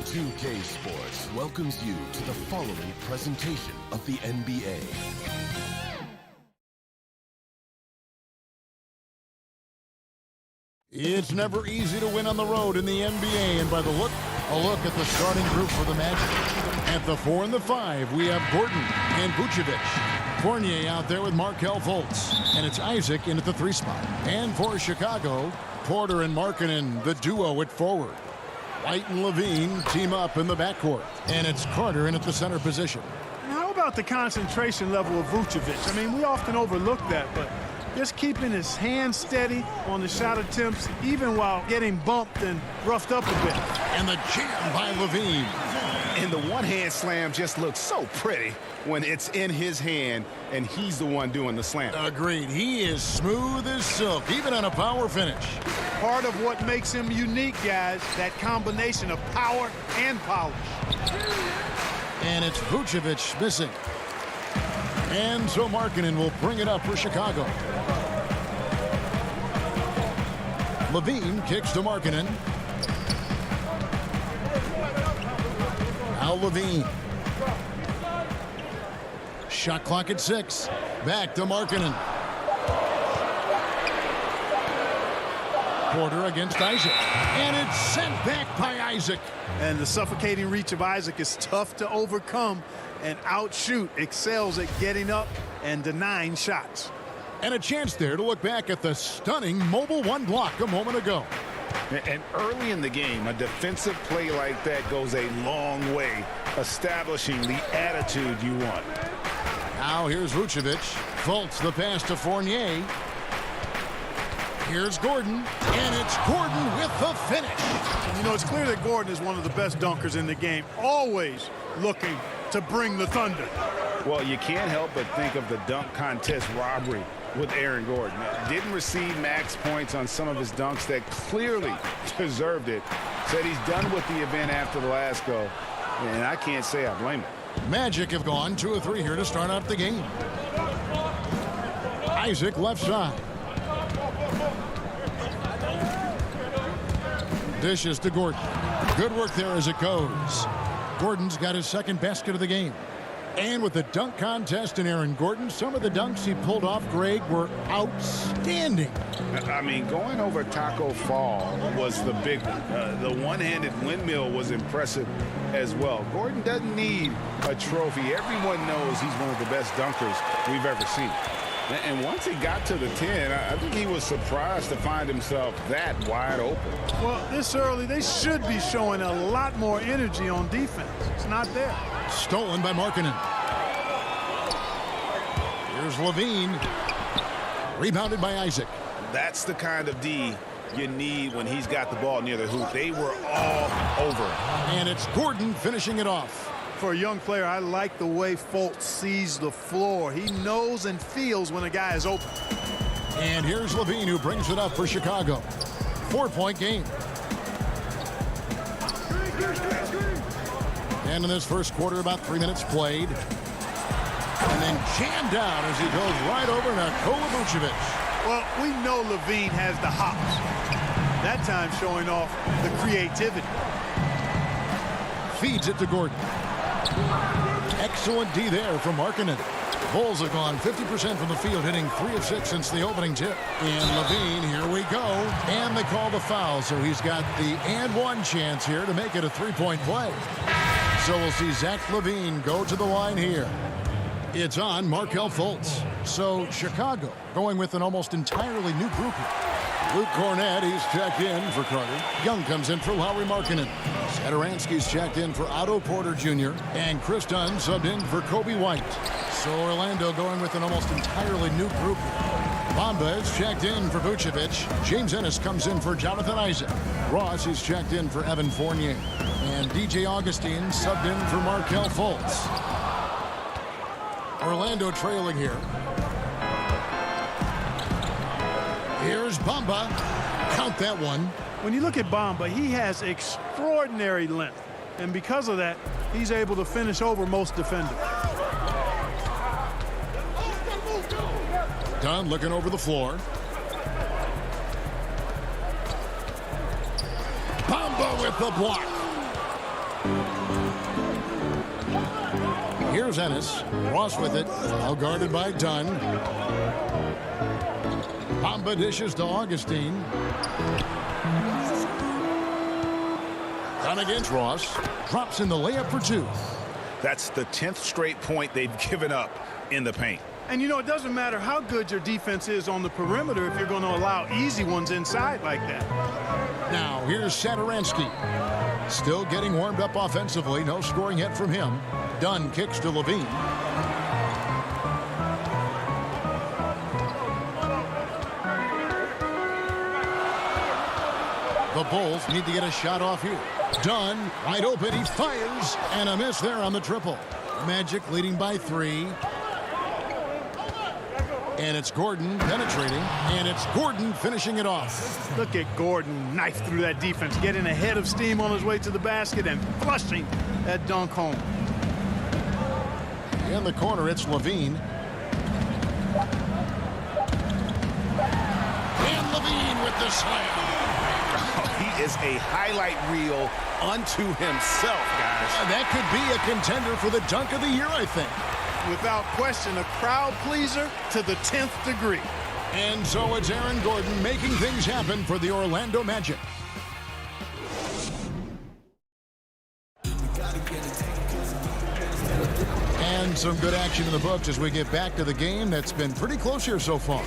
2K Sports welcomes you to the following presentation of the NBA. It's never easy to win on the road in the NBA, and by a look at the starting group for the Magic. At the 4 and the 5, we have Gordon and Vucevic. Fournier out there with Markelle Fultz, and it's Isaac in at the 3 spot. And for Chicago, Porter and Markkanen, the duo at forward. White and Levine team up in the backcourt, and it's Carter in at the center position. How about the concentration level of Vucevic? I mean, we often overlook that, but just keeping his hands steady on the shot attempts, even while getting bumped and roughed up a bit. And the jam by Levine. And the one-hand slam just looks so pretty when it's in his hand and he's the one doing the slam. Agreed. He is smooth as silk, even on a power finish. Part of what makes him unique, guys, that combination of power and polish. And it's Vucevic missing. And so Markkanen will bring it up for Chicago. Levine kicks to Markkanen. Now Levine. Shot clock at 6. Back to Markkanen. Porter against Isaac. And it's sent back by Isaac. And the suffocating reach of Isaac is tough to overcome, and outshoot excels at getting up and denying shots. And a chance there to look back at the stunning mobile 1 block a moment ago. And early in the game, a defensive play like that goes a long way, establishing the attitude you want. Now here's Vucevic. Fultz the pass to Fournier. Here's Gordon, and it's Gordon with the finish. You know, it's clear that Gordon is one of the best dunkers in the game, always looking to bring the thunder. Well, you can't help but think of the dunk contest robbery with Aaron Gordon. Didn't receive max points on some of his dunks that clearly deserved it. Said he's done with the event after the last go, and I can't say I blame him. Magic have gone 2 of 3 here to start out the game. Isaac left side. Dishes to Gordon. Good work there as it goes. Gordon's got his second basket of the game. And with the dunk contest and Aaron Gordon, some of the dunks he pulled off, Greg, were outstanding. I mean, going over Taco Fall was the big one. The one-handed windmill was impressive as well. Gordon doesn't need a trophy. Everyone knows he's one of the best dunkers we've ever seen. And once he got to the 10, I think he was surprised to find himself that wide open. Well, this early, they should be showing a lot more energy on defense. It's not there. Stolen by Markkanen. Here's Levine. Rebounded by Isaac. That's the kind of D you need when he's got the ball near the hoop. They were all over it. And it's Gordon finishing it off. For a young player, I like the way Fultz sees the floor. He knows and feels when a guy is open. And here's Levine, who brings it up for Chicago. 4-point game. And in this first quarter, about 3 minutes played. And then jammed out as he goes right over Nikola Vucevic. Well, we know Levine has the hops. That time showing off the creativity. Feeds it to Gordon. Excellent D there from Markkanen. Bulls have gone 50% from the field, hitting 3 of 6 since the opening tip. And Levine, here we go. And they call the foul, so he's got the and one chance here to make it a 3-point play. So we'll see Zach Levine go to the line here. It's on Markelle Fultz. So Chicago going with an almost entirely new group here. Luke Cornett, he's checked in for Carter. Young comes in for Lauri Markkanen. Satoransky's checked in for Otto Porter Jr. And Chris Dunn subbed in for Kobe White. So Orlando going with an almost entirely new group. Bamba is checked in for Vucevic. James Ennis comes in for Jonathan Isaac. Ross is checked in for Evan Fournier. And DJ Augustine subbed in for Markelle Fultz. Orlando trailing here. Here's Bamba. Count that one. When you look at Bamba, he has extraordinary length. And because of that, he's able to finish over most defenders. Dunn looking over the floor. Bamba with the block. Here's Ennis. Ross with it. Well guarded by Dunn. Bamba dishes to Augustine. Dunn against Ross. Drops in the layup for two. That's the 10th straight point they've given up in the paint. And, you know, it doesn't matter how good your defense is on the perimeter if you're going to allow easy ones inside like that. Now, here's Satoransky. Still getting warmed up offensively. No scoring yet from him. Dunn kicks to Levine. The Bulls need to get a shot off here. Dunn, wide open, he fires, and a miss there on the triple. Magic leading by 3. And it's Gordon penetrating, and it's Gordon finishing it off. Look at Gordon knife through that defense, getting ahead of steam on his way to the basket and flushing that dunk home. In the corner, it's Levine. And Levine with the slam. He is a highlight reel unto himself, guys. That could be a contender for the dunk of the year, I think. Without question, a crowd pleaser to the 10th degree. And so it's Aaron Gordon making things happen for the Orlando Magic. And some good action in the books as we get back to the game that's been pretty close here so far.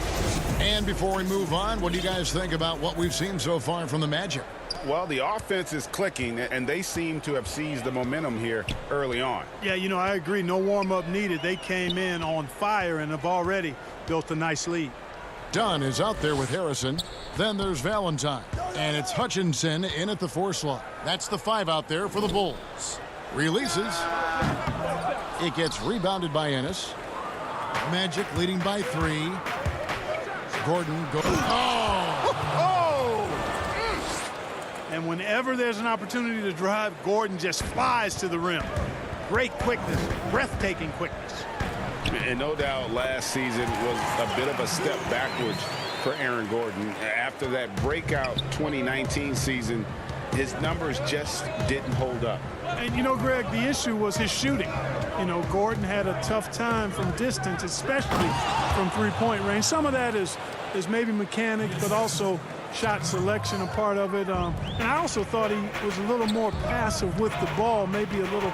And before we move on, what do you guys think about what we've seen so far from the Magic? Well, the offense is clicking, and they seem to have seized the momentum here early on. Yeah, you know, I agree. No warm-up needed. They came in on fire and have already built a nice lead. Dunn is out there with Harrison. Then there's Valentine. And it's Hutchinson in at the 4 slot. That's the 5 out there for the Bulls. Releases. It gets rebounded by Ennis. Magic leading by 3. Gordon goes. And whenever there's an opportunity to drive, Gordon just flies to the rim. Great quickness, breathtaking quickness. And no doubt last season was a bit of a step backwards for Aaron Gordon. After that breakout 2019 season, his numbers just didn't hold up. And, you know, Greg, the issue was his shooting. You know, Gordon had a tough time from distance, especially from three-point range. Some of that is maybe mechanics, but also shot selection a part of it. And I also thought he was a little more passive with the ball, maybe a little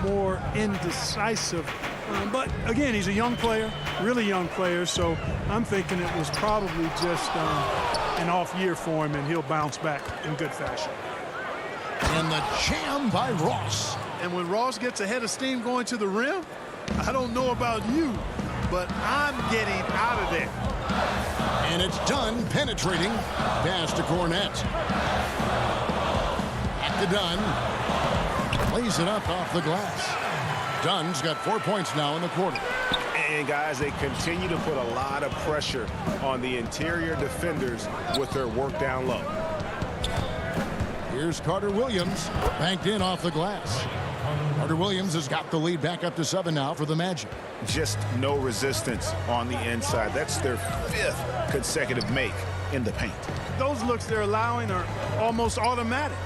more indecisive. But, again, he's a young player, really young player, so I'm thinking it was probably just an off year for him, and he'll bounce back in good fashion. And the jam by Ross. And when Ross gets ahead of steam going to the rim, I don't know about you, but I'm getting out of there. And it's Dunn penetrating. Pass to Cornette. Back to Dunn. Lays it up off the glass. Dunn's got 4 points now in the quarter. And, guys, they continue to put a lot of pressure on the interior defenders with their work down low. Here's Carter Williams, banked in off the glass. Carter Williams has got the lead back up to 7 now for the Magic. Just no resistance on the inside. That's their 5th consecutive make in the paint. Those looks they're allowing are almost automatic.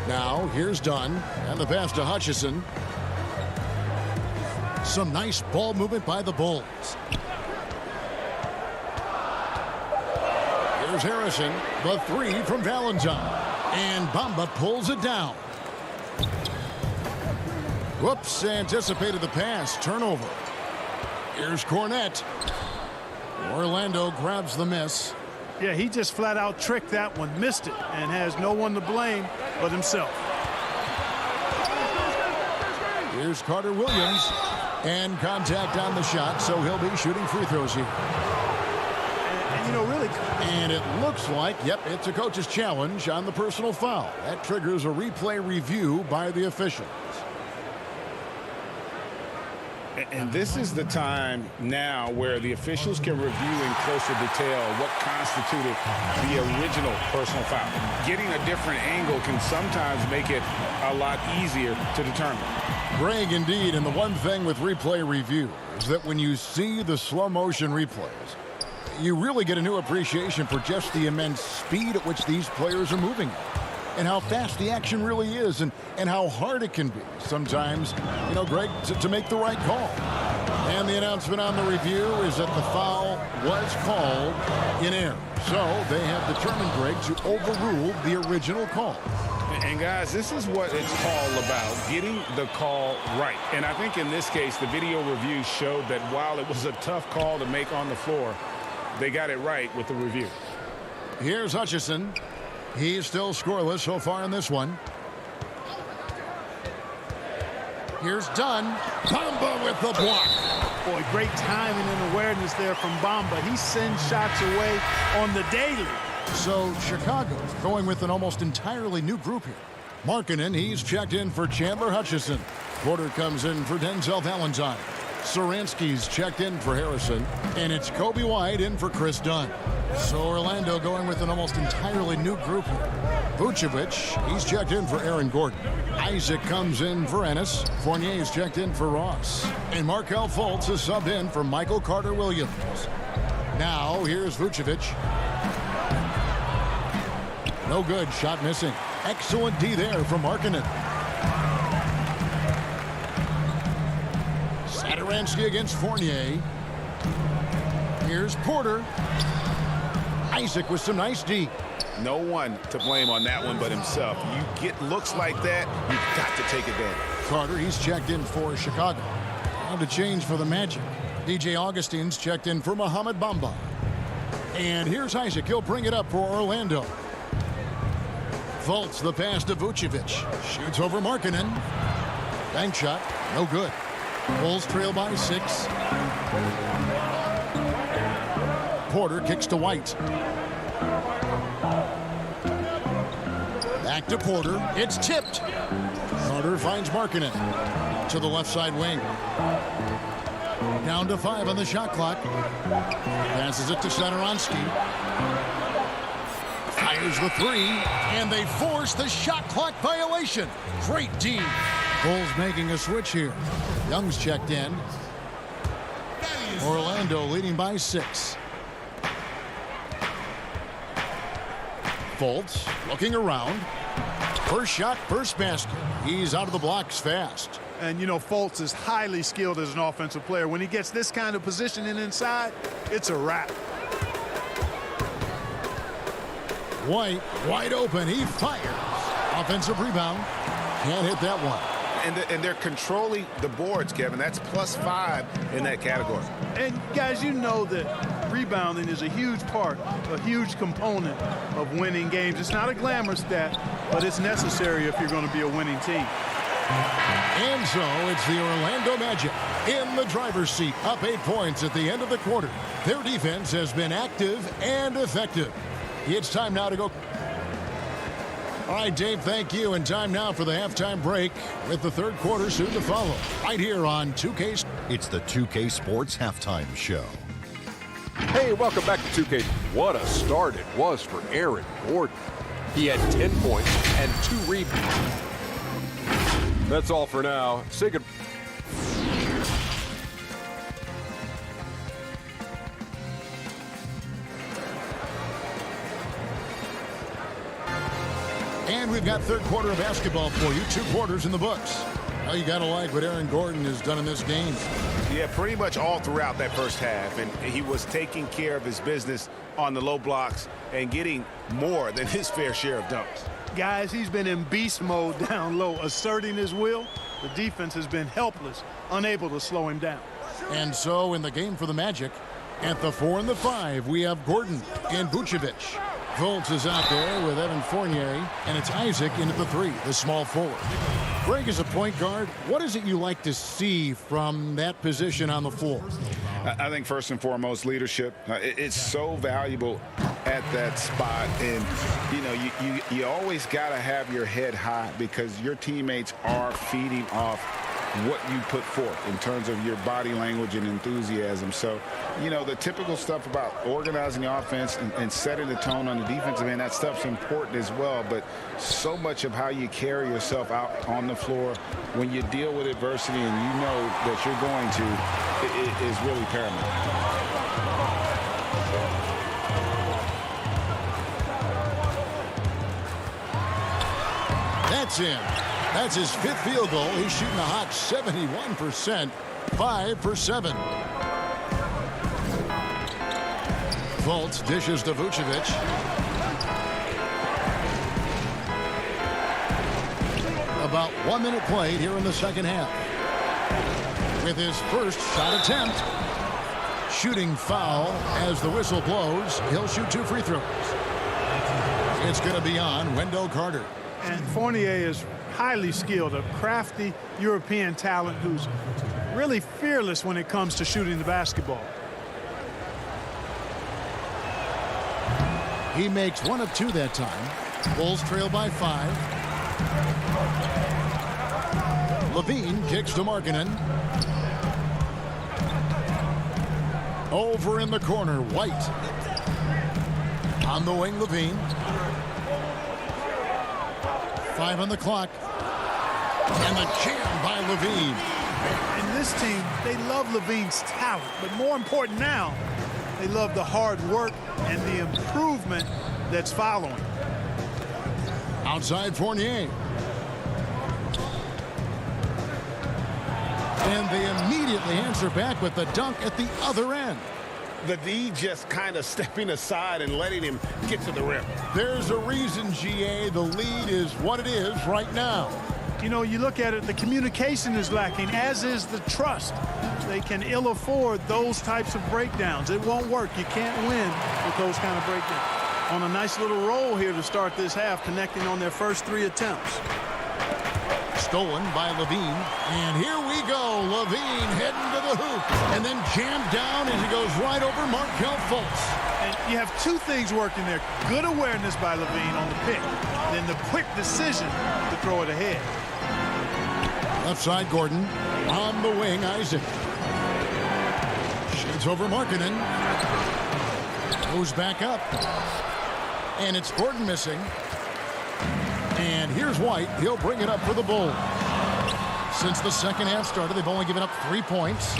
Now, here's Dunn, and the pass to Hutchison. Some nice ball movement by the Bulls. Here's Harrison, the 3 from Valentine. And Bamba pulls it down. Whoops, anticipated the pass. Turnover. Here's Cornette. Orlando grabs the miss. Yeah, he just flat out tricked that one, missed it, and has no one to blame but himself. Here's Carter Williams. And contact on the shot, so he'll be shooting free throws here. And you know, really. And it looks like, yep, it's a coach's challenge on the personal foul. That triggers a replay review by the officials. And this is the time now where the officials can review in closer detail what constituted the original personal foul. Getting a different angle can sometimes make it a lot easier to determine. Greg, indeed, and the one thing with replay review is that when you see the slow motion replays, you really get a new appreciation for just the immense speed at which these players are moving. and how fast the action really is and how hard it can be sometimes, Greg, to make the right call. And the announcement on the review is that the foul was called in error. So they have determined, Greg, to overrule the original call. And guys, this is what it's all about, getting the call right. And I think in this case, the video review showed that while it was a tough call to make on the floor, they got it right with the review. Here's Hutchison. He's still scoreless so far in this one. Here's Dunn. Bamba with the block. Boy, great timing and awareness there from Bamba. He sends shots away on the daily. So Chicago going with an almost entirely new group here. Markkanen, he's checked in for Chandler Hutchison. Porter comes in for Denzel Valentine. Saransky's checked in for Harrison. And it's Kobe White in for Chris Dunn. So Orlando going with an almost entirely new group here. Vucevic, he's checked in for Aaron Gordon. Isaac comes in for Ennis. Fournier's checked in for Ross. And Markelle Fultz is subbed in for Michael Carter-Williams. Now here's Vucevic. No good. Shot missing. Excellent D there from Markkanen. Satoransky against Fournier. Here's Porter. Isaac with some nice D. No one to blame on that one but himself. You get looks like that, you've got to take advantage. Carter, he's checked in for Chicago. Time to change for the Magic. DJ Augustine's checked in for Mohamed Bamba. And here's Isaac. He'll bring it up for Orlando. Fultz, the pass to Vucevic. Shoots over Markkanen. Bank shot. No good. Bulls trail by 6. Porter kicks to White. Back to Porter. It's tipped. Carter finds Markkanen to the left side wing. Down to 5 on the shot clock. Passes it to Satoransky. Fires the 3, and they force the shot clock violation. Great D. Bulls making a switch here. Young's checked in. Orlando leading by 6. Fultz looking around. First shot, first basket. He's out of the blocks fast. And, Fultz is highly skilled as an offensive player. When he gets this kind of positioning inside, it's a wrap. White, wide open. He fires. Offensive rebound. Can't hit that one. And they're controlling the boards, Kevin. That's +5 in that category. And, guys, you know that rebounding is a huge part, a huge component of winning games. It's not a glamour stat, but it's necessary if you're going to be a winning team. And so it's the Orlando Magic in the driver's seat, up 8 points at the end of the quarter. Their defense has been active and effective. It's time now to go. All right, Dave, thank you. And time now for the halftime break with the third quarter soon to follow. Right here on 2K. It's the 2K Sports Halftime Show. Hey, welcome back to 2K. What a start it was for Aaron Gordon. He had 10 points and 2 rebounds. That's all for now. Say good. And we've got third quarter of basketball for you. 2 quarters in the books. Well, you got to like what Aaron Gordon has done in this game. Yeah, pretty much all throughout that first half. And he was taking care of his business on the low blocks and getting more than his fair share of dunks. Guys, he's been in beast mode down low, asserting his will. The defense has been helpless, unable to slow him down. And so in the game for the Magic, at the 4 and the 5, we have Gordon and Vucevic. Fultz is out there with Evan Fournier, and it's Isaac in at the 3, the small forward. Greg is a point guard. What is it you like to see from that position on the floor? I think first and foremost, leadership. It's so valuable at that spot. And, you always got to have your head high because your teammates are feeding off what you put forth in terms of your body language and enthusiasm. So, the typical stuff about organizing the offense and setting the tone on the defensive end, that stuff's important as well. But so much of how you carry yourself out on the floor when you deal with adversity and you know that you're going to is really paramount. That's in. That's his 5th field goal. He's shooting a hot 71%. 5 for 7. Fultz dishes to Vucevic. About 1 minute played here in the second half. With his first shot attempt. Shooting foul as the whistle blows. He'll shoot 2 free throws. It's going to be on Wendell Carter. And Fournier is highly skilled, a crafty European talent who's really fearless when it comes to shooting the basketball. He makes 1 of 2 that time. Bulls trail by 5. Levine kicks to Markkanen. Over in the corner, White. On the wing, Levine. 5 on the clock. And the jam by Levine. And this team, they love Levine's talent, but more important now, they love the hard work and the improvement that's following. Outside Fournier. And they immediately answer back with the dunk at the other end. The D just kind of stepping aside and letting him get to the rim. There's a reason, GA, the lead is what it is right now. You know, you look at it, the communication is lacking, as is the trust. They can ill afford those types of breakdowns. It won't work. You can't win with those kind of breakdowns. On a nice little roll here to start this half, connecting on their first 3 attempts. Stolen by Levine. And here we go. Levine heading to the hoop. And then jammed down as he goes right over Markelle Fultz. And you have 2 things working there. Good awareness by Levine on the pick. Then the quick decision to throw it ahead. Left side, Gordon. On the wing, Isaac. Shades over Markkanen. Goes back up. And it's Gordon missing. And here's White. He'll bring it up for the Bulls. Since the second half started, they've only given up 3 points.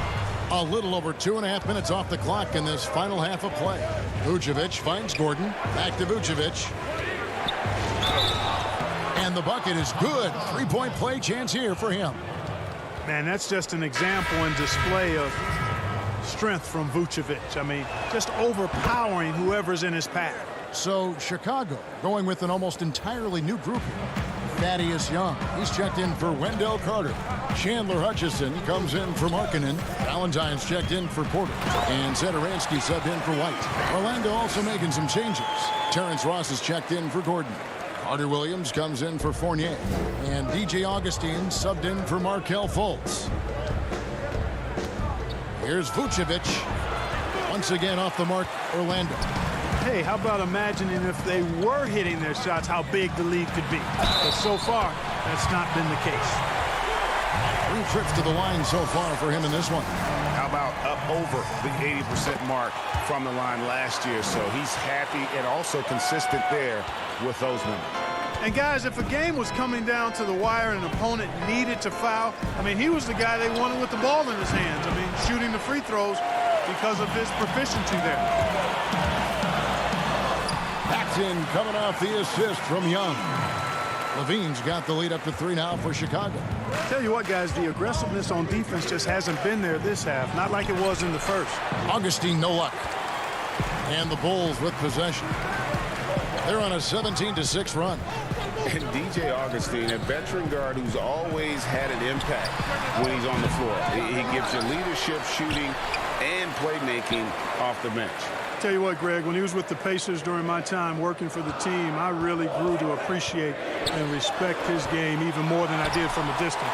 A little over 2.5 minutes off the clock in this final half of play. Vucevic finds Gordon. Back to Vucevic. And the bucket is good. 3-point play chance here for him. Man, that's just an example and display of strength from Vucevic. I mean, just overpowering whoever's in his path. So Chicago going with an almost entirely new group here. Thaddeus Young, he's checked in for Wendell Carter. Chandler Hutchison comes in for Markkanen. Valentine's checked in for Porter. And Zedaransky subbed in for White. Orlando also making some changes. Terrence Ross is checked in for Gordon. Carter Williams comes in for Fournier. And DJ Augustine subbed in for Markelle Fultz. Here's Vucevic. Once again off the mark, Orlando. Hey, how about imagining if they were hitting their shots, how big the lead could be. But so far, that's not been the case. 3 trips to the line so far for him in this one. How about up over the 80% mark from the line last year? So he's happy and also consistent there with those numbers. And guys, if a game was coming down to the wire and an opponent needed to foul, I mean, he was the guy they wanted with the ball in his hands. I mean, shooting the free throws because of his proficiency there. Paxton coming off the assist from Young. Levine's got the lead up to 3 now for Chicago. Tell you what, guys, the aggressiveness on defense just hasn't been there this half, not like it was in the first. Augustine, no luck. And the Bulls with possession. They're on a 17-6 run. And DJ Augustine, a veteran guard who's always had an impact when he's on the floor. He gives you leadership, shooting, and playmaking off the bench. Tell you what, Greg, when he was with the Pacers during my time working for the team, I really grew to appreciate and respect his game even more than I did from a distance.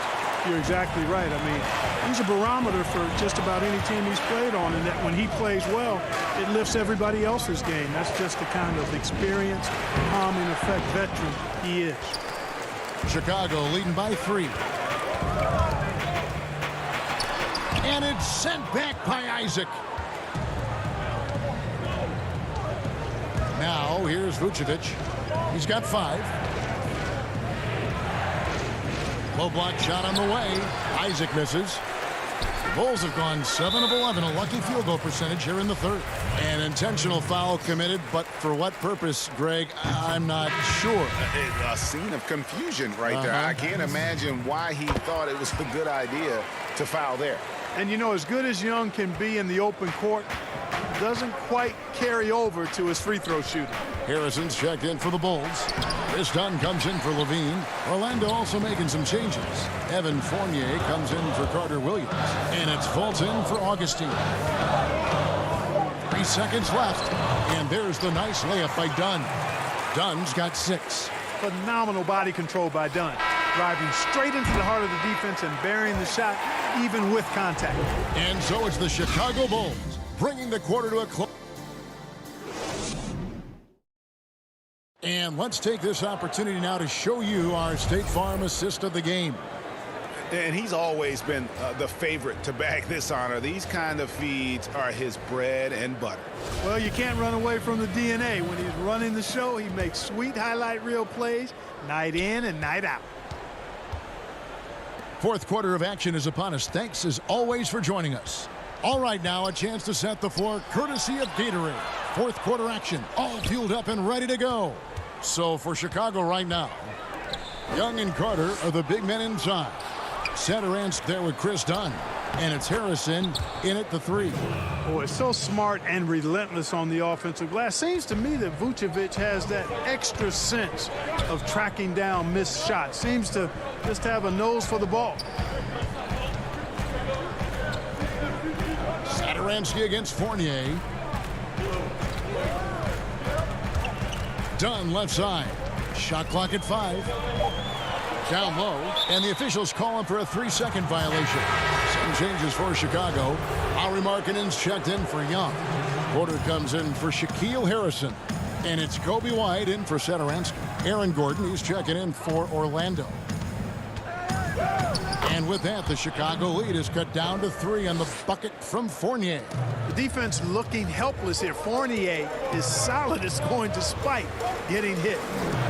You're exactly right. I mean, he's a barometer for just about any team he's played on, and that when he plays well, it lifts everybody else's game. That's just the kind of experienced, calming effect veteran he is. Chicago leading by 3. And it's sent back by Isaac. Now, here's Vucevic. He's got 5. Low block shot on the way. Isaac misses. Bulls have gone 7 of 11, a lucky field goal percentage here in the third. An intentional foul committed, but for what purpose, Greg, I'm not sure. A scene of confusion right there. I can't imagine why he thought it was a good idea to foul there. And, you know, as good as Young can be in the open court, doesn't quite carry over to his free throw shooting. Harrison's checked in for the Bulls. Chris Dunn comes in for Levine. Orlando also making some changes. Evan Fournier comes in for Carter Williams. And it's Fulton for Augustine. 3 seconds left. And there's the nice layup by Dunn. Dunn's got 6. Phenomenal body control by Dunn. Driving straight into the heart of the defense and burying the shot even with contact. And so it's the Chicago Bulls bringing the quarter to a close. And let's take this opportunity now to show you our State Farm assist of the game. And he's always been the favorite to bag this honor. These kind of feeds are his bread and butter. Well, you can't run away from the DNA. When he's running the show, he makes sweet highlight reel plays night in and night out. Fourth quarter of action is upon us. Thanks as always for joining us. All right, now a chance to set the floor courtesy of Gatorade. Fourth quarter action, all fueled up and ready to go. So for Chicago right now, Young and Carter are the big men inside. Satoransk there with Chris Dunn. And it's Harrison in at the 3. Boy, so smart and relentless on the offensive glass. Seems to me that Vucevic has that extra sense of tracking down missed shots. Seems to just have a nose for the ball. Satoransky against Fournier. Dunn left side. Shot clock at 5. Down low, and the officials call him for a 3-second violation. Some changes for Chicago. Lauri Markkanen's checked in for Young. Porter comes in for Shaquille Harrison. And it's Kobe White in for Satoransky. Aaron Gordon, he's checking in for Orlando. And with that, the Chicago lead is cut down to 3 on the bucket from Fournier. The defense looking helpless here. Fournier is solid as going to spike, getting hit.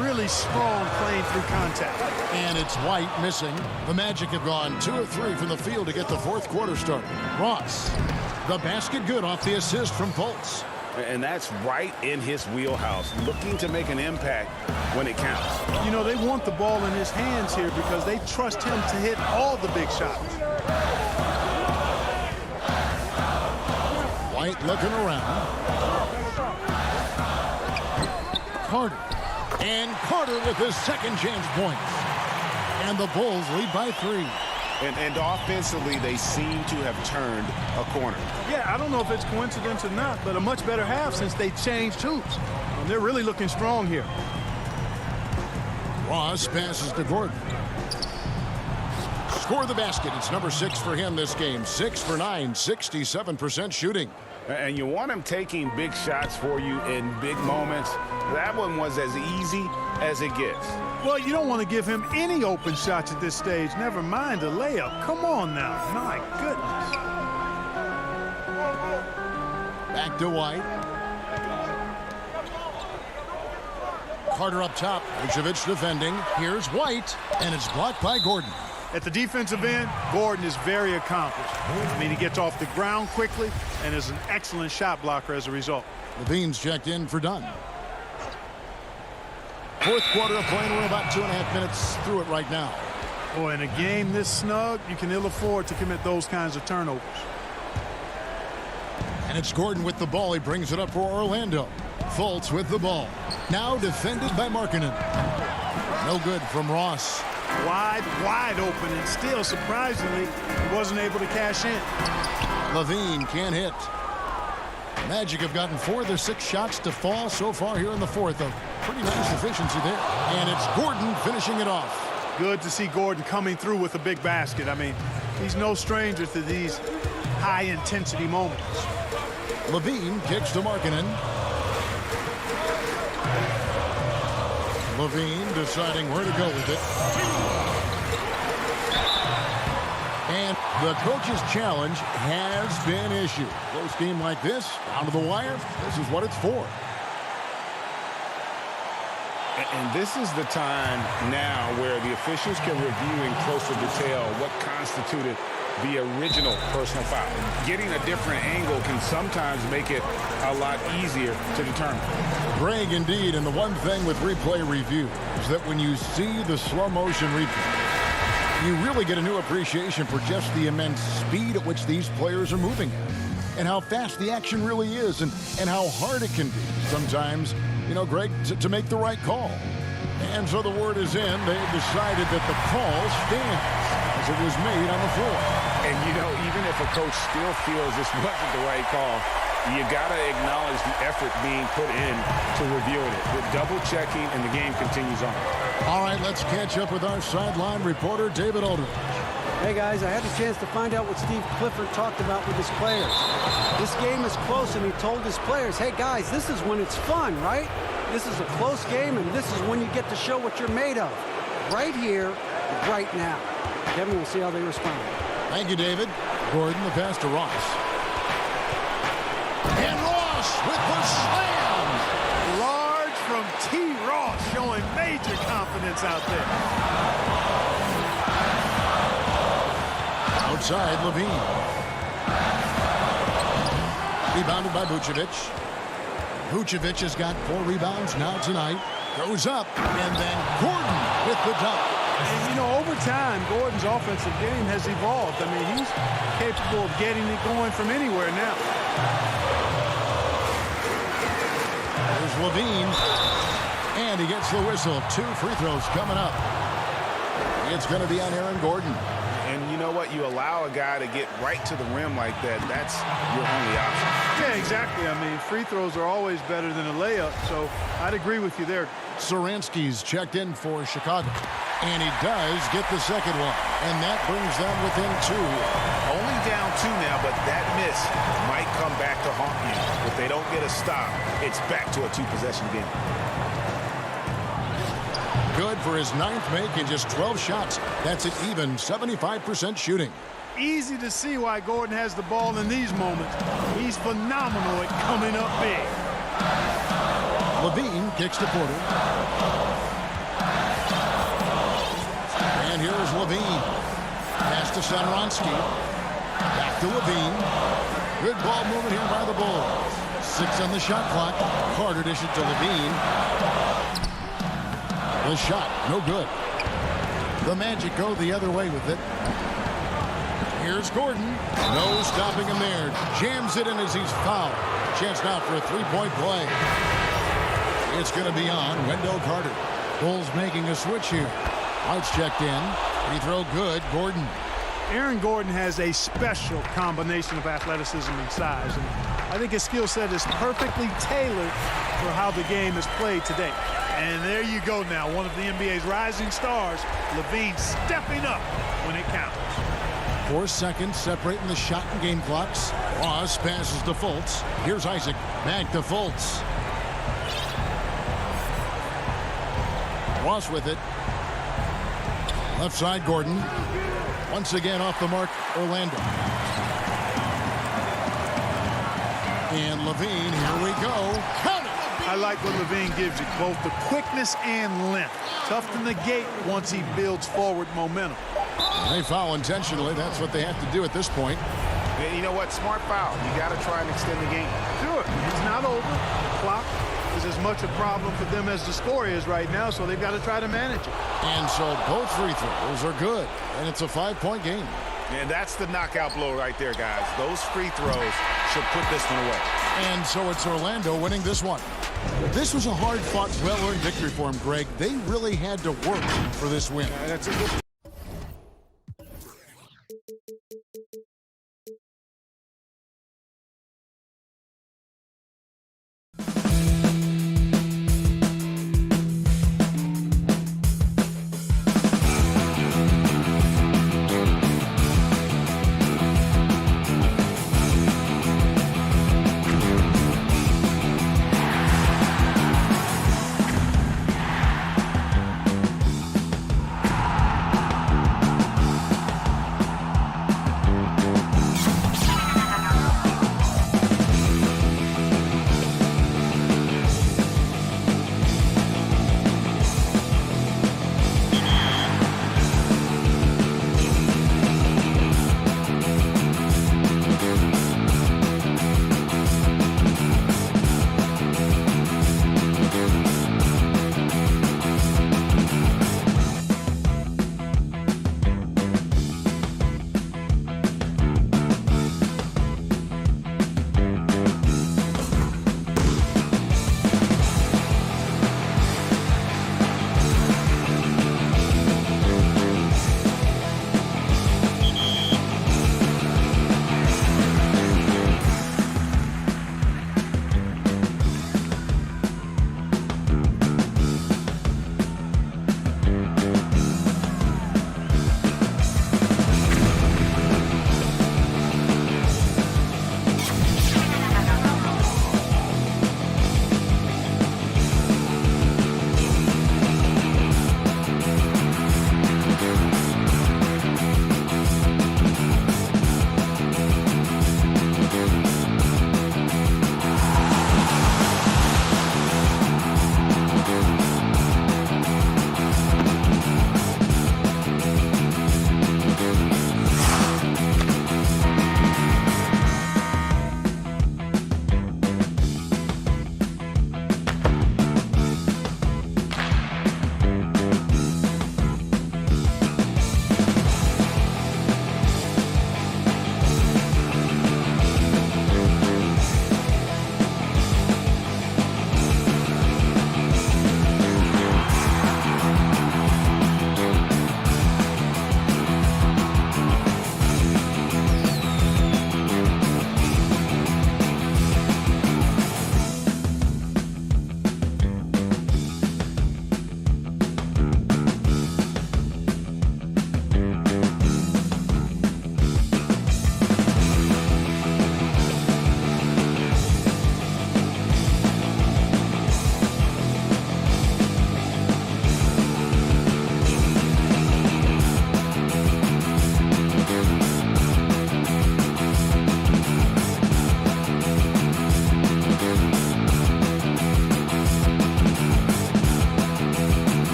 Really strong playing through contact. And it's White missing. The Magic have gone 2 of 3 from the field to get the fourth quarter started. Ross, the basket good off the assist from Fultz. And that's right in his wheelhouse, looking to make an impact when it counts. You know, they want the ball in his hands here because they trust him to hit all the big shots. White looking around. Carter. And Carter with his second chance points. And the Bulls lead by 3. And offensively, they seem to have turned a corner. Yeah, I don't know if it's coincidence or not, but a much better half since they changed hoops. And they're really looking strong here. Ross passes to Gordon. Score the basket. It's number 6 for him this game. 6 for 9, 67% shooting. And you want him taking big shots for you in big moments. That one was as easy as it gets. Well, you don't want to give him any open shots at this stage. Never mind a layup. Come on now. My goodness. Back to White. Carter up top. Vucevic defending. Here's White. And it's blocked by Gordon. At the defensive end, Gordon is very accomplished. I mean, he gets off the ground quickly and is an excellent shot blocker as a result. Levine's checked in for Dunn. Fourth quarter of play, and we're about 2.5 minutes through it right now. Boy, in a game this snug, you can ill afford to commit those kinds of turnovers. And it's Gordon with the ball. He brings it up for Orlando. Fultz with the ball. Now defended by Markkanen. No good from Ross. Wide open, and still, surprisingly, he wasn't able to cash in. Levine can't hit. Magic have gotten 4 of their 6 shots to fall so far here in the fourth. A pretty nice efficiency there. And it's Gordon finishing it off. Good to see Gordon coming through with a big basket. I mean, he's no stranger to these high-intensity moments. Levine kicks to Markkanen. Levine deciding where to go with it. And the coach's challenge has been issued. Close game like this, down to the wire, this is what it's for. And this is the time now where the officials can review in closer detail what constituted the original personal foul. Getting a different angle can sometimes make it a lot easier to determine. Greg, indeed, and the one thing with replay review is that when you see the slow motion replay, you really get a new appreciation for just the immense speed at which these players are moving at, and how fast the action really is, and how hard it can be sometimes, you know, Greg, to make the right call. And so the word is in. They've decided that the call stands as it was made on the floor. And, you know, even if a coach still feels this wasn't the right call, you got to acknowledge the effort being put in to reviewing it. With double-checking, and the game continues on. All right, let's catch up with our sideline reporter, David Aldridge. Hey, guys, I had a chance to find out what Steve Clifford talked about with his players. This game is close, and he told his players, hey, guys, this is when it's fun, right? This is a close game, and this is when you get to show what you're made of. Right here, right now. Kevin, we'll see how they respond. Thank you, David. Gordon, the pass to Ross. And Ross with the slam! Large from T. Ross, showing major confidence out there. Outside, Levine. Rebounded by Vucevic. Vucevic has got 4 rebounds now tonight. Goes up, and then Gordon with the dunk. And, you know, over time, Gordon's offensive game has evolved. I mean, he's capable of getting it going from anywhere now. There's Levine, and he gets the whistle. 2 free throws coming up. It's going to be on Aaron Gordon. And you know what? You allow a guy to get right to the rim like that, that's your only option. Yeah, exactly. I mean, free throws are always better than a layup, so I'd agree with you there. Saransky's checked in for Chicago, and he does get the second one, and that brings them within 2 here. Only down 2 now, but that miss might come back to haunt you. If they don't get a stop, it's back to a 2-possession game. Good for his 9th make in just 12 shots. That's an even 75% shooting. Easy to see why Gordon has the ball in these moments. He's phenomenal at coming up big. Levine kicks to Porter. And here's Levine. Pass to Saransky. Back to Levine. Good ball movement here by the Bulls. 6 on the shot clock. Carter dishes to Levine. The shot, no good. The Magic go the other way with it. Here's Gordon. No stopping him there. Jams it in as he's fouled. Chance now for a 3-point play. It's going to be on Wendell Carter. Bulls making a switch here. White's checked in. Free throw good. Gordon. Aaron Gordon has a special combination of athleticism and size. And I think his skill set is perfectly tailored for how the game is played today. And there you go now, one of the NBA's rising stars, Levine stepping up when it counts. 4 seconds separating the shot and game clocks. Ross passes to Fultz. Here's Isaac. Back to Fultz. Ross with it. Left side, Gordon. Once again off the mark, Orlando. And Levine, here we go. Count it! I like what Levine gives you, both the quickness and length. Tough to negate once he builds forward momentum. They foul intentionally. That's what they have to do at this point. And you know what? Smart foul. You got to try and extend the game. Sure. It's not over. The clock is as much a problem for them as the score is right now, so they've got to try to manage it. And so both free throws are good, and it's a 5-point game. And that's the knockout blow right there, guys. Those free throws should put this one away. And so it's Orlando winning this one. This was a hard-fought, well-earned victory for him, Greg. They really had to work for this win. That's a good.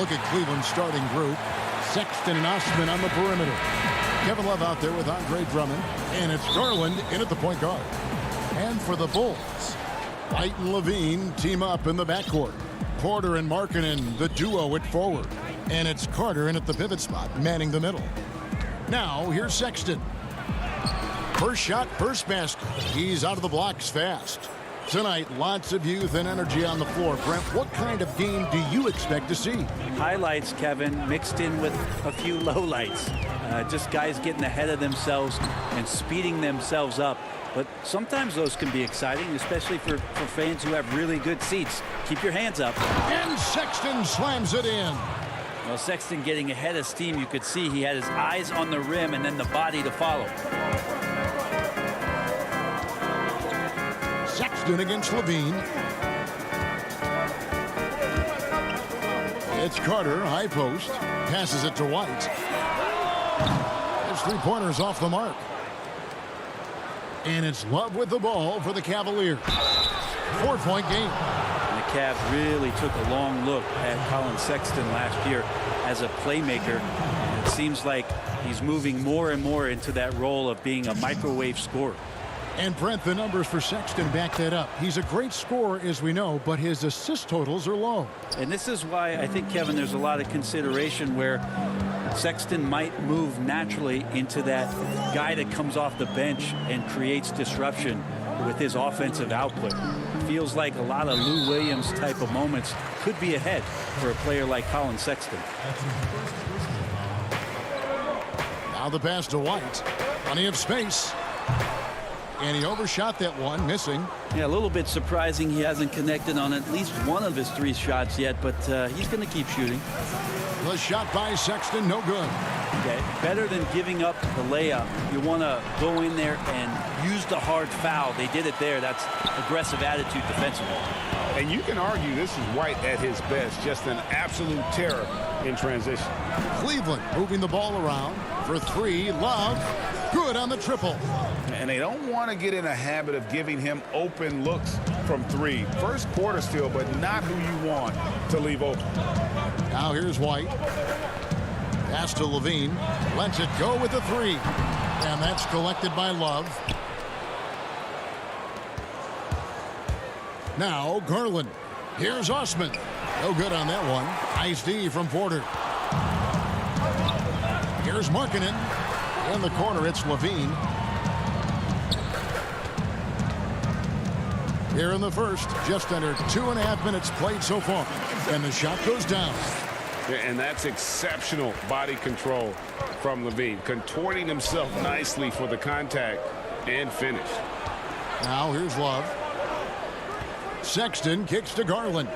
Look at Cleveland's starting group. Sexton and Osman on the perimeter. Kevin Love out there with Andre Drummond. And it's Garland in at the point guard. And for the Bulls, White and Levine team up in the backcourt. Porter and Markkanen, the duo at forward. And it's Carter in at the pivot spot, manning the middle. Now, here's Sexton. First shot, first basket. He's out of the blocks fast. Tonight, lots of youth and energy on the floor. Brent, what kind of game do you expect to see? Highlights, Kevin, mixed in with a few lowlights. Just guys getting ahead of themselves and speeding themselves up. But sometimes those can be exciting, especially for fans who have really good seats. Keep your hands up. And Sexton slams it in. Well, Sexton getting ahead of steam. You could see he had his eyes on the rim and then the body to follow. Sexton against Levine. It's Carter, high post. Passes it to White. His three-pointers off the mark. And it's Love with the ball for the Cavaliers. 4-point game. And the Cavs really took a long look at Colin Sexton last year as a playmaker. And it seems like he's moving more and more into that role of being a microwave scorer. And Brent, the numbers for Sexton back that up. He's a great scorer, as we know, but his assist totals are low. And this is why I think, Kevin, there's a lot of consideration where Sexton might move naturally into that guy that comes off the bench and creates disruption with his offensive output. Feels like a lot of Lou Williams type of moments could be ahead for a player like Colin Sexton. Now the pass to White. Plenty of space. And he overshot that one, missing. Yeah, a little bit surprising he hasn't connected on at least one of his 3 shots yet, but he's going to keep shooting. The shot by Sexton, no good. Okay, better than giving up the layup. You want to go in there and use the hard foul. They did it there. That's aggressive attitude defensively. And you can argue this is White at his best, just an absolute terror in transition. Cleveland moving the ball around for 3. Love, good on the triple. And they don't want to get in a habit of giving him open looks from 3. First quarter still, but not who you want to leave open. Now here's White. Pass to Levine. Lets it go with the 3. And that's collected by Love. Now Garland. Here's Osman. No good on that one. Nice D from Porter. Here's Markkanen. In the corner, it's Levine. Here in the first, just under 2.5 minutes played so far. And the shot goes down. And that's exceptional body control from Levine, contorting himself nicely for the contact and finish. Now here's Love. Sexton kicks to Garland.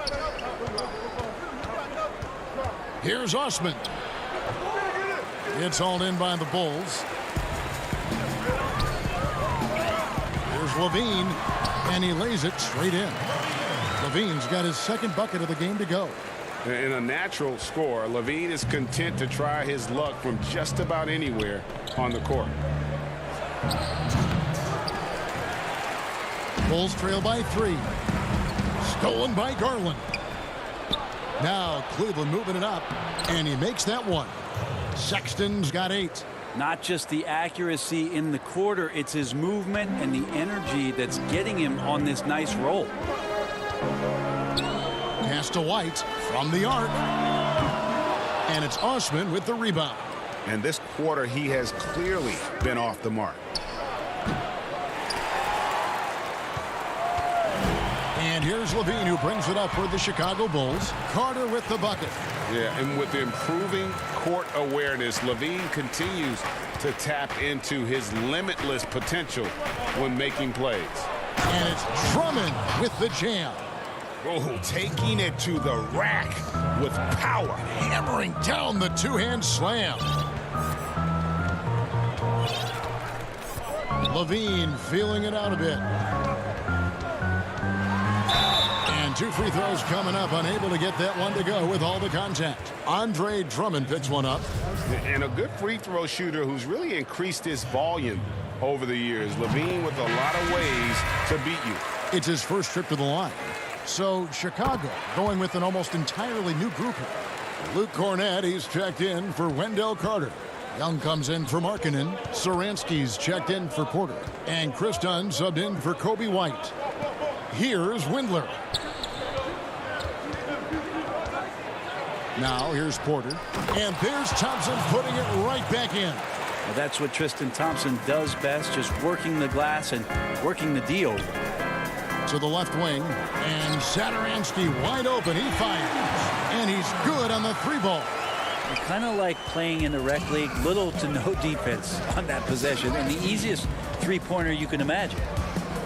Here's Osman. It's hauled in by the Bulls. Here's Levine, and he lays it straight in. Levine's got his second bucket of the game to go. In a natural score, Levine is content to try his luck from just about anywhere on the court. Bulls trail by 3. Stolen by Garland. Now Cleveland moving it up, and he makes that one. Sexton's got 8. Not just the accuracy in the quarter, it's his movement and the energy that's getting him on this nice roll. Pass to White from the arc. And it's Osman with the rebound. And this quarter, he has clearly been off the mark. And here's Levine, who brings it up for the Chicago Bulls. Carter with the bucket. Yeah, and with improving court awareness, Levine continues to tap into his limitless potential when making plays. And it's Drummond with the jam. Oh, taking it to the rack with power. Hammering down the two-hand slam. Levine feeling it out a bit. And 2 free throws coming up, unable to get that one to go with all the contact. Andre Drummond picks one up. And a good free throw shooter who's really increased his volume over the years. Levine with a lot of ways to beat you. It's his first trip to the line. So Chicago going with an almost entirely new group here. Luke Cornett, he's checked in for Wendell Carter. Young comes in for Markkanen. Saransky's checked in for Porter. And Chris Dunn subbed in for Kobe White. Here's Windler. Now here's Porter. And there's Thompson putting it right back in. Well, that's what Tristan Thompson does best, just working the glass and working the D over. To the left wing. And Satoransky wide open. He fires. And he's good on the 3-ball. Kind of like playing in the rec league, little to no defense on that possession, and the easiest three-pointer you can imagine.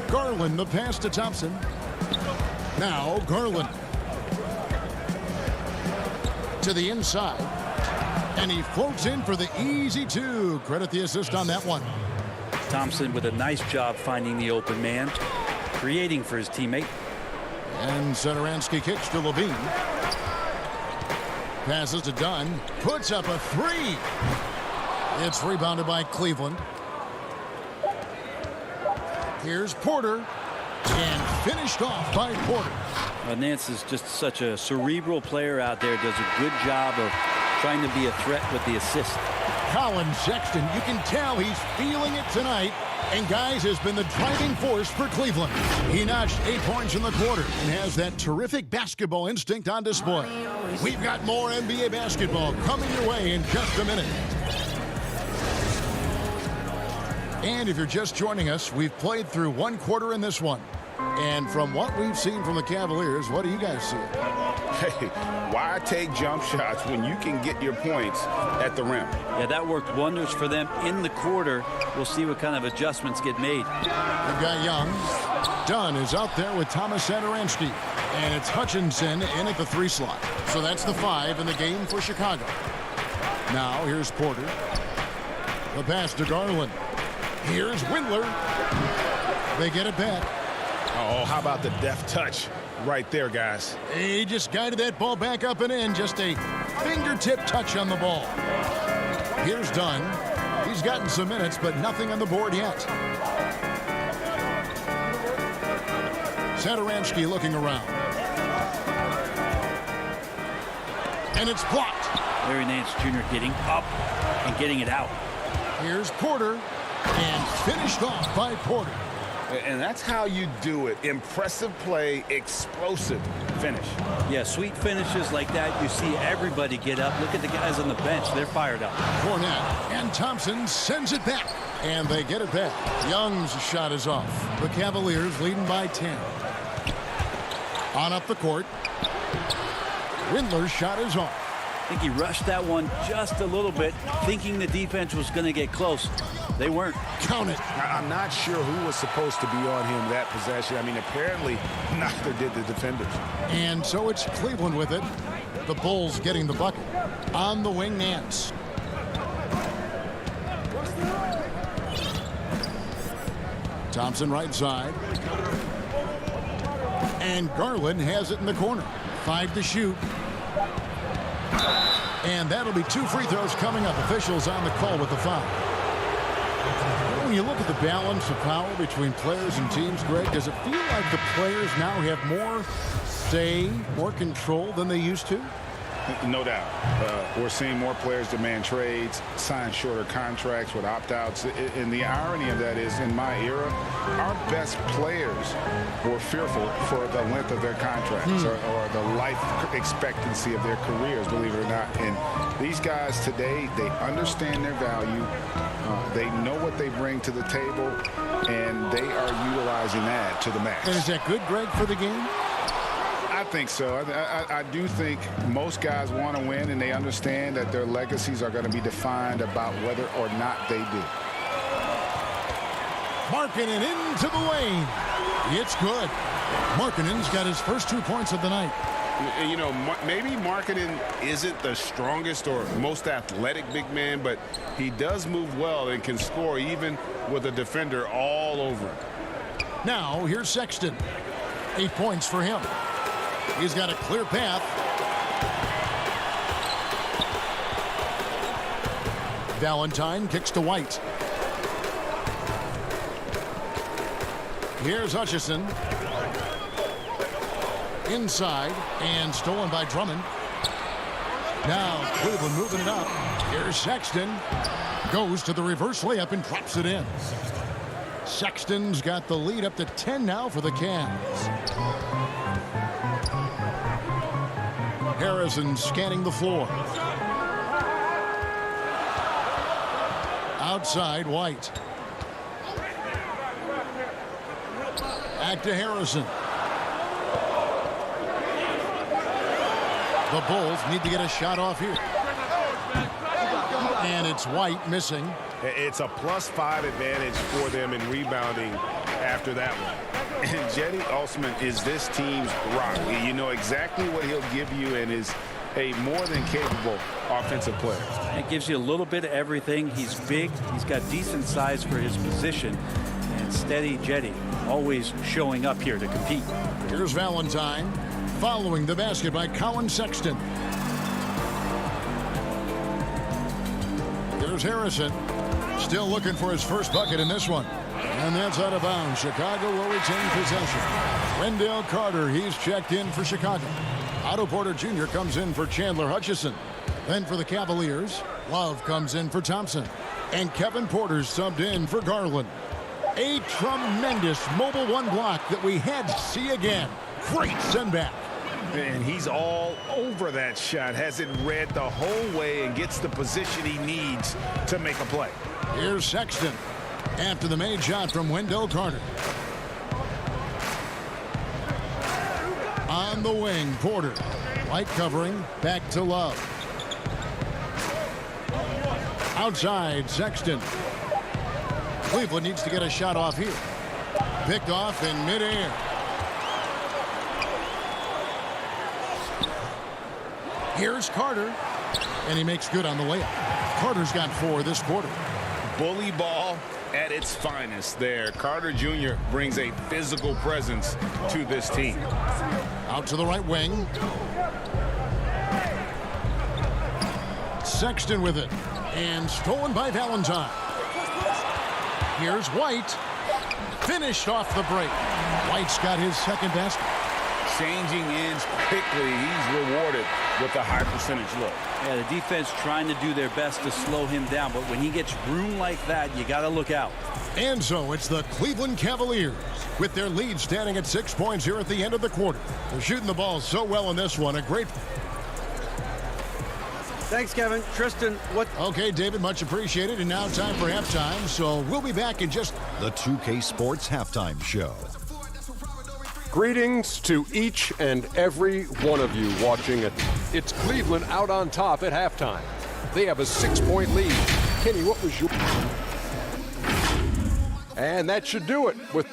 Garland, the pass to Thompson. Now Garland. To the inside. And he floats in for the easy 2. Credit the assist on that one. Thompson with a nice job finding the open man, creating for his teammate. And Satoransky kicks to Levine. Passes to Dunn. Puts up a 3. It's rebounded by Cleveland. Here's Porter. And finished off by Porter. Nance is just such a cerebral player out there. Does a good job of trying to be a threat with the assist. Colin Sexton, you can tell he's feeling it tonight. And, guys, has been the driving force for Cleveland. He notched 8 points in the quarter and has that terrific basketball instinct on display. We've got more NBA basketball coming your way in just a minute. And if you're just joining us, we've played through 1 quarter in this one. And from what we've seen from the Cavaliers, what do you guys see? Hey, why take jump shots when you can get your points at the rim? Yeah, that worked wonders for them in the quarter. We'll see what kind of adjustments get made. We've got Young. Dunn is out there with Thomas Satoransky. And it's Hutchinson in at the 3 slot. So that's the 5 in the game for Chicago. Now here's Porter. The pass to Garland. Here's Windler. They get it back. Oh, how about the deft touch right there, guys? He just guided that ball back up and in. Just a fingertip touch on the ball. Here's Dunn. He's gotten some minutes, but nothing on the board yet. Satoransky looking around. And it's blocked. Larry Nance Jr. getting up and getting it out. Here's Porter. And finished off by Porter. And that's how you do it. Impressive play, explosive finish. Yeah, sweet finishes like that. You see everybody get up. Look at the guys on the bench. They're fired up. Cornett and Thompson sends it back. And they get it back. Young's shot is off. The Cavaliers leading by 10. On up the court. Windler's shot is off. I think he rushed that one just a little bit, thinking the defense was going to get close. They weren't. Count it. I'm not sure who was supposed to be on him that possession. I mean, apparently neither did the defenders. And so it's Cleveland with it. The Bulls getting the bucket. On the wing, Nance. Thompson right side. And Garland has it in the corner. 5 to shoot. And that'll be 2 free throws coming up. Officials on the call with the foul. When you look at the balance of power between players and teams, Greg, does it feel like the players now have more say, more control than they used to? No doubt. We're seeing more players demand trades, sign shorter contracts with opt-outs. And the irony of that is, in my era, our best players were fearful for the length of their contracts or the life expectancy of their careers, believe it or not. And these guys today, they understand their value. They know what they bring to the table, and they are utilizing that to the max. And is that good, Greg, for the game? I think so. I do think most guys want to win, and they understand that their legacies are going to be defined about whether or not they do. Markkanen into the lane. It's good. Markkanen's got his first 2 points of the night. You know, maybe Markkanen isn't the strongest or most athletic big man, but he does move well and can score even with a defender all over him. Now, here's Sexton. 8 points for him. He's got a clear path. Valentine kicks to White. Here's Hutchison. Inside and stolen by Drummond. Now Cleveland moving it up. Here's Sexton. Goes to the reverse layup and drops it in. Sexton's got the lead up to 10 now for the Cavs. Harrison scanning the floor. Outside, White. Back to Harrison. The Bulls need to get a shot off here. And it's White missing. It's a +5 advantage for them in rebounding after that one. And Jetty Osman is this team's rock. You know exactly what he'll give you and is a more than capable offensive player. It gives you a little bit of everything. He's big. He's got decent size for his position. And steady Jetty, always showing up here to compete. Here's Valentine, following the basket by Colin Sexton. Here's Harrison, still looking for his first bucket in this one. And that's out of bounds. Chicago will retain possession. Wendell Carter, he's checked in for Chicago. Otto Porter Jr. comes in for Chandler Hutchison. Then for the Cavaliers, Love comes in for Thompson. And Kevin Porter's subbed in for Garland. A tremendous mobile one block that we had to see again. Great send back. And he's all over that shot. Has it read the whole way and gets the position he needs to make a play. Here's Sexton after the made shot from Wendell Carter. On the wing, Porter. Light covering, back to Love. Outside, Sexton. Cleveland needs to get a shot off here. Picked off in midair. Here's Carter, and he makes good on the layup. Carter's got 4 this quarter. Bully ball at its finest there. Carter Jr. brings a physical presence to this team. Out to the right wing. Sexton with it, and stolen by Valentine. Here's White. Finished off the break. White's got his second basket. Changing ends quickly. He's rewarded with a high percentage look. Yeah, the defense trying to do their best to slow him down, but when he gets room like that, you got to look out. And so it's the Cleveland Cavaliers with their lead standing at 6 points here at the end of the quarter. They're shooting the ball so well in this one. A great... Thanks, Kevin. Tristan, what... Okay, David, much appreciated. And now time for halftime, so we'll be back in just... The 2K Sports Halftime Show. Greetings to each and every one of you watching it. It's Cleveland out on top at halftime. They have a 6-point lead. Kenny, what was your... And that should do it with...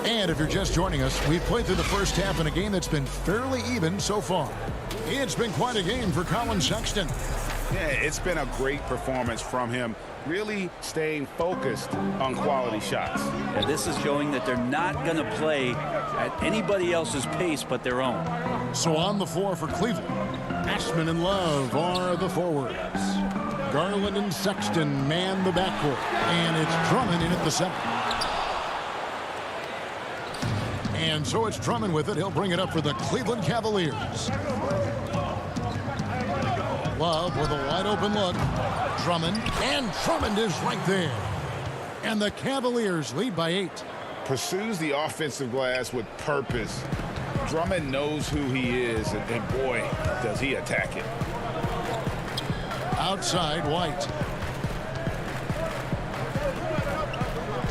And if you're just joining us, we've played through the first half in a game that's been fairly even so far. It's been quite a game for Colin Sexton. Yeah, it's been a great performance from him, really staying focused on quality shots. Yeah, this is showing that they're not going to play at anybody else's pace but their own. So on the floor for Cleveland, Ashman and Love are the forwards. Garland and Sexton man the backcourt. And it's Drummond in at the center. And so it's Drummond with it. He'll bring it up for the Cleveland Cavaliers. Love with a wide open look. Drummond, and Drummond is right there. And the Cavaliers lead by 8. Pursues the offensive glass with purpose. Drummond knows who he is, and boy, does he attack it. Outside, White.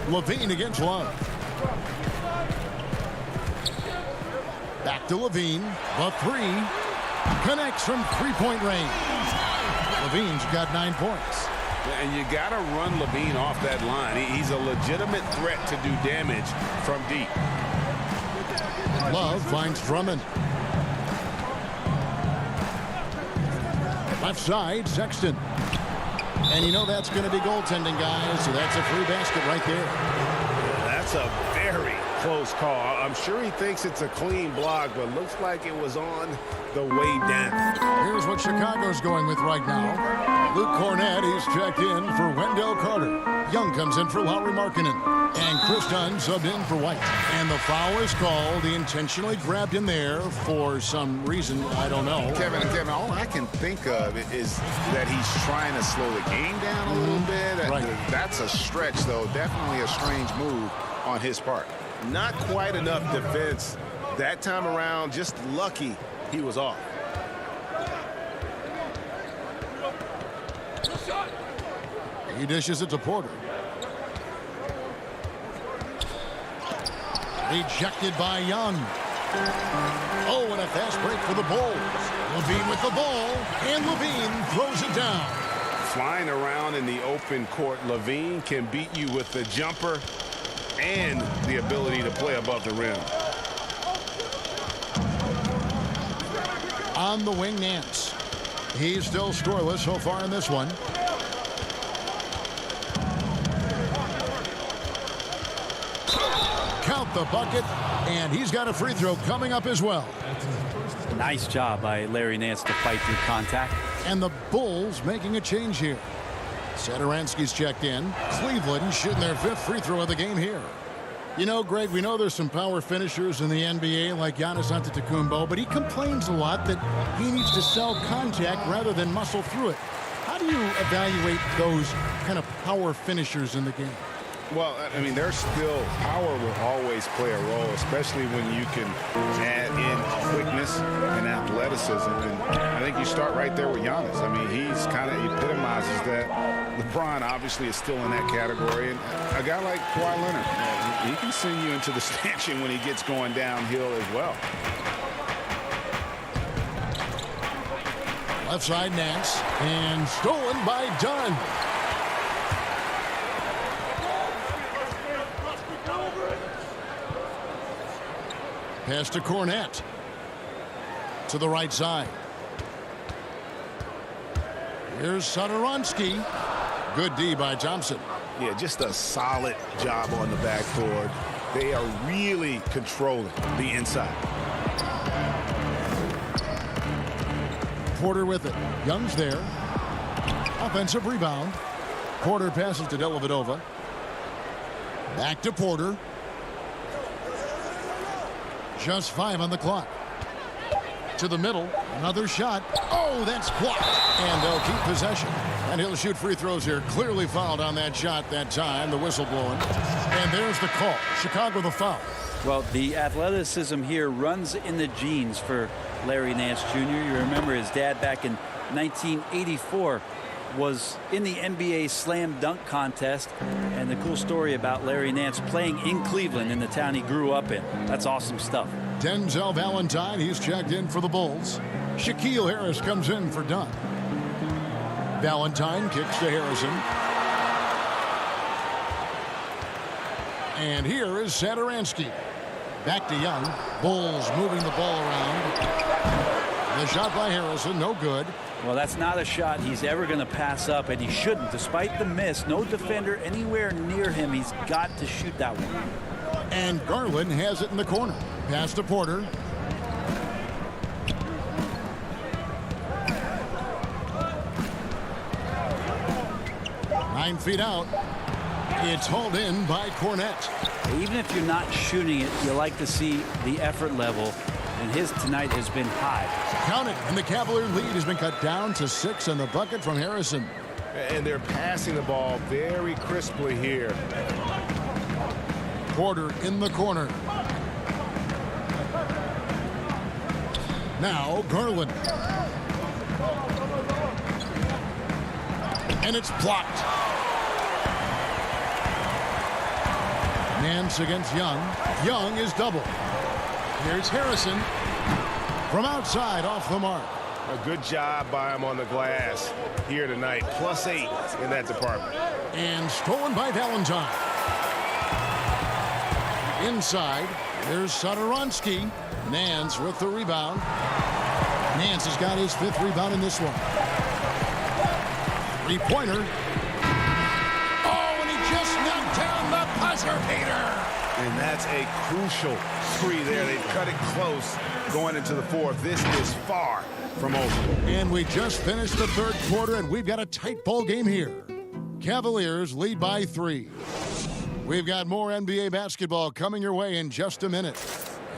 Levine against Love. Back to Levine. The 3 connects from three-point range. Levine's got 9 points. And you got to run Levine off that line. He's a legitimate threat to do damage from deep. Love finds Drummond. Left side, Sexton. And you know that's going to be goaltending, guys. So that's a free basket right there. That's a very close call. I'm sure he thinks it's a clean block, but looks like it was on the way down. Here's what Chicago's going with right now. Luke Cornett, he's checked in for Wendell Carter. Young comes in for Lauri Markkanen. And Chris Dunn subbed in for White. And the foul is called. He intentionally grabbed him there for some reason. I don't know. Kevin, all I can think of is that he's trying to slow the game down a little bit. Right. That's a stretch, though. Definitely a strange move on his part. Not quite enough defense that time around. Just lucky he was off. He dishes it to Porter. Rejected by Young. Oh, and a fast break for the Bulls. Levine with the ball, and Levine throws it down. Flying around in the open court, Levine can beat you with the jumper and the ability to play above the rim. On the wing, Nance. He's still scoreless so far in this one. Count the bucket, and he's got a free throw coming up as well. Nice job by Larry Nance to fight through contact. And the Bulls making a change here. Satoransky's checked in. Cleveland shooting their 5th free throw of the game here. You know, Greg, we know there's some power finishers in the NBA like Giannis Antetokounmpo, but he complains a lot that he needs to sell contact rather than muscle through it. How do you evaluate those kind of power finishers in the game? Well, I mean, there's still power will always play a role, especially when you can add in quickness and athleticism. And I think you start right there with Giannis. I mean, he's kind of epitomizes that. LeBron obviously is still in that category. And a guy like Kawhi Leonard, he can send you into the stanchion when he gets going downhill as well. Left side, Nance, and stolen by Dunn. Pass to Cornett. To the right side. Here's Satoransky. Good D by Thompson. Yeah, just a solid job on the backboard. They are really controlling the inside. Porter with it. Young's there. Offensive rebound. Porter passes to Dellavedova. Back to Porter. Just 5 on the clock. To the middle. Another shot. Oh, that's blocked. And they'll keep possession. And he'll shoot free throws here. Clearly fouled on that shot that time. The whistle blowing. And there's the call. Chicago the foul. Well, the athleticism here runs in the genes for Larry Nance Jr. You remember his dad back in 1984 was in the NBA slam dunk contest. And the cool story about Larry Nance playing in Cleveland, in the town he grew up in. That's awesome stuff. Denzel Valentine, he's checked in for the Bulls. Shaquille Harris comes in for Dunn. Valentine kicks to Harrison. And here is Satoransky. Back to Young. Bulls moving the ball around. The shot by Harrison, no good. Well, that's not a shot he's ever going to pass up, and he shouldn't. Despite the miss, no defender anywhere near him. He's got to shoot that one. And Garland has it in the corner. Pass to Porter. Nine feet out. It's hauled in by Cornett. Even if you're not shooting it, you like to see the effort level, and his tonight has been high. Count it, and the Cavalier lead has been cut down to 6 on the bucket from Harrison. And they're passing the ball very crisply here. Porter in the corner. Now Garland. And it's blocked. Nance against Young. Young is double. Here's Harrison. From outside, off the mark. A good job by him on the glass here tonight. +8 in that department. And stolen by Valentine. Inside, there's Satoransky. Nance with the rebound. Nance has got his 5th rebound in this one. 3-pointer. Oh, and he just knocked down the buzzer beater. And that's a crucial 3 there. They've cut it close going into the fourth. This is far from over. And we just finished the third quarter, and we've got a tight ball game here. Cavaliers lead by 3. We've got more NBA basketball coming your way in just a minute.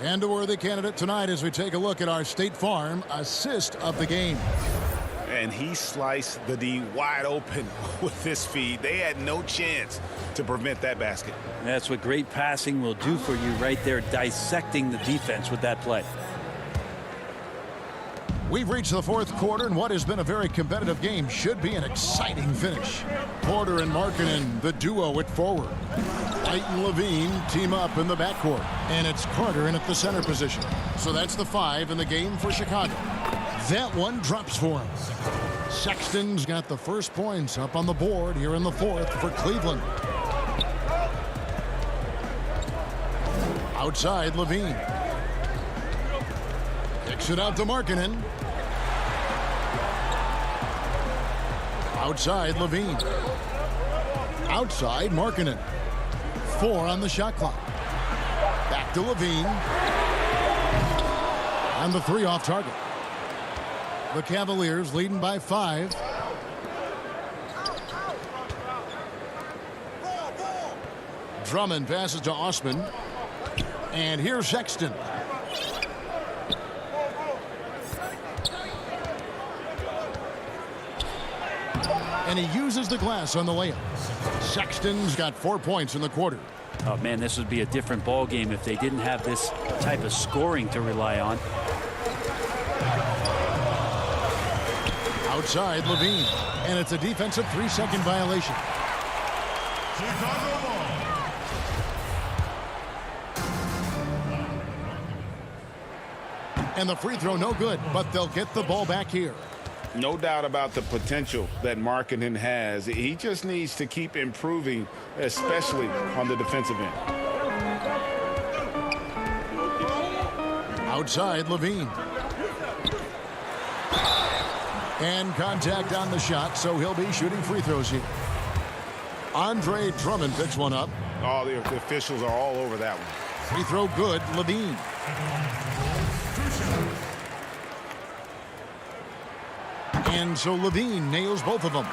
And a worthy candidate tonight as we take a look at our State Farm assist of the game. And he sliced the D wide open with this feed. They had no chance to prevent that basket. That's what great passing will do for you right there, dissecting the defense with that play. We've reached the fourth quarter, and what has been a very competitive game should be an exciting finish. Porter and Markkanen, the duo at forward. White and Levine team up in the backcourt. And it's Carter in at the center position. So that's the 5 in the game for Chicago. That one drops for him. Sexton's got the first points up on the board here in the fourth for Cleveland. Outside, Levine. Kicks it out to Markkanen. Outside, Levine. Outside, Markkanen. 4 on the shot clock. Back to Levine. And the 3 off target. The Cavaliers leading by 5. Drummond passes to Osman. And here's Sexton. And he uses the glass on the layup. Sexton's got 4 points in the quarter. Oh, man, this would be a different ball game if they didn't have this type of scoring to rely on. Outside, Levine. And it's a defensive 3-second violation. Chicago ball. And the free throw no good, but they'll get the ball back here. No doubt about the potential that Markkanen has. He just needs to keep improving, especially on the defensive end. Outside, Levine. And contact on the shot, so he'll be shooting free throws here. Andre Drummond picks one up. Oh, the officials are all over that one. Free throw good, Levine. And so Levine nails both of them.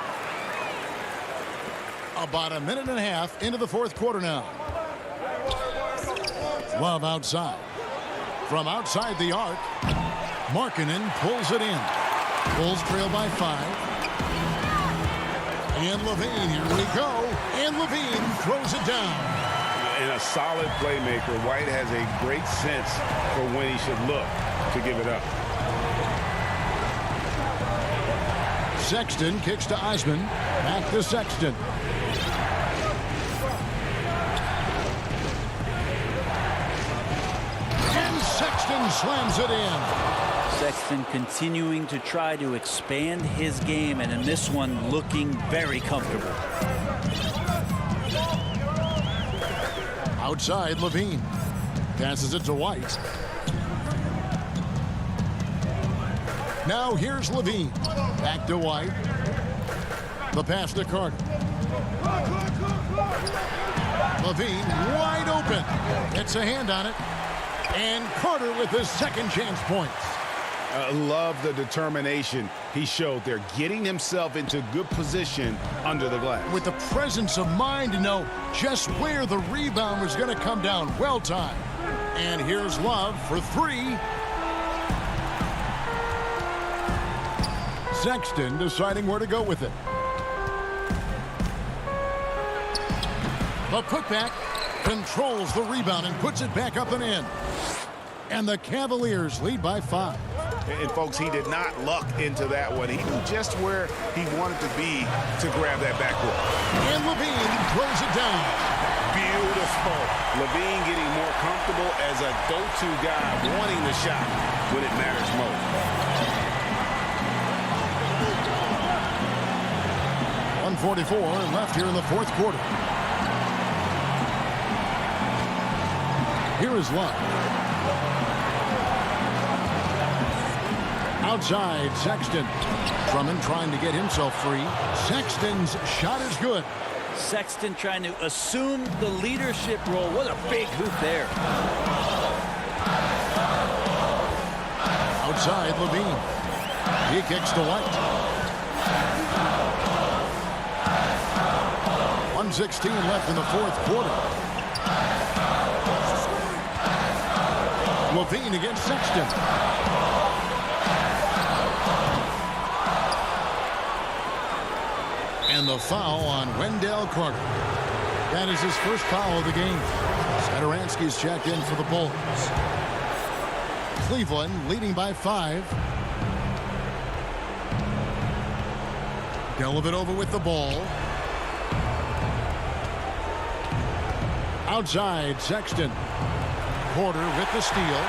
About a minute and a half into the fourth quarter now. Love outside. From outside the arc, Markkanen pulls it in. Bulls trail by 5. And Levine, here we go. And Levine throws it down. And a solid playmaker. White has a great sense for when he should look to give it up. Sexton kicks to Osman. Back to Sexton. And Sexton slams it in. Sexton continuing to try to expand his game, and in this one looking very comfortable. Outside, Levine. Passes it to White. Now here's Levine. Back to White. The pass to Carter. Levine wide open. Gets a hand on it. And Carter with his second chance points. Love the determination he showed there, getting himself into good position under the glass. With the presence of mind to know just where the rebound was going to come down. Well timed. And here's Love for 3. Sexton deciding where to go with it. The putback controls the rebound and puts it back up and in. And the Cavaliers lead by 5. And folks, he did not luck into that one. He knew just where he wanted to be to grab that backcourt. And Levine throws it down. Beautiful. Levine getting more comfortable as a go-to guy, wanting the shot when it matters most. .144 left here in the fourth quarter. Here is Love. Outside, Sexton. Drummond trying to get himself free. Sexton's shot is good. Sexton trying to assume the leadership role. What a big hoop there. outside Levine. He kicks to White. 1:16 left in the fourth quarter. Levine against Sexton. And the foul on Wendell Carter. That is his first foul of the game. Sadaransky's checked in for the Bulls. Cleveland leading by 5. Dellavedova with the ball. Outside, Sexton. Porter with the steal.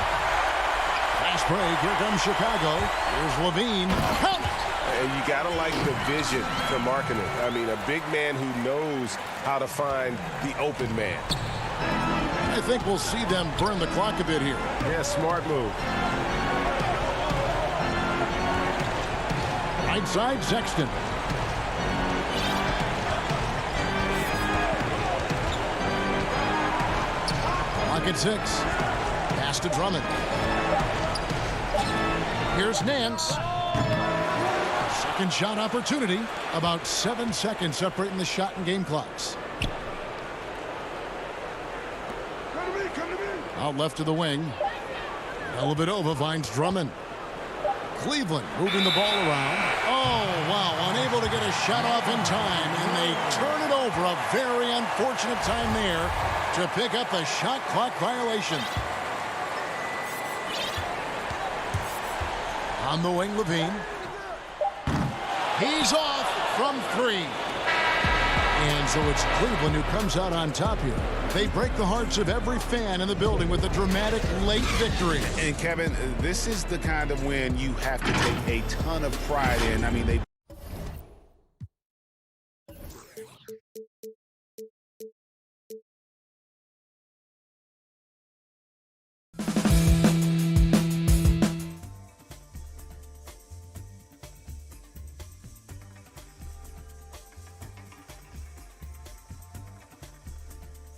Fast break. Here comes Chicago. Here's Levine. Count it! And you got to like the vision for marking it. I mean, a big man who knows how to find the open man. I think we'll see them burn the clock a bit here. Yeah, smart move. Right side, Sexton. Clock at 6. Pass to Drummond. Here's Nance. Second shot opportunity. About 7 seconds separating the shot and game clocks. Out left to the wing. Dellavedova finds Drummond. Cleveland moving the ball around. Oh, wow. Unable to get a shot off in time. And they turn it over. A very unfortunate time there to pick up the shot clock violation. On the wing, Levine. He's off from 3. And so it's Cleveland who comes out on top here. They break the hearts of every fan in the building with a dramatic late victory. And Kevin, this is the kind of win you have to take a ton of pride in. I mean, they